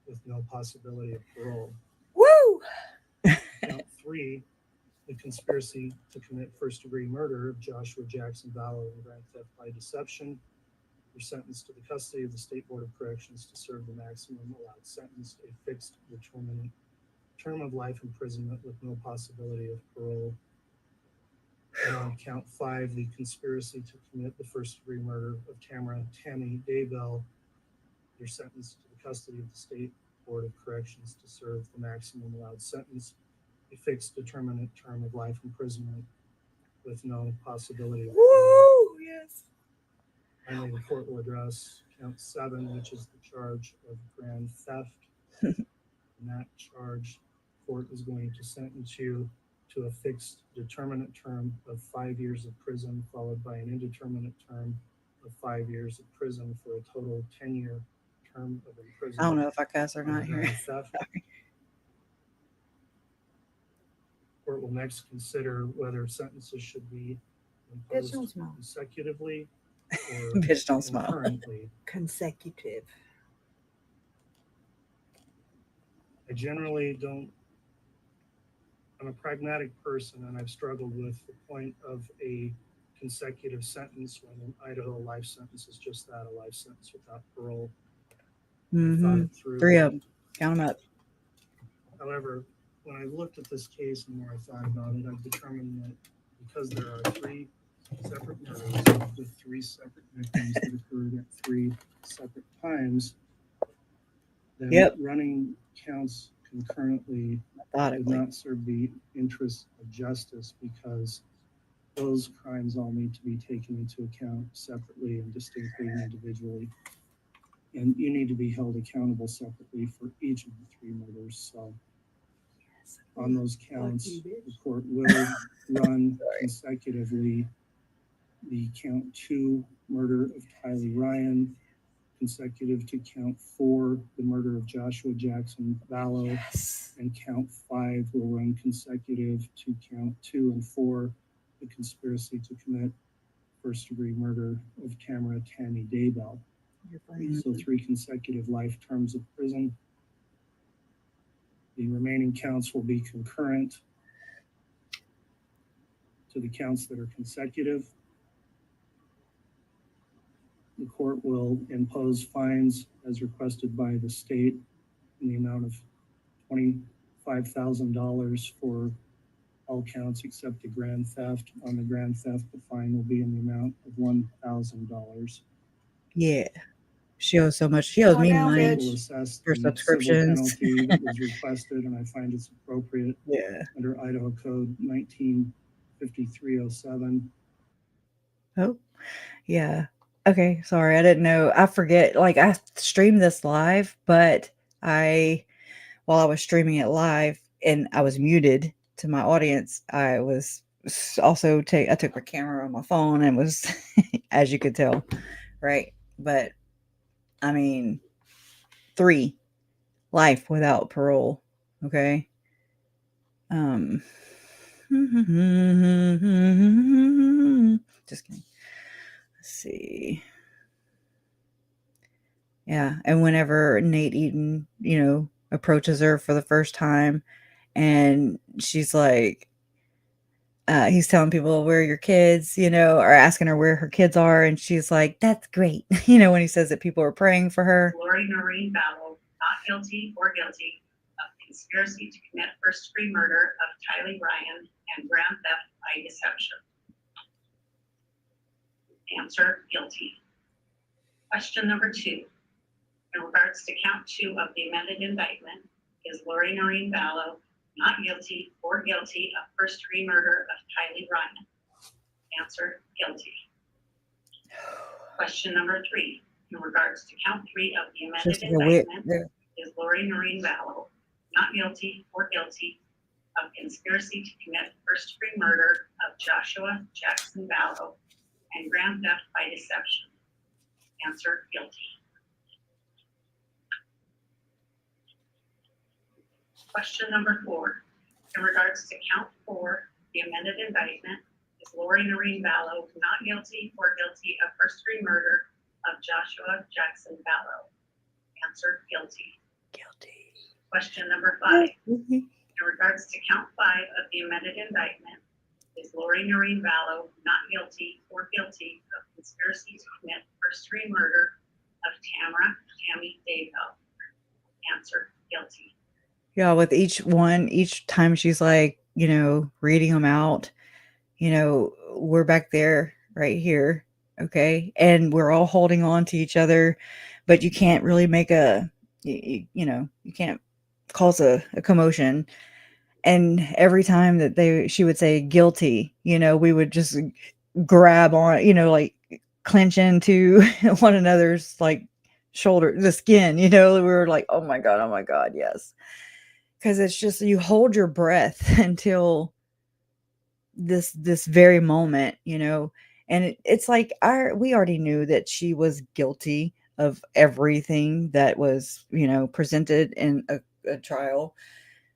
with no possibility of parole. Woo! Count 3, the conspiracy to commit first-degree murder of Joshua Jackson Vallow and grand theft by deception, you're sentenced to the custody of the State Board of Corrections to serve the maximum allowed sentence, a fixed determinate term of life imprisonment with no possibility of parole. And on count 5, the conspiracy to commit the first-degree murder of Tammy Daybell, you're sentenced to the custody of the State Board of Corrections to serve the maximum allowed sentence, a fixed determinate term of life imprisonment with no possibility of parole. Woo! Yes. Finally, the court will address count 7, which is the charge of grand theft. And that charge, the court is going to sentence you to a fixed determinate term of 5 years of prison, followed by an indeterminate term of 5 years of prison, for a total 10-year term of imprisonment. I don't know if I cuss or not here. Theft. The court will next consider whether sentences should be imposed consecutively or Bitch, don't smile. concurrently. Consecutive. I generally don't, I'm a pragmatic person, and I've struggled with the point of a consecutive sentence when in Idaho, a life sentence is just that, a life sentence without parole. I thought it through. 3 of them. Count them up. However, when I looked at this case and more I thought about it, I've determined that because there are 3 separate murders with 3 separate victims that occurred at 3 separate times, then running counts concurrently would not serve the interests of justice, because those crimes all need to be taken into account separately and distinctly and individually. And you need to be held accountable separately for each of the 3 murders. So on those counts, the court will run consecutively the count 2 murder of Tylee Ryan, consecutive to count 4, the murder of Joshua Jackson Vallow, and count 5 will run consecutive to count 2 and 4, the conspiracy to commit first-degree murder of Tammy Daybell. So 3 consecutive life terms of prison. The remaining counts will be concurrent to the counts that are consecutive. The court will impose fines as requested by the state in the amount of $25,000 for all counts except the grand theft. On the grand theft, the fine will be in the amount of $1,000. Yeah. She owes so much. She owes me money for subscriptions. Penalty that was requested, and I find it's appropriate. Yeah. Under Idaho Code 195307. Oh, yeah. Okay. Sorry. I didn't know. I forget. Like, I streamed this live, but while I was streaming it live and I was muted to my audience, I was also I took my camera on my phone and was, as you could tell, right? But I mean, 3, life without parole. Okay. Just kidding. Let's see. Yeah. And whenever Nate Eaton, approaches her for the first time and she's like, he's telling people where are your kids, or asking her where her kids are. And she's like, that's great. When he says that people are praying for her. Lori Vallow, not guilty or guilty of conspiracy to commit first-degree murder of Tylee Ryan and grand theft by deception. Answer, guilty. Question number 2. In regards to count 2 of the amended indictment, is Lori Vallow not guilty or guilty of first-degree murder of Tylee Ryan? Answer, guilty. Question number 3. In regards to count 3 of the amended indictment, is Lori Vallow not guilty or guilty of conspiracy to commit first-degree murder of Joshua Jackson Vallow and grand theft by deception? Answer, guilty. Question number 4. In regards to count 4, the amended indictment, is Lori Vallow not guilty or guilty of first-degree murder of Joshua Jackson Vallow? Answer, guilty. Guilty. Question number 5. In regards to count 5 of the amended indictment, is Lori Vallow not guilty or guilty of conspiracy to commit first-degree murder of Tammy Daybell? Answer, guilty. Yeah, with each time she's like, reading them out, we're back there right here. Okay. And we're all holding on to each other, but you can't really make you can't cause a commotion. And every time that she would say guilty, we would just grab on, like clench into one another's like shoulder, the skin, we were like, oh my God. Yes. Because it's just, you hold your breath until this very moment, and it's like we already knew that she was guilty of everything that was, presented in a trial,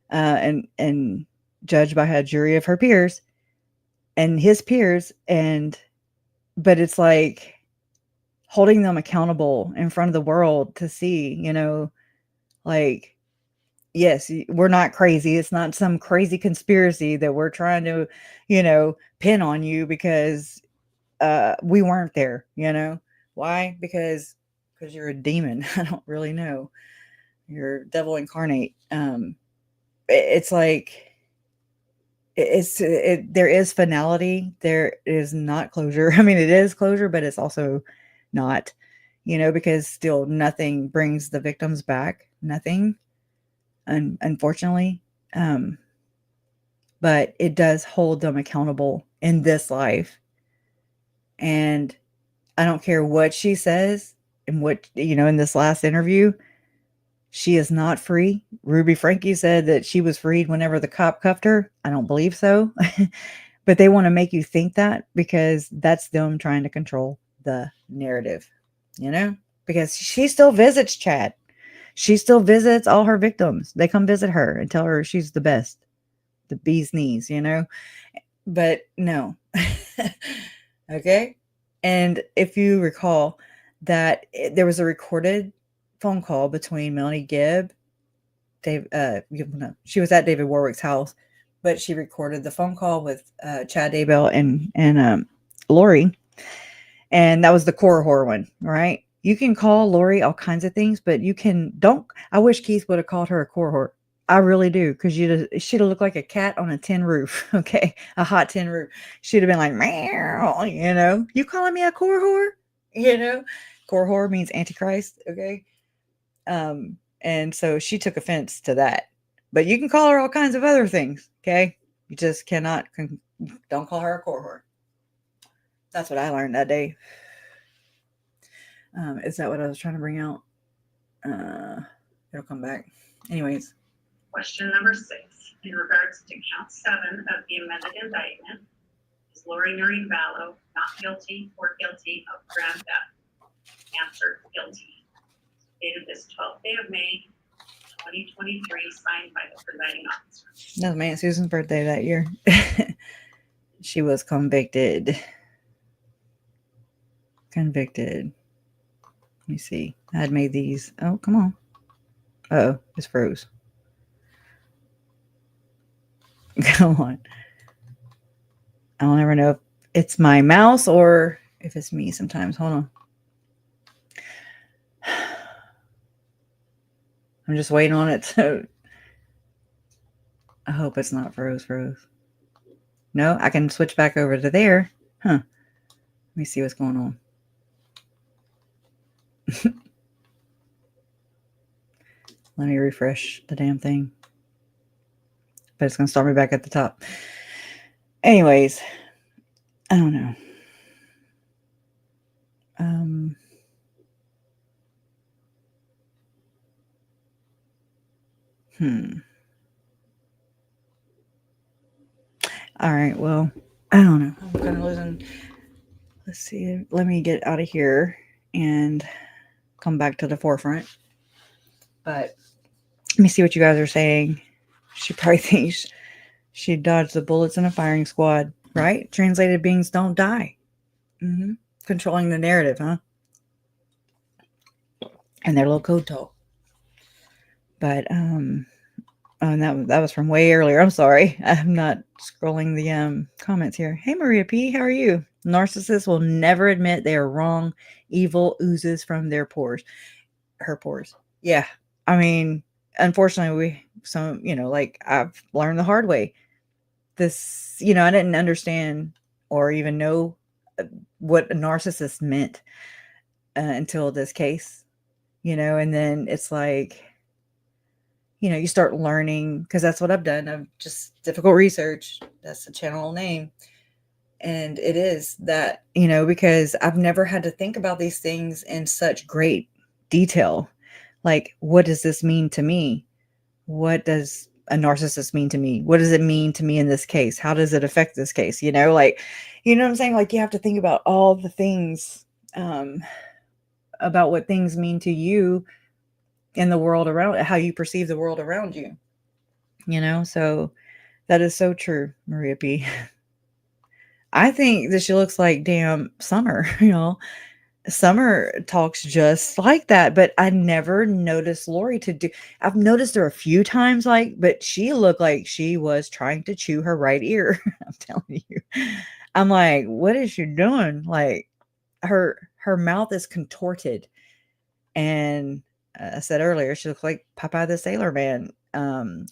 and judged by a jury of her peers and his peers, but it's like holding them accountable in front of the world to see, like, yes, we're not crazy. It's not some crazy conspiracy that we're trying to, pin on you because we weren't there, Why? Because you're a demon. I don't really know. You're devil incarnate. It's like there is finality. There is not closure. I mean, it is closure, but it's also not, because still nothing brings the victims back. Nothing. Unfortunately, but it does hold them accountable in this life. And I don't care what she says and what, in this last interview, she is not free. Ruby Frankie said that she was freed whenever the cop cuffed her. I don't believe so, but they want to make you think that because that's them trying to control the narrative, because she still visits Chad. She still visits all her victims. They come visit her and tell her she's the best, the bee's knees, but no. Okay. And if you recall that there was a recorded phone call between Melanie Gibb, she was at David Warwick's house, but she recorded the phone call with Chad Daybell and Lori, and that was the core horror one, right? You can call Lori all kinds of things, but don't. I wish Keith would have called her a core horror. I really do, because she'd have looked like a cat on a tin roof, okay, a hot tin roof. She'd have been like, meow, you calling me a core whore? Core whore means antichrist, okay? And so she took offense to that. But you can call her all kinds of other things, okay? You just don't call her a core whore. That's what I learned that day. Is that what I was trying to bring out? It'll come back. Anyways. Question number 6. In regards to count 7 of the amended indictment, is Lori Vallow not guilty or guilty of grand theft? Answer: guilty. Dated this 12th day of May, 2023, signed by the presiding officer. That was my Aunt Susan's birthday that year. She was convicted. Convicted. Let me see. I had made these. Oh, come on. Uh-oh, it's froze. Come on. I'll never know if it's my mouse or if it's me sometimes. Hold on. I'm just waiting on it to. I hope it's not froze. No, I can switch back over to there. Huh. Let me see what's going on. Let me refresh the damn thing. But it's going to start me back at the top. Anyways, I don't know. All right, well, I don't know. I'm kind of losing. Let's see. Let me get out of here and come back to the forefront. But let me see what you guys are saying. She probably thinks she dodged the bullets in a firing squad, right? Translated beings don't die. Controlling the narrative, huh? And their little code talk. But and that was from way earlier. I'm sorry. I'm not scrolling the comments here. Hey, Maria P, how are you? Narcissists will never admit they are wrong. Evil oozes from their pores. Her pores. Yeah. I mean, unfortunately, I've learned the hard way. This, I didn't understand or even know what a narcissist meant until this case, and then it's like, you start learning, because that's what I've done. I've just difficult research. That's the channel name. And it is that, because I've never had to think about these things in such great detail. Like, what does this mean to me? What does a narcissist mean to me? What does it mean to me in this case? How does it affect this case? You know what I'm saying? Like, you have to think about all the things, about what things mean to you in the world around, how you perceive the world around you, so that is so true, Maria P. I think that she looks like damn Summer. Summer talks just like that, but I never noticed Lori to do. I've noticed her a few times, but she looked like she was trying to chew her right ear. I'm telling you. I'm like, what is she doing? Like, her mouth is contorted, and I said earlier, she looks like Popeye the Sailor Man,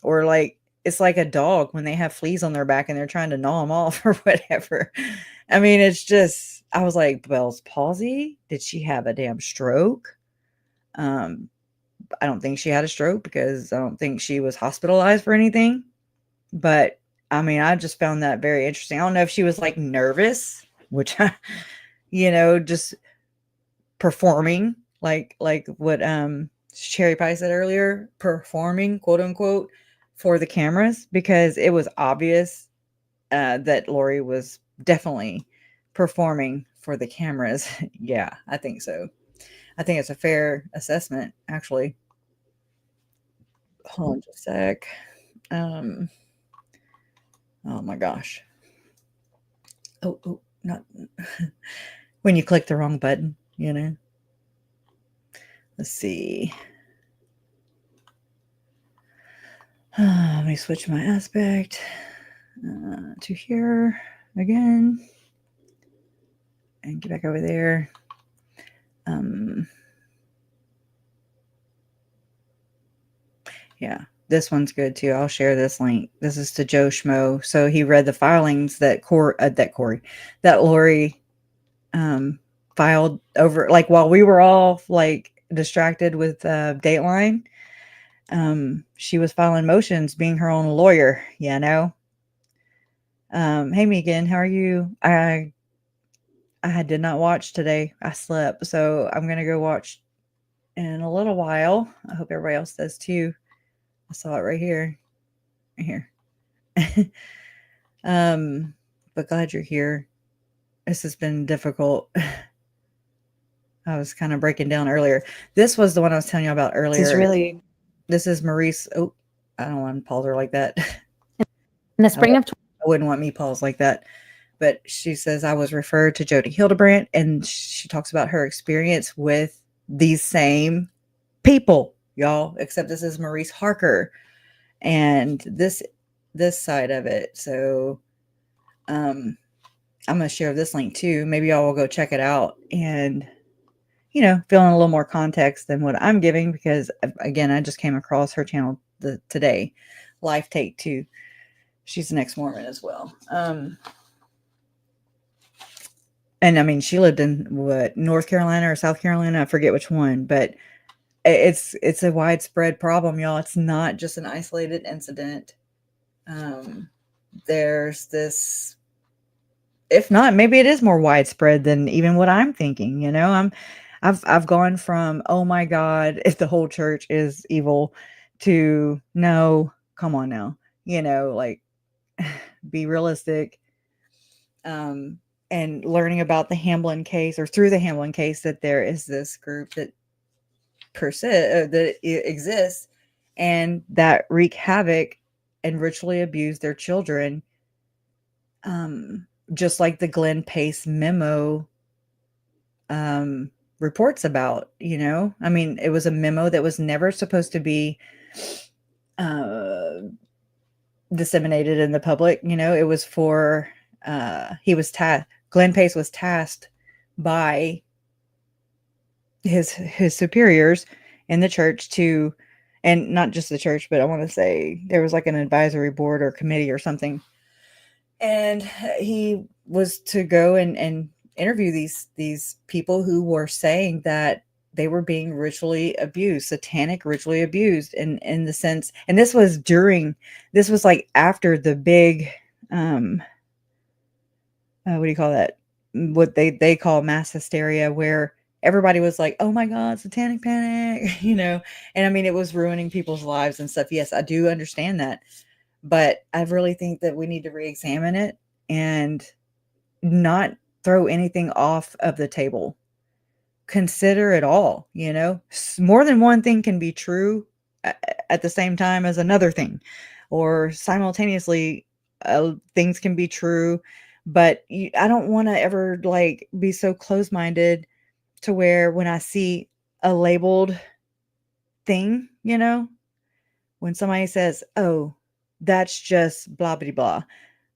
or like it's like a dog when they have fleas on their back and they're trying to gnaw them off or whatever. I mean, it's just, I was like, Bell's palsy? Did she have a damn stroke? I don't think she had a stroke, because I don't think she was hospitalized for anything. But I mean, I just found that very interesting. I don't know if she was like nervous, which, just performing like what Cherry Pie said earlier, performing, quote unquote, for the cameras, because it was obvious that Lori was definitely performing for the cameras. Yeah, I think so. I think it's a fair assessment, actually. Hold on just a sec. Oh my gosh. Oh, not when you click the wrong button, you know. Let's see. Let me switch my aspect to here again and get back over there. Yeah, this one's good too. I'll share this link. This is to Joe Schmo. So he read the filings that Lori filed over, like, while we were all like distracted with Dateline. She was filing motions, being her own lawyer, you know. Hey Megan, how are you? I did not watch today. I slept, so I'm gonna go watch in a little while. I hope everybody else does too. I saw it right here. Right here. But glad you're here. This has been difficult. I was kind of breaking down earlier. This was the one I was telling you about earlier. This is Maurice. Oh, I don't want to pause her like that. In the spring of I wouldn't want me pause like that. But she says, I was referred to Jody Hildebrandt, and she talks about her experience with these same people, y'all, except this is Maurice Harker and this side of it. So I'm going to share this link too. Maybe y'all will go check it out and, you know, fill in a little more context than what I'm giving, because again, I just came across her channel today. Life Take 2. She's an ex-Mormon as well. And I mean, she lived in North Carolina or South Carolina. I forget which one, but it's a widespread problem, y'all. It's not just an isolated incident. There's this, if not, maybe it is more widespread than even what I'm thinking. You know, I've gone from, oh my God, if the whole church is evil, to no, come on now, you know, like, be realistic. And learning about the Hamblin case, or through the Hamblin case, that there is this group that exists and that wreak havoc and ritually abuse their children. Just like the Glenn Pace memo reports about, you know, I mean, it was a memo that was never supposed to be disseminated in the public. You know, it was for, Glenn Pace was tasked by his superiors in the church to, and not just the church, but I want to say there was like an advisory board or committee or something. And he was to go and interview these people who were saying that they were being ritually abused, satanic ritually abused, in the sense, and this was like after the big, what do you call that? What they call mass hysteria, where everybody was like, oh my God, satanic panic, you know? And I mean, it was ruining people's lives and stuff. Yes, I do understand that. But I really think that we need to re-examine it and not throw anything off of the table. Consider it all, you know? More than one thing can be true at the same time as another thing, or simultaneously things can be true. But I don't want to ever like be so close-minded to where when I see a labeled thing, you know, when somebody says, oh, that's just blah, blah, blah.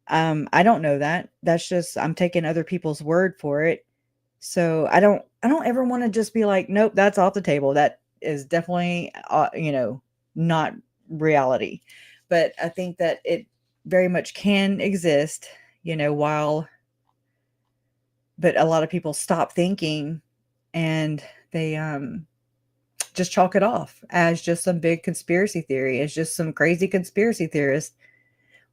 I don't know that. That's just, I'm taking other people's word for it. So I don't ever want to just be like, nope, that's off the table. That is definitely, you know, not reality. But I think that it very much can exist, you know, but a lot of people stop thinking and they, just chalk it off as just some big conspiracy theory. It's just some crazy conspiracy theorist.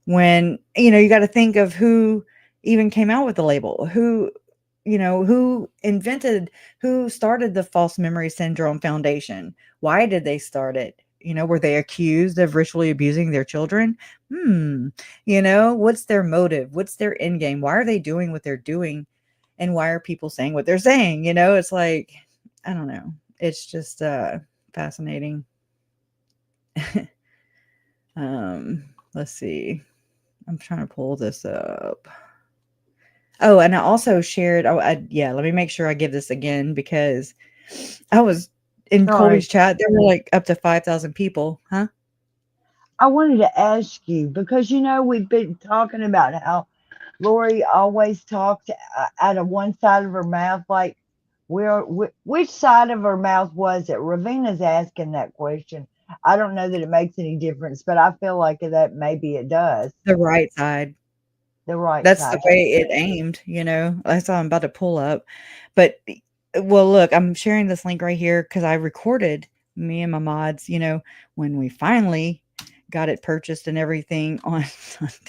When, you know, you got to think of who even came out with the label, who started the False Memory Syndrome Foundation. Why did they start it? You know, were they accused of ritually abusing their children? You know, what's their motive? What's their end game? Why are they doing what they're doing? And why are people saying what they're saying? You know, it's like, I don't know. It's just fascinating. Let's see. I'm trying to pull this up. Oh, and I also shared. Yeah. Let me make sure I give this again because I was in Sorry. Colby's chat. There were like up to 5,000 people, huh? I wanted to ask you because we've been talking about how Lori always talked out of one side of her mouth. Like, which side of her mouth was it? Ravina's asking that question. I don't know that it makes any difference, but I feel like that maybe it does. The right side. The right That's the side. way it aimed, That's all I'm about to pull up. But well, look, I'm sharing this link right here because I recorded me and my mods, when we finally got it purchased and everything on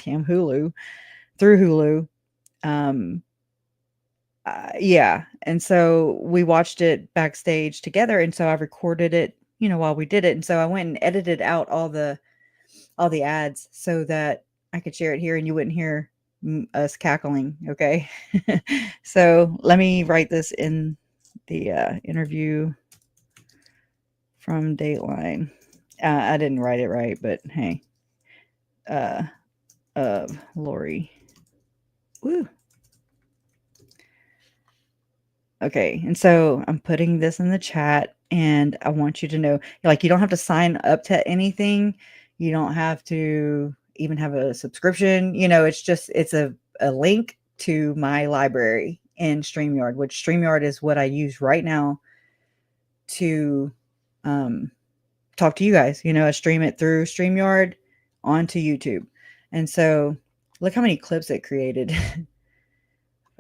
damn Hulu through Hulu. Yeah. And so we watched it backstage together. And so I recorded it, while we did it. And so I went and edited out all the ads so that I could share it here and you wouldn't hear us cackling. Okay. So let me write this in the interview from Dateline. I didn't write it right, but hey, of Lori. Woo. Okay, and so I'm putting this in the chat, and I want you to know, like, you don't have to sign up to anything. You don't have to even have a subscription. It's a link to my library in StreamYard, which StreamYard is what I use right now to talk to you guys. I stream it through StreamYard onto YouTube. And so look how many clips it created.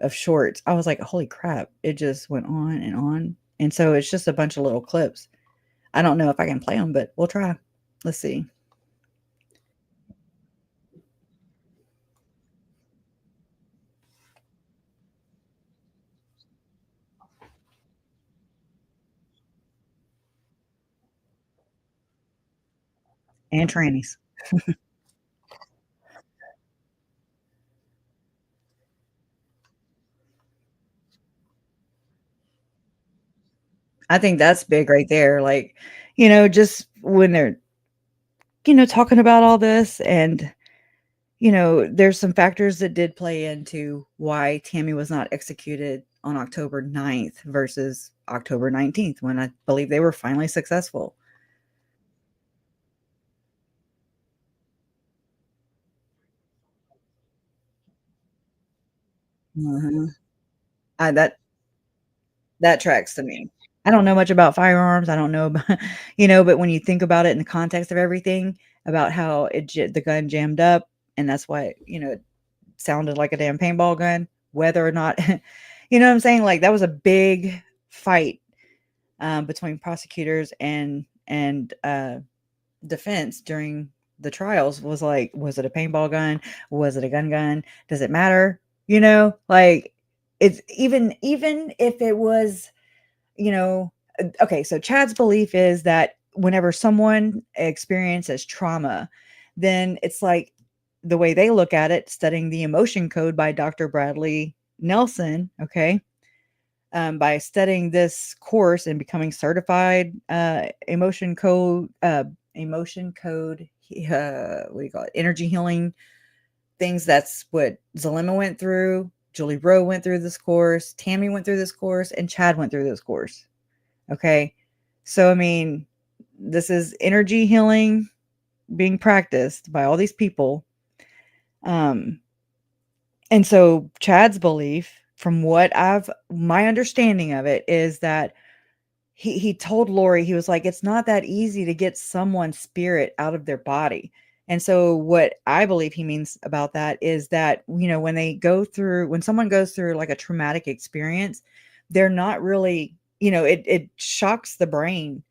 Of shorts. I was like, holy crap, it just went on and on. And so it's just a bunch of little clips. I don't know if I can play them, but we'll try. Let's see. And trannies. I think that's big right there. Like, just when they're, talking about all this and, there's some factors that did play into why Tammy was not executed on October 9th versus October 19th, when I believe they were finally successful. Mhm. That tracks to me. I don't know much about firearms. I don't know about, but when you think about it in the context of everything, about how the gun jammed up, and that's why, it sounded like a damn paintball gun, whether or not, you know what I'm saying? Like, that was a big fight between prosecutors and defense during the trials. Was like, was it a paintball gun? Was it a gun? Does it matter? Like, it's even if it was, okay, so Chad's belief is that whenever someone experiences trauma, then it's like, the way they look at it, studying the emotion code by Dr. Bradley Nelson, okay, by studying this course and becoming certified emotion code, what do you call it, energy healing things. That's what Zalema went through. Julie Rowe went through this course. Tammy went through this course, and Chad went through this course. Okay. So, I mean, this is energy healing being practiced by all these people. And so Chad's belief, from my understanding of it, is that he told Lori, he was like, it's not that easy to get someone's spirit out of their body. And so what I believe he means about that is that, when someone goes through like a traumatic experience, they're not really, it shocks the brain.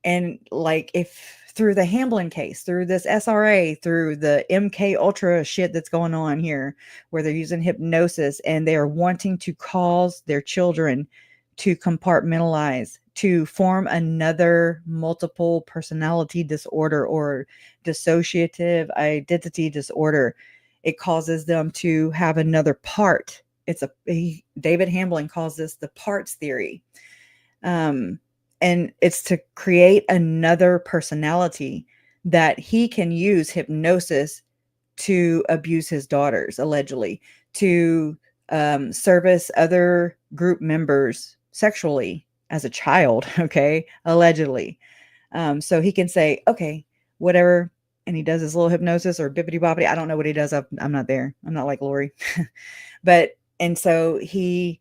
And like, if through the Hamblin case, through this SRA, through the MK Ultra shit that's going on here, where they're using hypnosis and they are wanting to cause their children to compartmentalize, to form another multiple personality disorder or dissociative identity disorder. It causes them to have another part. David Hamblin calls this the parts theory. And it's to create another personality that he can use hypnosis to abuse his daughters, allegedly, to service other group members sexually as a child, okay, allegedly. So he can say, okay, whatever, and he does his little hypnosis or bippity boppity. I don't know what he does. I'm not there. I'm not like Lori. And so he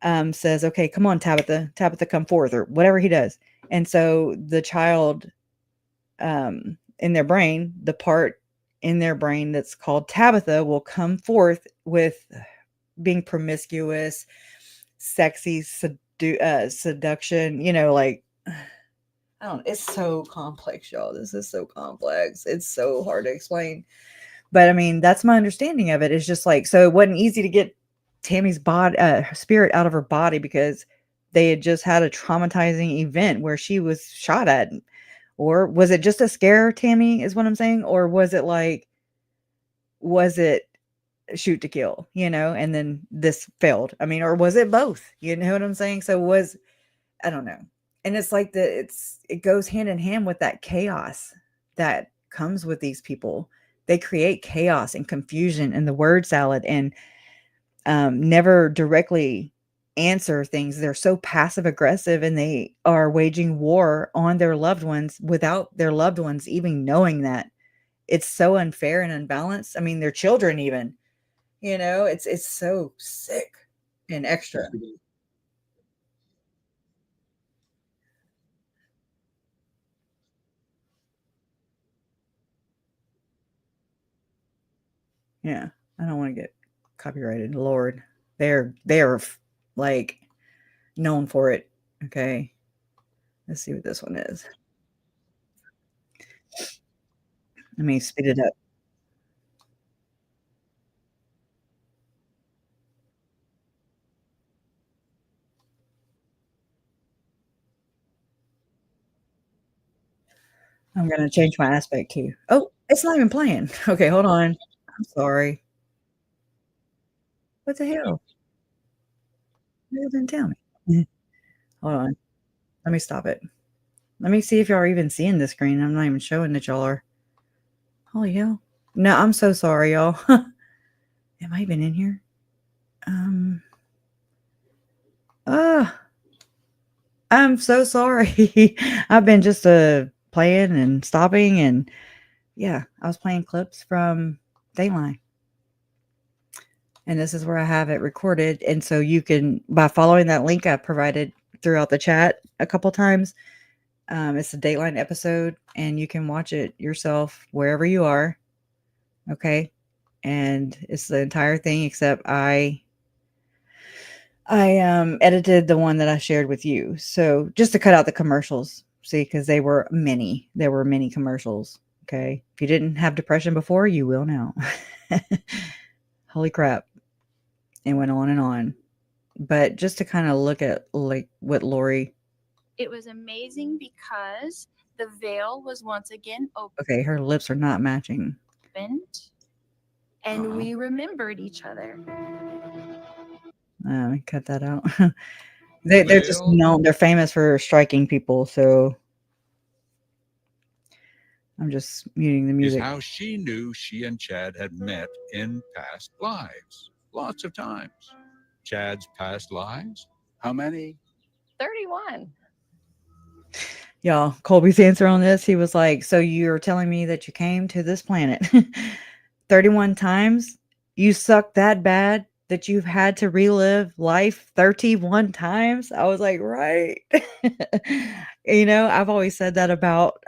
says, okay, come on, Tabitha, come forth, or whatever he does. And so the child, in their brain, the part in their brain that's called Tabitha will come forth with being promiscuous, sexy, seduction, like, I don't, it's so complex, y'all. This is so complex. It's so hard to explain. But I mean, that's my understanding of it. It's just like, so it wasn't easy to get Tammy's spirit out of her body because they had just had a traumatizing event where she was shot at. Or was it just a scare, Tammy, is what I'm saying? Or was it shoot to kill, and then this failed? I mean, or was it both? You know what I'm saying? So I don't know. And it's like it goes hand in hand with that chaos that comes with these people. They create chaos and confusion in the word salad and never directly answer things. They're so passive aggressive, and they are waging war on their loved ones without their loved ones even knowing that. It's so unfair and unbalanced. I mean, their children even, it's so sick and extra. Yeah, I don't want to get copyrighted. Lord, they're like known for it. Okay, let's see what this one is. Let me speed it up. I'm gonna change my aspect too. Oh, it's not even playing. Okay, hold on. I'm sorry. What the hell? You didn't tell me. Hold on. Let me stop it. Let me see if y'all are even seeing the screen. I'm not even showing that y'all are. Holy hell. No, I'm so sorry, y'all. Am I even in here? I'm so sorry. I've been just playing and stopping, and yeah, I was playing clips from Dateline. And this is where I have it recorded. And so you can, by following that link I provided throughout the chat a couple times, it's a Dateline episode, and you can watch it yourself wherever you are. Okay. And it's the entire thing, except I edited the one that I shared with you. So just to cut out the commercials, see, because there were many commercials. Okay. If you didn't have depression before, you will now. Holy crap. It went on and on. But just to kind of look at like what Lori. It was amazing because the veil was once again open. Okay, her lips are not matching. And we remembered each other. Cut that out. They're just known. They're famous for striking people. So I'm just muting the music. Is how she knew she and Chad had met in past lives. Lots of times. Chad's past lives? How many? 31. Y'all, Colby's answer on this, he was like, so you're telling me that you came to this planet 31 times? You suck that bad that you've had to relive life 31 times? I was like, right. I've always said that about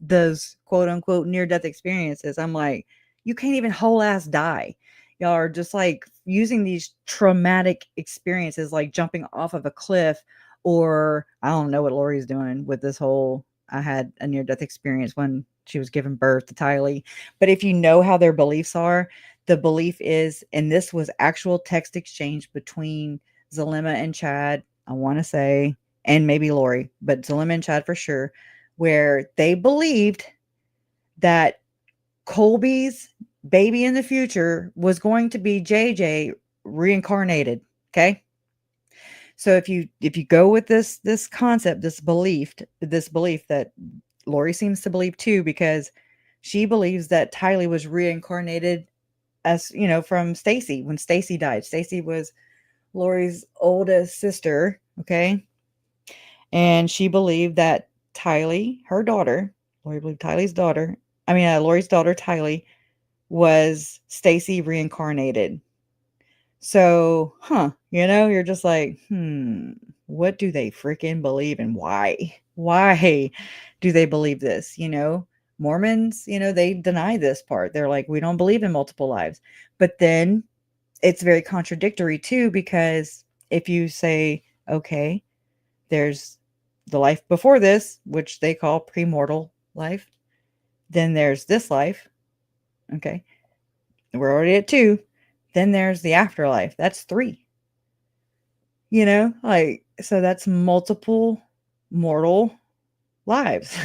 those quote unquote near-death experiences. I'm like, you can't even whole ass die. Y'all are just like using these traumatic experiences, like jumping off of a cliff, or I don't know what Lori's doing with this whole, I had a near-death experience when she was giving birth to Tylee. But if you know how their beliefs are, the belief is, and this was actual text exchange between Zalima and Chad, I want to say, and maybe Lori, but Zalima and Chad for sure, where they believed that Colby's baby in the future was going to be JJ reincarnated. Okay. So if you go with this concept, this belief that Lori seems to believe too, because she believes that Tylee was reincarnated as you know, from Stacy, when Stacy died. Stacy was Lori's oldest sister, okay? And she believed that Tylee, her daughter, Lori believed Lori's daughter, Tylee, was Stacy reincarnated. So, you're just like, what do they freaking believe and why? Why do they believe this? Mormons, they deny this part. They're like, we don't believe in multiple lives. But then it's very contradictory too, because if you say, okay, there's the life before this, which they call premortal life, then there's this life. Okay. We're already at 2. Then there's the afterlife. That's 3. So that's multiple mortal lives,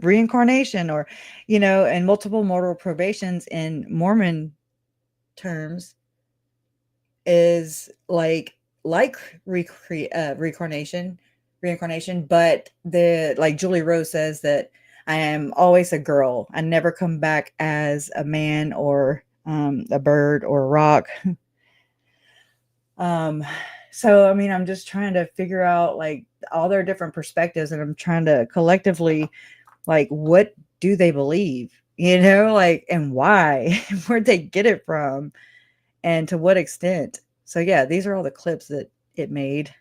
reincarnation, or, and multiple mortal probations in Mormon terms is like reincarnation, but like Julie Rose says that I am always a girl. I never come back as a man or a bird or a rock. So, I'm just trying to figure out like all their different perspectives, and I'm trying to collectively, like, what do they believe, like, and why, where'd they get it from, and to what extent. So yeah, these are all the clips that it made,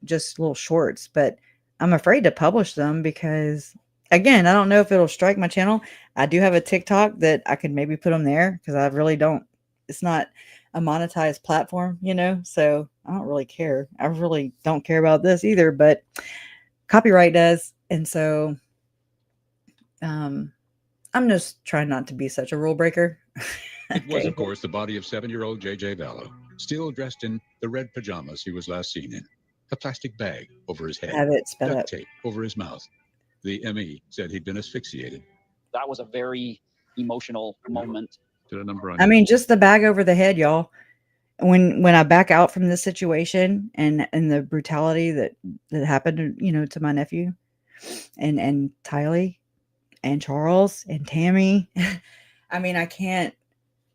just little shorts, but I'm afraid to publish them because, again, I don't know if it'll strike my channel. I do have a TikTok that I could maybe put them there because I really don't, it's not a monetized platform, so I don't really care. I really don't care about this either, but copyright does. And so I'm just trying not to be such a rule breaker. It was, of course, the body of 7-year-old J.J. Vallow, still dressed in the red pajamas he was last seen in, a plastic bag over his head, Have it sped duct up. tape over his mouth. The ME said he'd been asphyxiated. That was a very emotional moment. Did a number on just the bag over the head, y'all. When I back out from this situation and the brutality that happened, to my nephew and Tylee and Charles and Tammy, I can't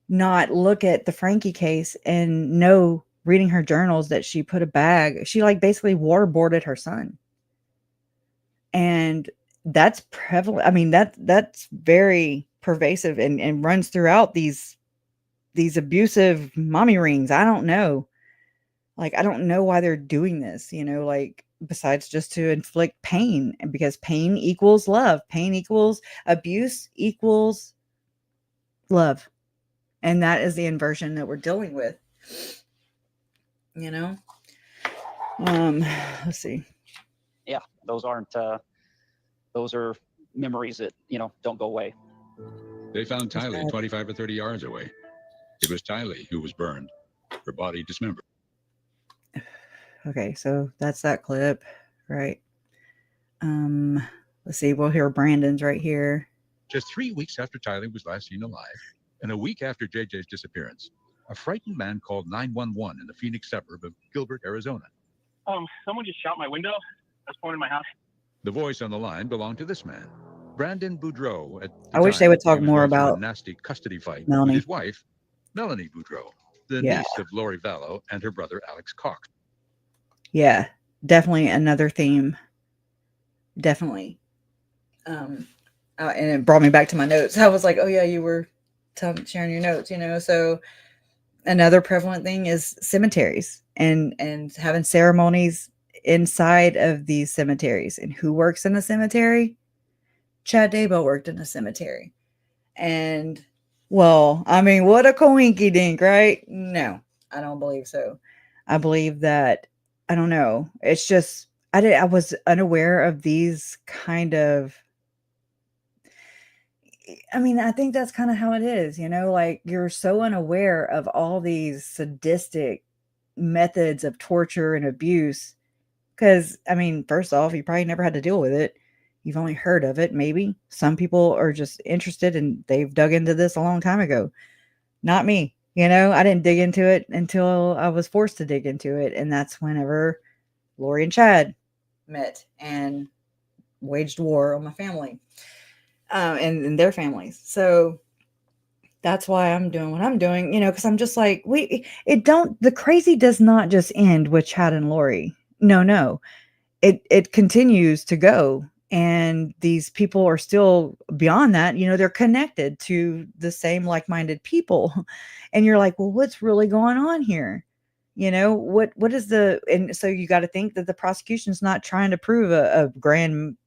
not look at the Frankie case and know, reading her journals, that she put a bag, she like basically waterboarded her son. And that's prevalent. That's very pervasive and runs throughout these abusive mommy rings. I don't know. Like, I don't know why they're doing this, like, besides just to inflict pain, because pain equals love. Pain equals abuse equals love. And that is the inversion that we're dealing with. Let's see. Yeah, those are memories that, don't go away. They found Tylee 25 or 30 yards away. It was Tylee who was burned, her body dismembered. Okay, so that's that clip, right? Let's see. We'll hear Brandon's right here. Just 3 weeks after Tylee was last seen alive, and a week after JJ's disappearance, a frightened man called 911 in the Phoenix suburb of Gilbert, Arizona. Someone just shot my window. I was going in my house. The voice on the line belonged to this man, Brandon Boudreau. I wish they would talk more about a nasty custody fight Melanie. with his wife, Melanie Boudreau, the niece of Lori Vallow, and her brother Alex Cox. Yeah, definitely another theme. Definitely. And it brought me back to my notes. I was like, oh yeah, you were sharing your notes, so another prevalent thing is cemeteries and having ceremonies inside of these cemeteries. And who works in a cemetery? Chad Daybell worked in a cemetery. And well, what a coinky dink, right? No, I don't believe so. I believe that, I don't know. It's just, I was unaware of these kind of, I think that's kind of how it is, like, you're so unaware of all these sadistic methods of torture and abuse. Because, first off, you probably never had to deal with it. You've only heard of it, maybe. Some people are just interested and they've dug into this a long time ago. Not me. I didn't dig into it until I was forced to dig into it. And that's whenever Lori and Chad met and waged war on my family and their families. So That's why I'm doing what I'm doing, because I'm just like, the crazy does not just end with Chad and Lori. No. It continues to go. And these people are still beyond that, they're connected to the same like-minded people. And you're like, well, what's really going on here? What is and so you got to think that the prosecution's not trying to prove a grand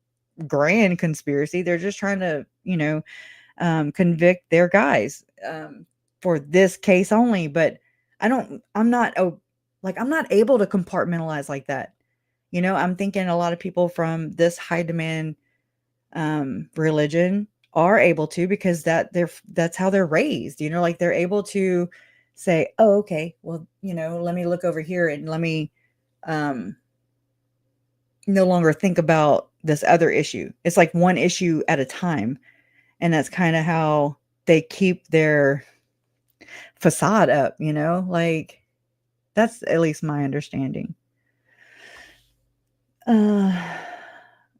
conspiracy. They're just trying to, convict their guys for this case only. But I'm not able to compartmentalize like that. I'm thinking a lot of people from this high demand religion are able to, because that's how they're raised, like they're able to say, oh, okay, well, let me look over here and let me no longer think about this other issue. It's like one issue at a time. And that's kind of how they keep their facade up, like that's at least my understanding.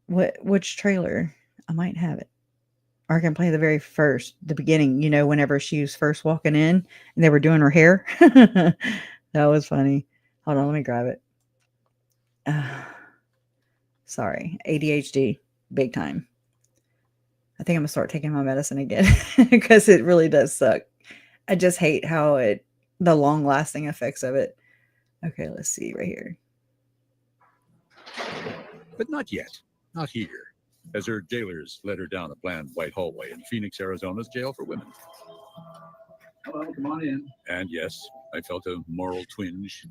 Which trailer? I might have it. Or I can play the beginning, whenever she was first walking in and they were doing her hair. That was funny. Hold on, let me grab it. Sorry, ADHD, big time. I think I'm gonna start taking my medicine again because it really does suck. I just hate how the long lasting effects of it. Okay, let's see right here. But not yet. Not here. As her jailers led her down a bland white hallway in Phoenix, Arizona's jail for women. Hello, come on in. And yes, I felt a moral twinge.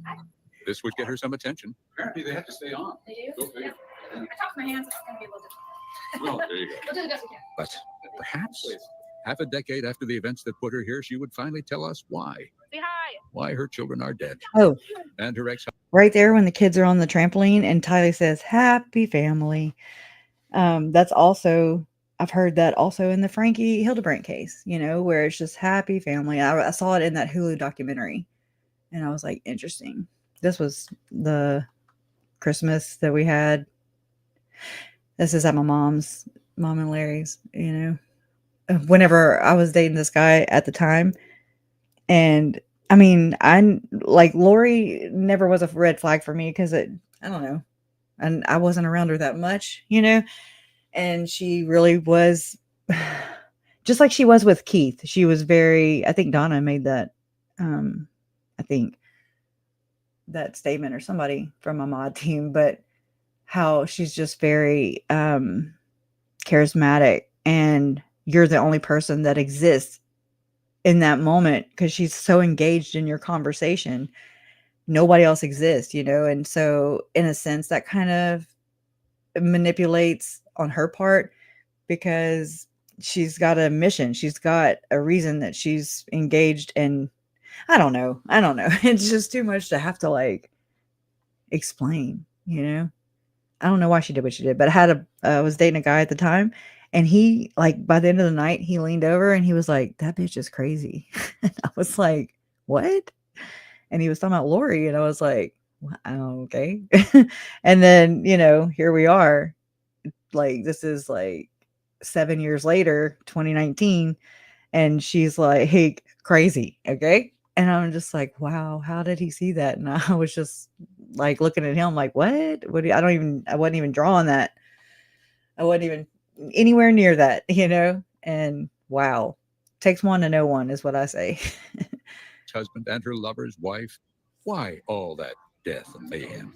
This would get her some attention. Apparently they have to stay on. They do? Go figure. I talked to my hands, it's going to be a little different. Well, there you go. We'll do the best we can. But perhaps half a decade after the events that put her here, she would finally tell us why. Say hi. Why her children are dead. Oh, and her ex. Right there when the kids are on the trampoline and Tyler says, happy family. That's also, I've heard that also in the Frankie Hildebrandt case, where it's just happy family. I saw it in that Hulu documentary and I was like, interesting. This was the Christmas that we had. This is at my mom and Larry's, whenever I was dating this guy at the time. And I mean, Lori never was a red flag for me because I don't know. And I wasn't around her that much, and she really was just like she was with Keith. She was I think Donna made that, I think that statement or somebody from my mod team, but how she's just very charismatic and you're the only person that exists in that moment because she's so engaged in your conversation. Nobody else exists, and so in a sense that kind of manipulates on her part because she's got a mission. She's got a reason that she's engaged, and I don't know. It's just too much to have to explain, I don't know why she did what she did, but I was dating a guy at the time, and he by the end of the night, he leaned over and he was like, that bitch is crazy. And I was like, what? And he was talking about Lori, and I was like, wow, okay. And then, here we are. This is 7 years later, 2019, and she's like, hey, crazy, okay? And I'm just like, wow, how did he see that? And I was just looking at him like, what? I wasn't even drawing that. I wasn't even anywhere near that, and wow, takes one to know one is what I say. Husband and her lover's wife. Why all that death and mayhem?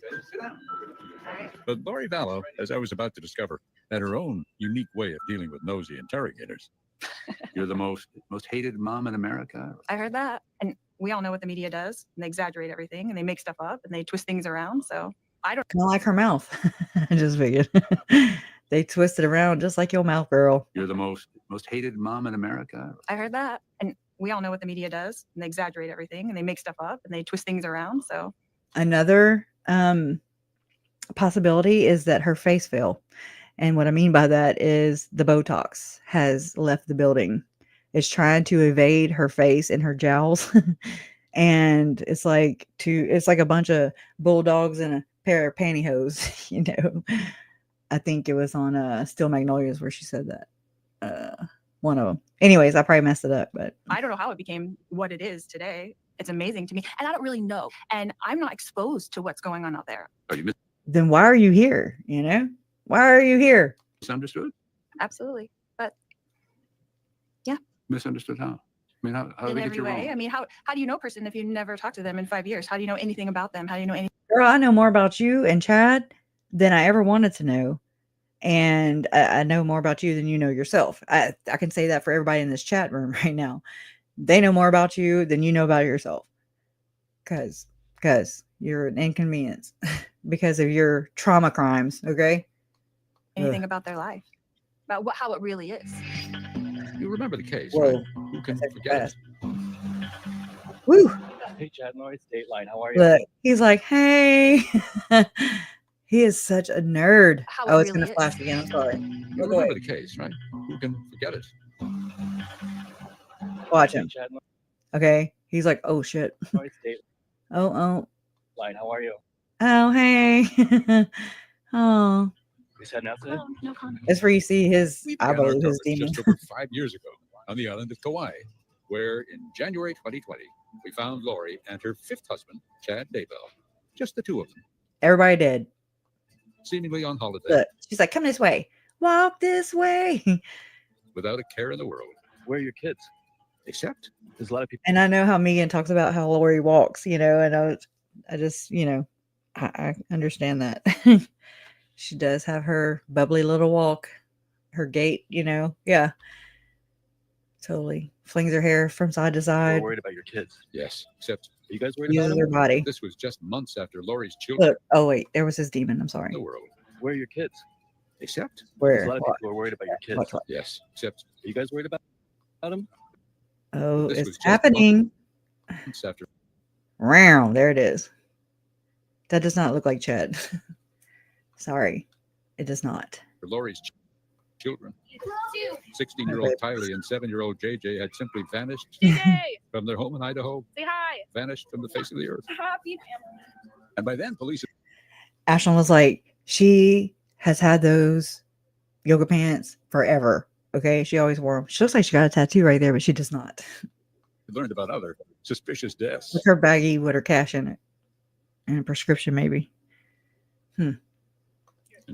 But Lori Vallow, as I was about to discover, had her own unique way of dealing with nosy interrogators. You're the most hated mom in America. I heard that. And we all know what the media does. And they exaggerate everything and they make stuff up and they twist things around. So I don't kind of like her mouth. I just figured. They twist it around just like your mouth, girl. You're the most hated mom in America. I heard that. And we all know what the media does. And they exaggerate everything and they make stuff up and they twist things around. So another possibility is that her face fell. And what I mean by that is the Botox has left the building. It's trying to evade her face and her jowls. And it's like a bunch of bulldogs and a pair of pantyhose, I think it was on Steel Magnolias where she said that. One of them. Anyways, I probably messed it up, but I don't know how it became what it is today. It's amazing to me. And I don't really know. And I'm not exposed to what's going on out there. then why are you here? You know? Why are you here? Misunderstood? Absolutely. But yeah. Misunderstood how? I mean, how In did they get every you way. wrong? I mean, how do you know a person if you never talked to them in 5 years? How do you know anything about them? How do you know anything? Girl, I know more about you and Chad than I ever wanted to know. And I know more about you than you know yourself. I can say that for everybody in this chat room right now. They know more about you than you know about yourself. Because you're an inconvenience because of your trauma crimes, okay? Anything about their life, about how it really is. You remember the case, Whoa. right? Who can forget it? Woo! Hey, Chad and Lori's Dateline. How are you? Look, he's like, hey. He is such a nerd. How Oh, it it's really gonna flash again. I'm sorry. You remember the case, right? Who can forget it? Watch Hey, him. Chad and Okay. He's like, oh shit. Lori's Oh. Dateline. How are you? Oh, hey. Oh. You heading out today? Oh, no comment. That's where you see his, We I began our believe, his coverage demon. just over 5 years ago on the island of Kauai, where in January 2020, we found Lori and her fifth husband, Chad Daybell, just the two of them, Everybody dead. seemingly on holiday, Look, she's like, come this way. Walk this way. without a care in the world. Where are your kids? Except There's a lot of people. And I know how Megan talks about how Lori walks, you know, and I just, you know, I understand that. She does have her bubbly little walk, her gait, you know. Yeah. Totally. Flings her hair from side to We're side. worried about your kids. yes, except Are you guys worried Uses about her them? body. this was just months after Lori's children Look. Oh, wait. There was his demon. I'm sorry. in the world. Where are your kids? Except There's a Where? lot of What? people who are worried about your kids. What? yes, except Are you guys worried about them? Oh, this was it's just happening. months after Round. There it is. That does not look like Chad. Sorry. It does not. Lori's children. 16-year-old Kylie and 7-year-old JJ had simply vanished from their home in Idaho. Say hi. Vanished from the face of the earth. Happy. And by then, police. Ashlyn was like, she has had those yoga pants forever. Okay. She always wore them. She looks like she got a tattoo right there, but she does not. learned about other suspicious deaths. With her baggie with her cash in it. And a prescription, maybe. And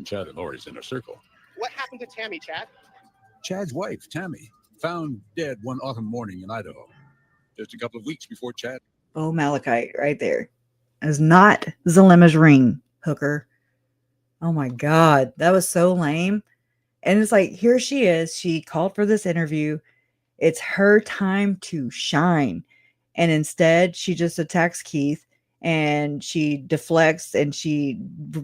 Chad and Lori's inner circle. What happened to Tammy, Chad? Chad's wife, Tammy, found dead one autumn morning in Idaho, just a couple of weeks before Chad. Oh, Malachite right there. It's not Zalima's ring, hooker. Oh my God. That was so lame. And it's like, here she is. She called for this interview. It's her time to shine. And instead, she just attacks Keith and she deflects and she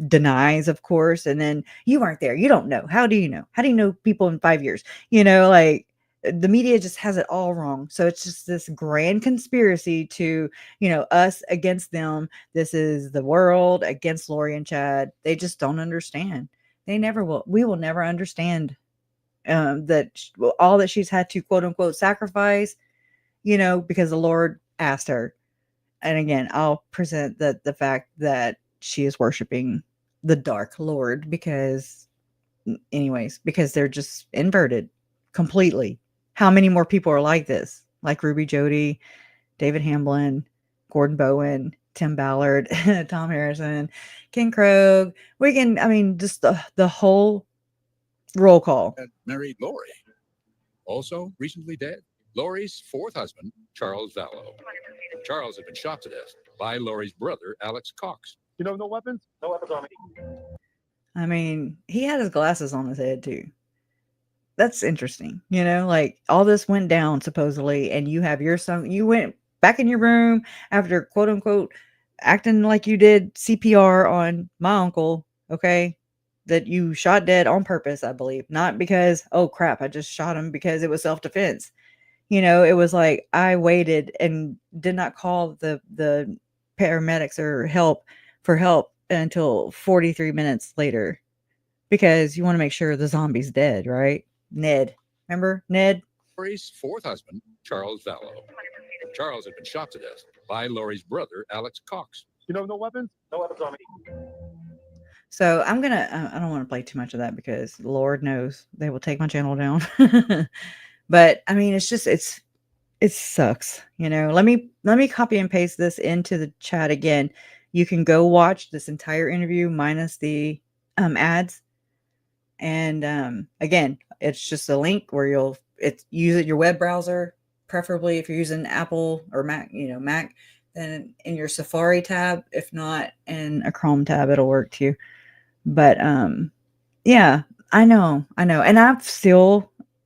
denies, of course. And then you weren't there. You don't know. How do you know? How do you know people in 5 years? You know, like the media just has it all wrong. So it's just this grand conspiracy to, you know, us against them. This is the world against Lori and Chad. They just don't understand. They never will. We will never understand all that she's had to quote unquote sacrifice, you know, because the Lord asked her. And again, I'll present the fact that she is worshiping the Dark Lord because they're just inverted completely. How many more people are like this? Like Ruby Jody, David Hamblin, Gordon Bowen, Tim Ballard, Tom Harrison, Ken Krogh. Just the whole roll call. Married Lori. Also recently dead, Lori's fourth husband, Charles Vallow. Charles had been shot to death by Lori's brother, Alex Cox. You know, no weapons? No weapons on me. He had his glasses on his head too. That's interesting. You know, like all this went down supposedly, and you have your son. You went back in your room after quote unquote acting like you did CPR on my uncle. Okay. That you shot dead on purpose, I believe. Not because, oh crap, I just shot him because it was self-defense. You know, it was like I waited and did not call the paramedics or help until 43 minutes later because you want to make sure the zombie's dead, right? Ned. Remember Ned? Lori's fourth husband, Charles Vallow. Charles had been shot to death by Lori's brother, Alex Cox. You know, no weapons? No weapons on me. So I don't want to play too much of that because Lord knows they will take my channel down. But I mean, it sucks, Let me copy and paste this into the chat again. You can go watch this entire interview minus the ads. And again, it's just a link where use it your web browser, preferably if you're using Apple or Mac, Mac, then in your Safari tab. If not, in a Chrome tab, it'll work too. But yeah, I know, and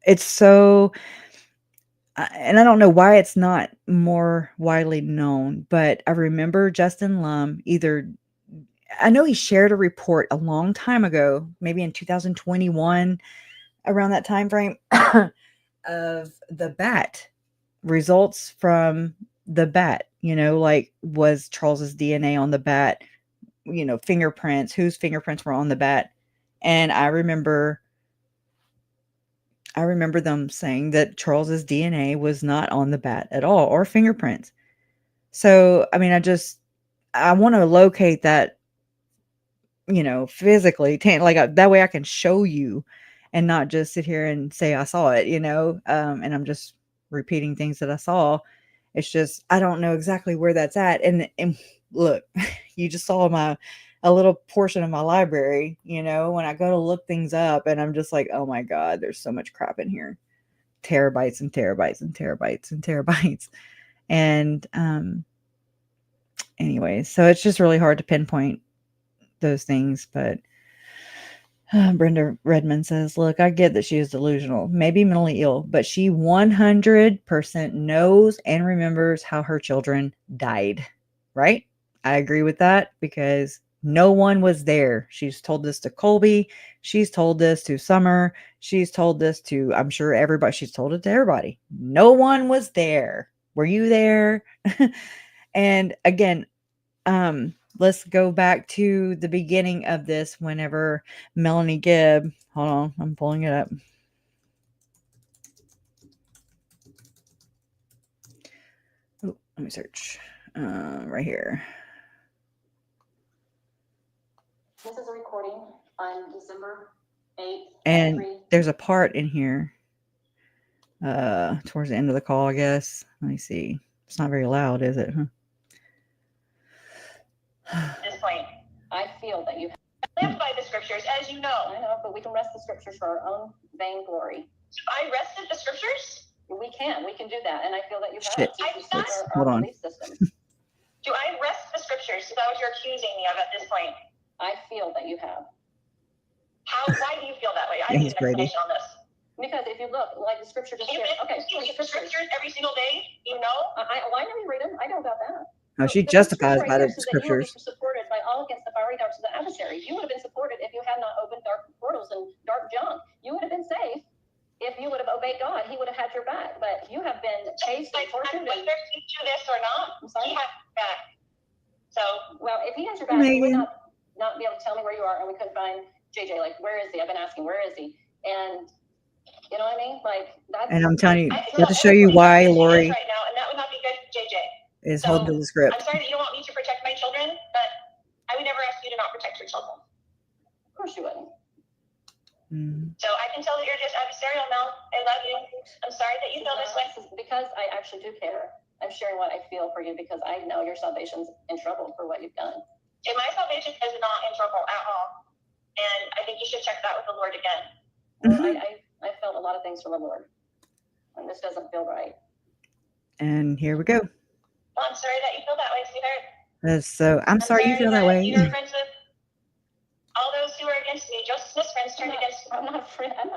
it's so. And I don't know why it's not more widely known, but I remember Justin Lum I know he shared a report a long time ago, maybe in 2021, around that time frame, of the bat results from the bat, like was Charles's DNA on the bat, fingerprints, whose fingerprints were on the bat. And I remember them saying that Charles's DNA was not on the bat at all, or fingerprints. So, I mean, I want to locate that, physically, that way I can show you and not just sit here and say I saw it, and I'm just repeating things that I saw. It's just, I don't know exactly where that's at. And look, you just saw a little portion of my library, when I go to look things up, and I'm just like, oh my God, there's so much crap in here. Terabytes and terabytes and terabytes and terabytes. And anyway, so it's just really hard to pinpoint those things. But Brenda Redmond says, look, I get that she is delusional, maybe mentally ill, but she 100% knows and remembers how her children died, right? I agree with that, because no one was there. She's told this to Colby. She's told this to Summer. She's told this to, I'm sure, everybody. She's told it to everybody. No one was there. Were you there? And again, let's go back to the beginning of this, whenever Melanie Gibb, hold on, I'm pulling it up. Oh, let me search right here. This is a recording on December 8th. And there's a part in here towards the end of the call, I guess. Let me see. It's not very loud, is it? At this point, I feel that you live by the scriptures, as you know. I know, but we can rest the scriptures for our own vainglory. I rested the scriptures? We can do that, and I feel that you have. Hold on. Belief system. Do I rest the scriptures? Is that what you're accusing me of at this point? I feel that you have. Why do you feel that way? I need an explanation on this. Because if you look, like the scripture just said, okay. You read the scriptures every single day, I know you read them. I know about that. Oh, she justifies by the scriptures. You would be supported by all against the fiery darts of the adversary. You would have been supported if you had not opened dark portals and dark junk. You would have been safe if you would have obeyed God. He would have had your back. But you have been chased and tortured. Whether you do this or not, he has your back. So, well, if he has your back, he would not be able to tell me where you are, and we couldn't find JJ. Like, where is he? I've been asking, where is he? And you know what I mean? Like, that's. And I'm telling you, to show you why Lori right now, and that would not be good for JJ. Is holding to the script. I'm sorry that you don't want me to protect my children, but I would never ask you to not protect your children. Of course you wouldn't. So I can tell that you're just adversarial, Mel. I love you. I'm sorry that you feel this way. Because I actually do care. I'm sharing what I feel for you, because I know your salvation's in trouble for what you've done. And my salvation is not in trouble at all. And I think you should check that with the Lord again. Well, I felt a lot of things from the Lord. And this doesn't feel right. And here we go. Well, I'm sorry that you feel that way, sweetheart. So I'm sorry you feel that way. You're friends with all those who are against me. Joseph Smith's friends turned against me. I'm not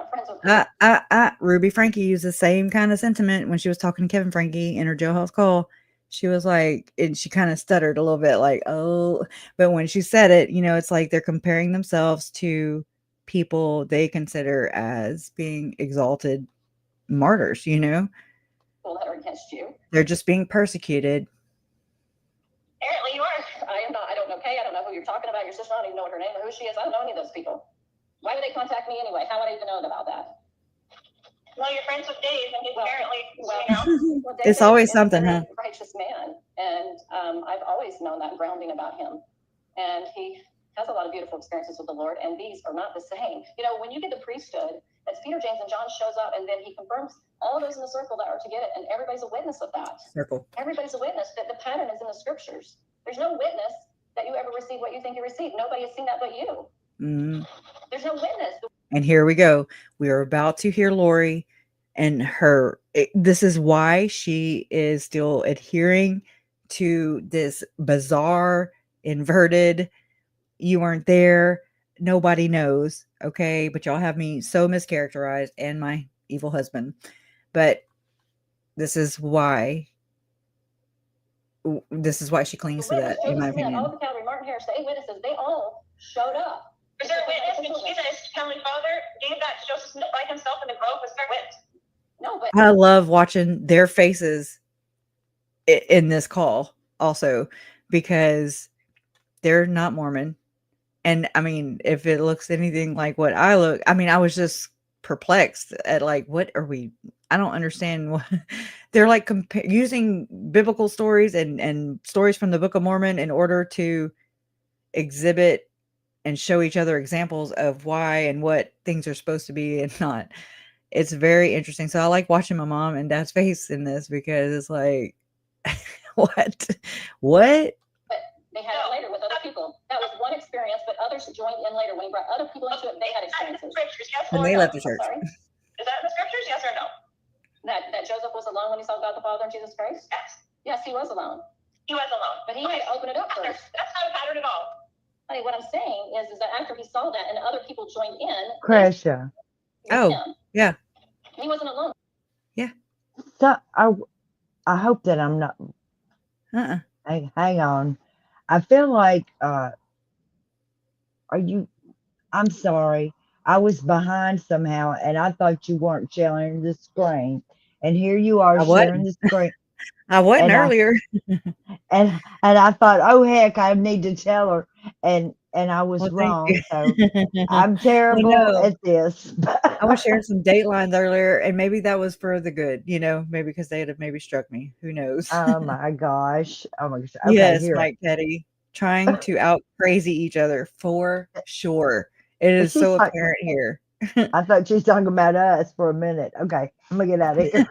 friends with Ruby Frankie used the same kind of sentiment when she was talking to Kevin Frankie in her jailhouse call. She was like, and she kind of stuttered a little bit, like, oh, but when she said it, it's like they're comparing themselves to people they consider as being exalted martyrs, People that are against you. They're just being persecuted. Apparently you are. I am not. I don't know Kay. I don't know who you're talking about. Your sister, I don't even know what her name or who she is. I don't know any of those people. Why would they contact me anyway? How would I even know about that? Well, you're friends with Dave, and he's apparently, it's always something, huh? Righteous man, and I've always known that grounding about him, and he has a lot of beautiful experiences with the Lord, and these are not the same. When you get the priesthood, It's Peter, James, and John shows up, and then he confirms all those in the circle that are to get it, and everybody's a witness of that. Circle. Everybody's a witness that the pattern is in the scriptures. There's no witness that you ever receive what you think you received. Nobody has seen that but you. Mm. There's no witness. And here we go. We are about to hear Lori and her. This is why she is still adhering to this bizarre, inverted, you weren't there, nobody knows, okay? But y'all have me so mischaracterized and my evil husband. But this is why she clings to that, in my opinion. All of the Calvary, Martin Harris, the 8 witnesses, they all showed up. Was there a witness when Jesus, Heavenly Father, gave that to Joseph Smith by himself in the grove? Was there a witness? No, but I love watching their faces in this call also, because they're not Mormon. And I mean, if it looks anything like what I look, I mean, I was just perplexed at like, what are we? I don't understand what they're like using biblical stories and stories from the Book of Mormon in order to exhibit and show each other examples of why and what things are supposed to be and not. It's very interesting. So I like watching my mom and dad's face in this, because it's like, what? But they had it later with other people. That was one experience, but others joined in later. When he brought other people into it, they had experiences. When they left the church. Sorry. Is that in the scriptures? Yes or no? That Joseph was alone when he saw God the Father and Jesus Christ? Yes. Yes, he was alone. He was alone. But he had to open it up first. That's not a pattern at all. Honey, what I'm saying is that after he saw that and other people joined in. Crasher. Oh, yeah. He wasn't alone. Yeah. So I hope that I'm not. Hang on. I feel like I'm sorry. I was behind somehow, and I thought you weren't sharing the screen. And here you are sharing the screen. I wasn't earlier. And I thought, oh heck, I need to tell her. And I was wrong. So I'm terrible at this. I was sharing some Datelines earlier, and maybe that was for the good, maybe because they had maybe struck me. Who knows? Oh my gosh. Okay, yes, Mike Teddy. Trying to out crazy each other for sure. It is so apparent here. I thought she was talking about us for a minute. Okay, I'm gonna get out of here.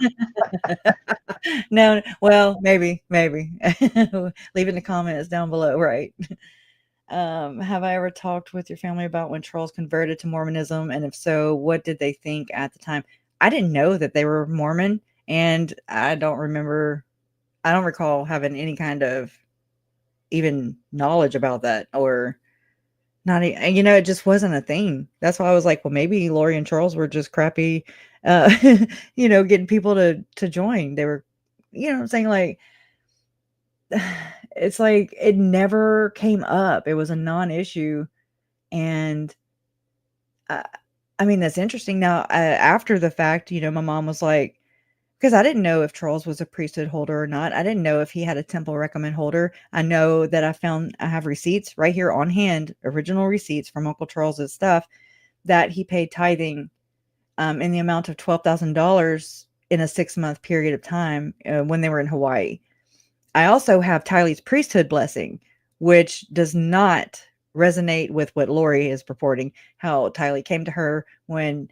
No, well, maybe. Leave in the comments down below, right? Have I ever talked with your family about when Charles converted to Mormonism? And if so, what did they think at the time? I didn't know that they were Mormon, and I don't recall having any kind of even knowledge about that, or not, it just wasn't a thing. That's why I was like, well, maybe Lori and Charles were just crappy, getting people to join. They were, I'm saying, like, it's like it never came up. It was a non-issue. And I mean, that's interesting. Now, after the fact, my mom was like, because I didn't know if Charles was a priesthood holder or not. I didn't know if he had a temple recommend holder. I know that I have receipts right here on hand, original receipts from Uncle Charles's stuff, that he paid tithing in the amount of $12,000 in a 6-month period of time when they were in Hawaii. I also have Tylee's priesthood blessing, which does not resonate with what Lori is purporting, how Tylee came to her when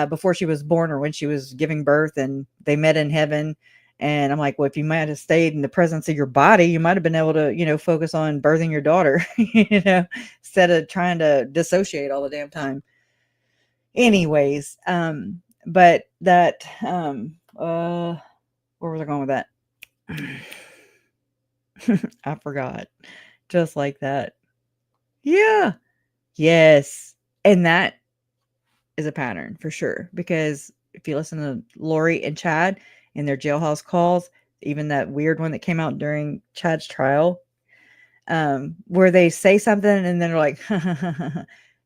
before she was born, or when she was giving birth, and they met in heaven. And I'm like, well, if you might have stayed in the presence of your body, you might have been able to, focus on birthing your daughter, instead of trying to dissociate all the damn time. Anyways, but that, where was I going with that? I forgot. Just like that. Yeah. Yes. And that is a pattern for sure, because if you listen to Lori and Chad in their jailhouse calls, even that weird one that came out during Chad's trial, where they say something and then they're like,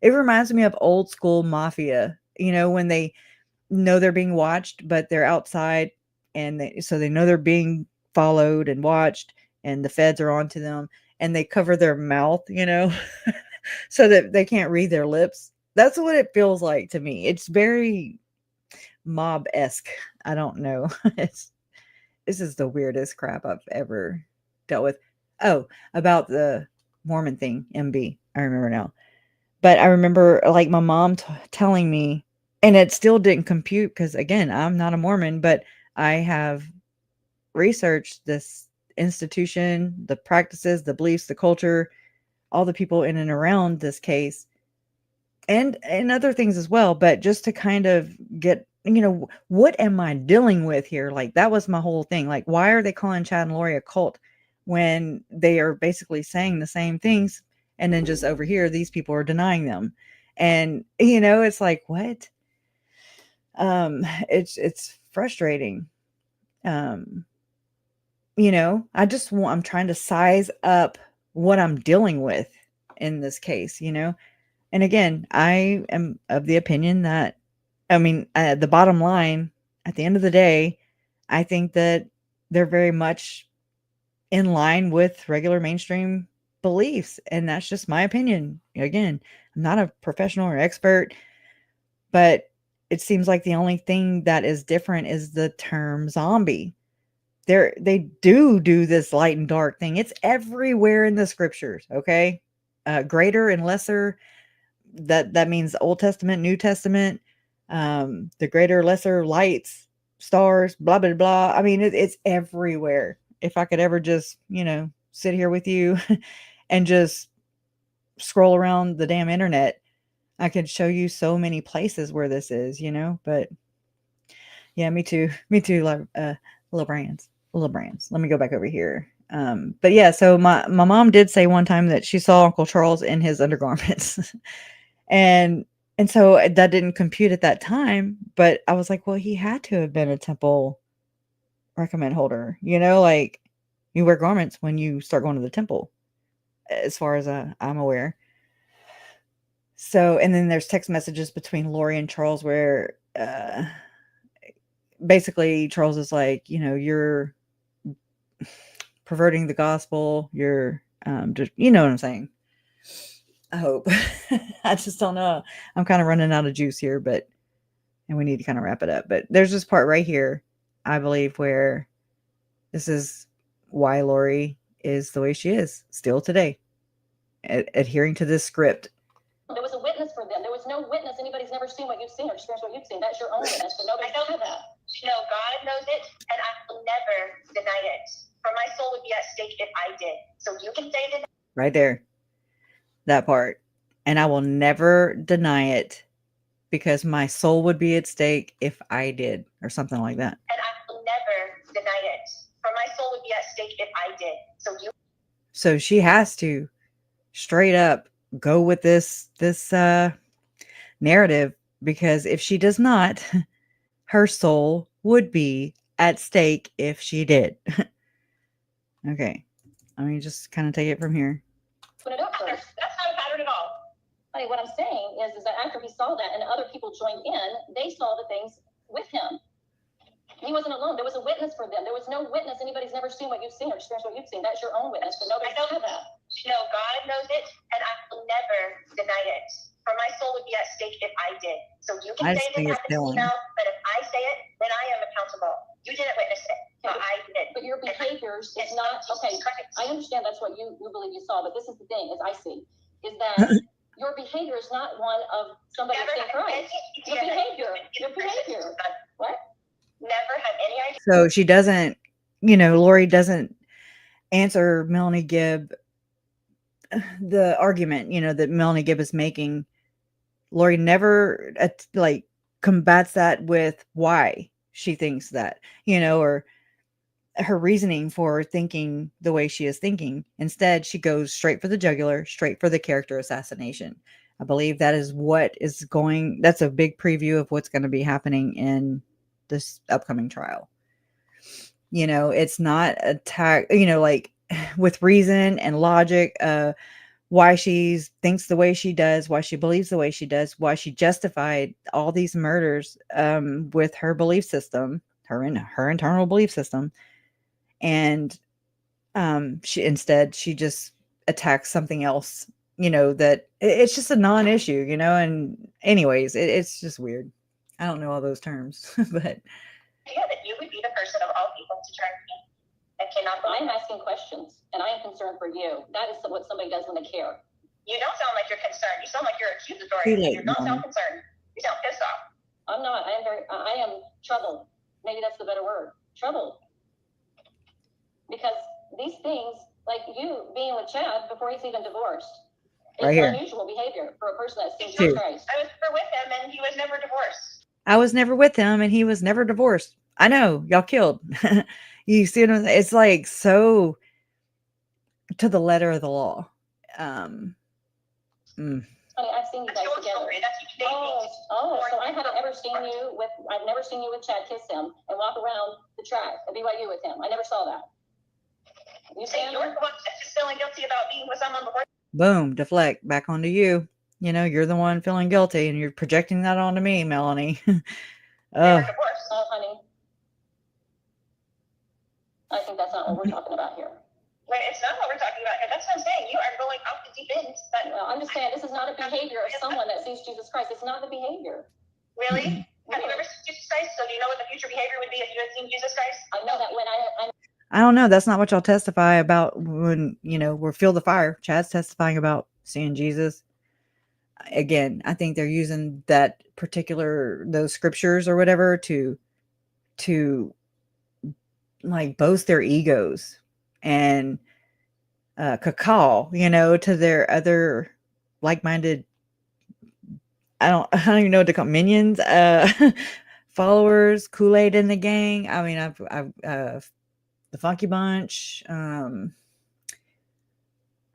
it reminds me of old school mafia, when they know they're being watched, but they're outside, and so they know they're being followed and watched, and the feds are onto them, and they cover their mouth, so that they can't read their lips. That's what it feels like to me. It's very mob-esque. I don't know. This is the weirdest crap I've ever dealt with. Oh, about the Mormon thing, MB. I remember now. But I remember, like, my mom telling me And it still didn't compute because, again, I'm not a Mormon, but I have researched this institution, the practices, the beliefs, the culture, all the people in and around this case, and other things as well. But just to kind of get, what am I dealing with here? Like, that was my whole thing. Like, why are they calling Chad and Lori a cult when they are basically saying the same things? And then just over here, these people are denying them. And, it's like, what? It's frustrating. I'm trying to size up what I'm dealing with in this case, and again, I am of the opinion that, the bottom line at the end of the day, I think that they're very much in line with regular mainstream beliefs, and that's just my opinion. Again, I'm not a professional or expert, but it seems like the only thing that is different is the term zombie. They do this light and dark thing. It's everywhere in the scriptures. Okay. Greater and lesser. That means Old Testament, New Testament, the greater, lesser lights, stars, blah, blah, blah. I mean, it's everywhere. If I could ever just, sit here with you and just scroll around the damn internet, I could show you so many places where this is, but yeah, me too, little brands. Let me go back over here. But yeah, so my mom did say one time that she saw Uncle Charles in his undergarments. and so that didn't compute at that time, but I was like, well, he had to have been a temple recommend holder, like, you wear garments when you start going to the temple, as far as I'm aware. So, and then there's text messages between Lori and Charles where basically Charles is like, you're perverting the gospel. You're just, you know what I'm saying? I hope. I just don't know. I'm kind of running out of juice here, and we need to kind of wrap it up. But there's this part right here, I believe, where this is why Lori is the way she is still today, adhering to this script. There was a witness for them. There was no witness. Anybody's never seen what you've seen or experienced what you've seen. That's your own witness, but nobody knows that. No, God knows it, and I will never deny it. For my soul would be at stake if I did. So you can say that. Right there. That part. And I will never deny it because my soul would be at stake if I did, or something like that. And I will never deny it. For my soul would be at stake if I did. So she has to straight up go with this narrative, because if she does not, her soul would be at stake if she did. Okay. I mean, just kind of take it from here. Put it up first. That's not a pattern at all. Honey, what I'm saying is that after he saw that and other people joined in, they saw the things with him. He wasn't alone. There was a witness for them. There was no witness. Anybody's never seen what you've seen or experienced what you've seen. That's your own witness, but nobody knows that. No, God knows it, and I will never deny it. For my soul would be at stake if I did. So you can say this happened to me now, but if I say it, then I am accountable. You didn't witness it, but I did. But your behaviors is not, okay, I understand that's what you believe you saw, but this is the thing, as I see, is that your behavior is not one of somebody saying Christ. Your behavior. What? Never had any idea. So she doesn't, Lori doesn't answer Melanie Gibb the argument, that Melanie Gibb is making. Lori never combats that with why she thinks that, or her reasoning for thinking the way she is thinking. Instead, she goes straight for the jugular, straight for the character assassination. I believe that is that's a big preview of what's going to be happening in this upcoming trial. It's not attack, with reason and logic, why she thinks the way she does, why she believes the way she does, why she justified all these murders with her belief system, her internal belief system. And she just attacks something else, that it's just a non-issue, and anyways, it's just weird. I don't know all those terms, but yeah, that you would be the person of all people to turn to me. I cannot. I am asking questions, and I am concerned for you. That is what somebody does when they care. You don't sound like you're concerned. You sound like you're accusatory. You don't sound concerned. You sound pissed off. I'm not. I am troubled. Maybe that's the better word. Troubled. Because these things, like you being with Chad before he's even divorced, Right is here. unusual behavior for a person that's seen Two. Jesus Christ. I was never with him and he was never divorced. I was never with him and he was never divorced. I know, y'all killed. You see what I'm saying? It's like so to the letter of the law. I mean, I've seen you guys together. So I haven't ever seen you with. I've never seen you with Chad kiss him and walk around the track and BYU with him. I never saw that. You say you're the one that's feeling guilty about being with someone before. Boom, deflect back onto you. You know, you're the one feeling guilty and you're projecting that onto me, Melanie. Oh, honey. I think that's not what we're talking about here. Wait, it's not what we're talking about here. That's what I'm saying. You are going off the deep end. Well, I'm just saying this is not a behavior of someone that sees Jesus Christ. It's not the behavior. Really? Have you ever seen Jesus Christ? So do you know what the future behavior would be if you had seen Jesus Christ? I know that when I don't know. That's not what y'all testify about when, you know, we're feel the fire. Chad's testifying about seeing Jesus. Again, I think they're using that particular, those scriptures or whatever to like boast their egos and cacao, you know, to their other like-minded, I don't even know what to call minions, followers, Kool-Aid in the gang. I mean, I've the Funky Bunch. Yeah,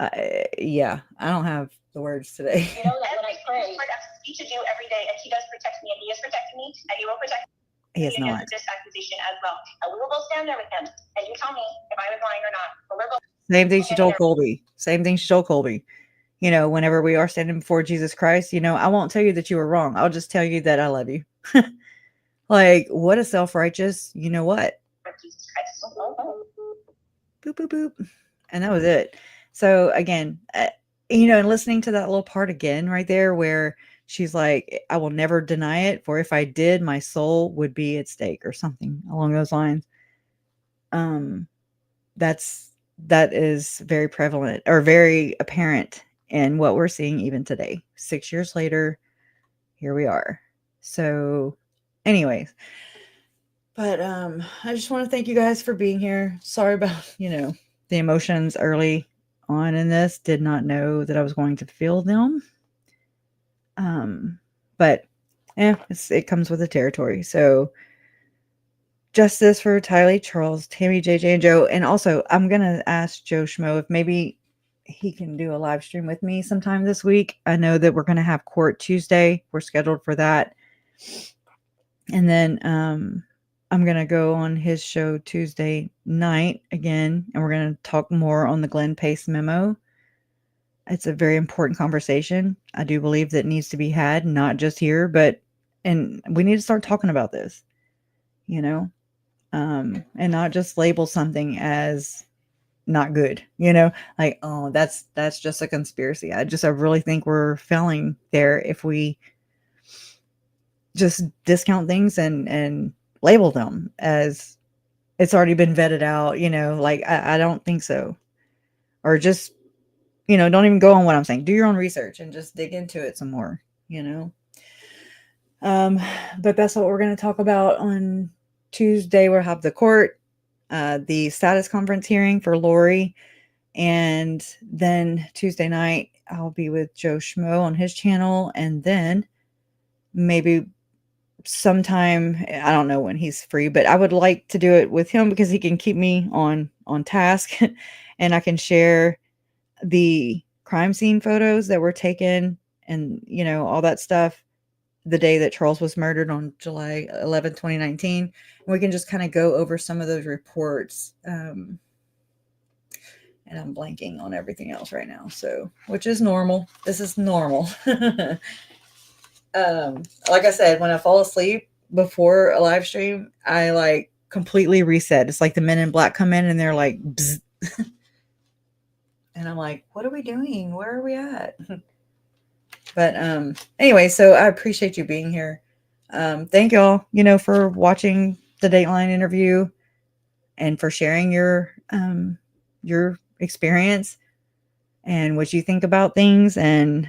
I don't have the words today. you know that when I pray, each of you every day, and he does protect me, and he is protecting me, and he will protect me. He is not. This accusation as well. And we will both stand there with him, and you tell me if I was lying or not. But we're both Same thing she told Colby. Same thing she told Colby. You know, whenever we are standing before Jesus Christ, you know, I won't tell you that you were wrong. I'll just tell you that I love you. Like, what a self-righteous, you know what? Jesus Christ. Boop, boop, boop. And that was it. So again, you know, and listening to that little part again right there where she's like, I will never deny it, for if I did, my soul would be at stake or something along those lines. That is very prevalent or very apparent in what we're seeing even today. 6 years later, here we are. So anyways, but I just want to thank you guys for being here. Sorry about, you know, the emotions early on in this. Did not know that I was going to feel them. But yeah, it comes with the territory. So justice for Tylee, Charles, Tammy, JJ, and Joe. And also, I'm going to ask Joe Schmo if maybe he can do a live stream with me sometime this week. I know that we're going to have court Tuesday. We're scheduled for that. And then I'm going to go on his show Tuesday night again, and we're going to talk more on the Glenn Pace memo. It's a very important conversation. I do believe that needs to be had, not just here, and we need to start talking about this, you know, and not just label something as not good, you know, like, oh, that's just a conspiracy. I really think we're failing there if we just discount things and label them as it's already been vetted out, you know, like I don't think so. Or just, you know, don't even go on what I'm saying. Do your own research and just dig into it some more, you know. But that's what we're going to talk about on Tuesday. We'll have the court, the status conference hearing for Lori, and then Tuesday night I'll be with Joe Schmo on his channel, and then maybe sometime, I don't know when he's free, but I would like to do it with him because he can keep me on task and I can share the crime scene photos that were taken and, you know, all that stuff the day that Charles was murdered on July 11, 2019. And we can just kind of go over some of those reports. And I'm blanking on everything else right now. So, which is normal. This is normal. Like I said, when I fall asleep before a live stream, I like completely reset. It's like the Men in Black come in and they're like, bzz. And I'm like, what are we doing? Where are we at? But anyway, so I appreciate you being here. Thank y'all, you know, for watching the Dateline interview and for sharing your experience and what you think about things, and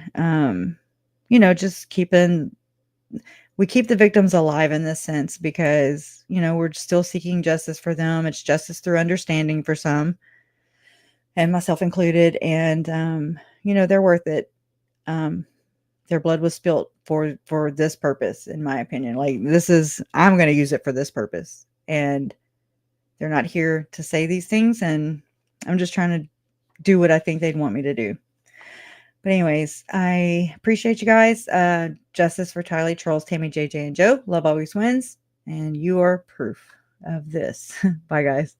you know, just keeping we keep the victims alive in this sense because, you know, we're still seeking justice for them. It's justice through understanding for some, and myself included. And, you know, they're worth it. Their blood was spilt for this purpose, in my opinion. Like, I'm going to use it for this purpose. And they're not here to say these things. And I'm just trying to do what I think they'd want me to do. But anyways, I appreciate you guys. Justice for Tylee, Charles, Tammy, JJ, and Joe. Love always wins. And you are proof of this. Bye, guys.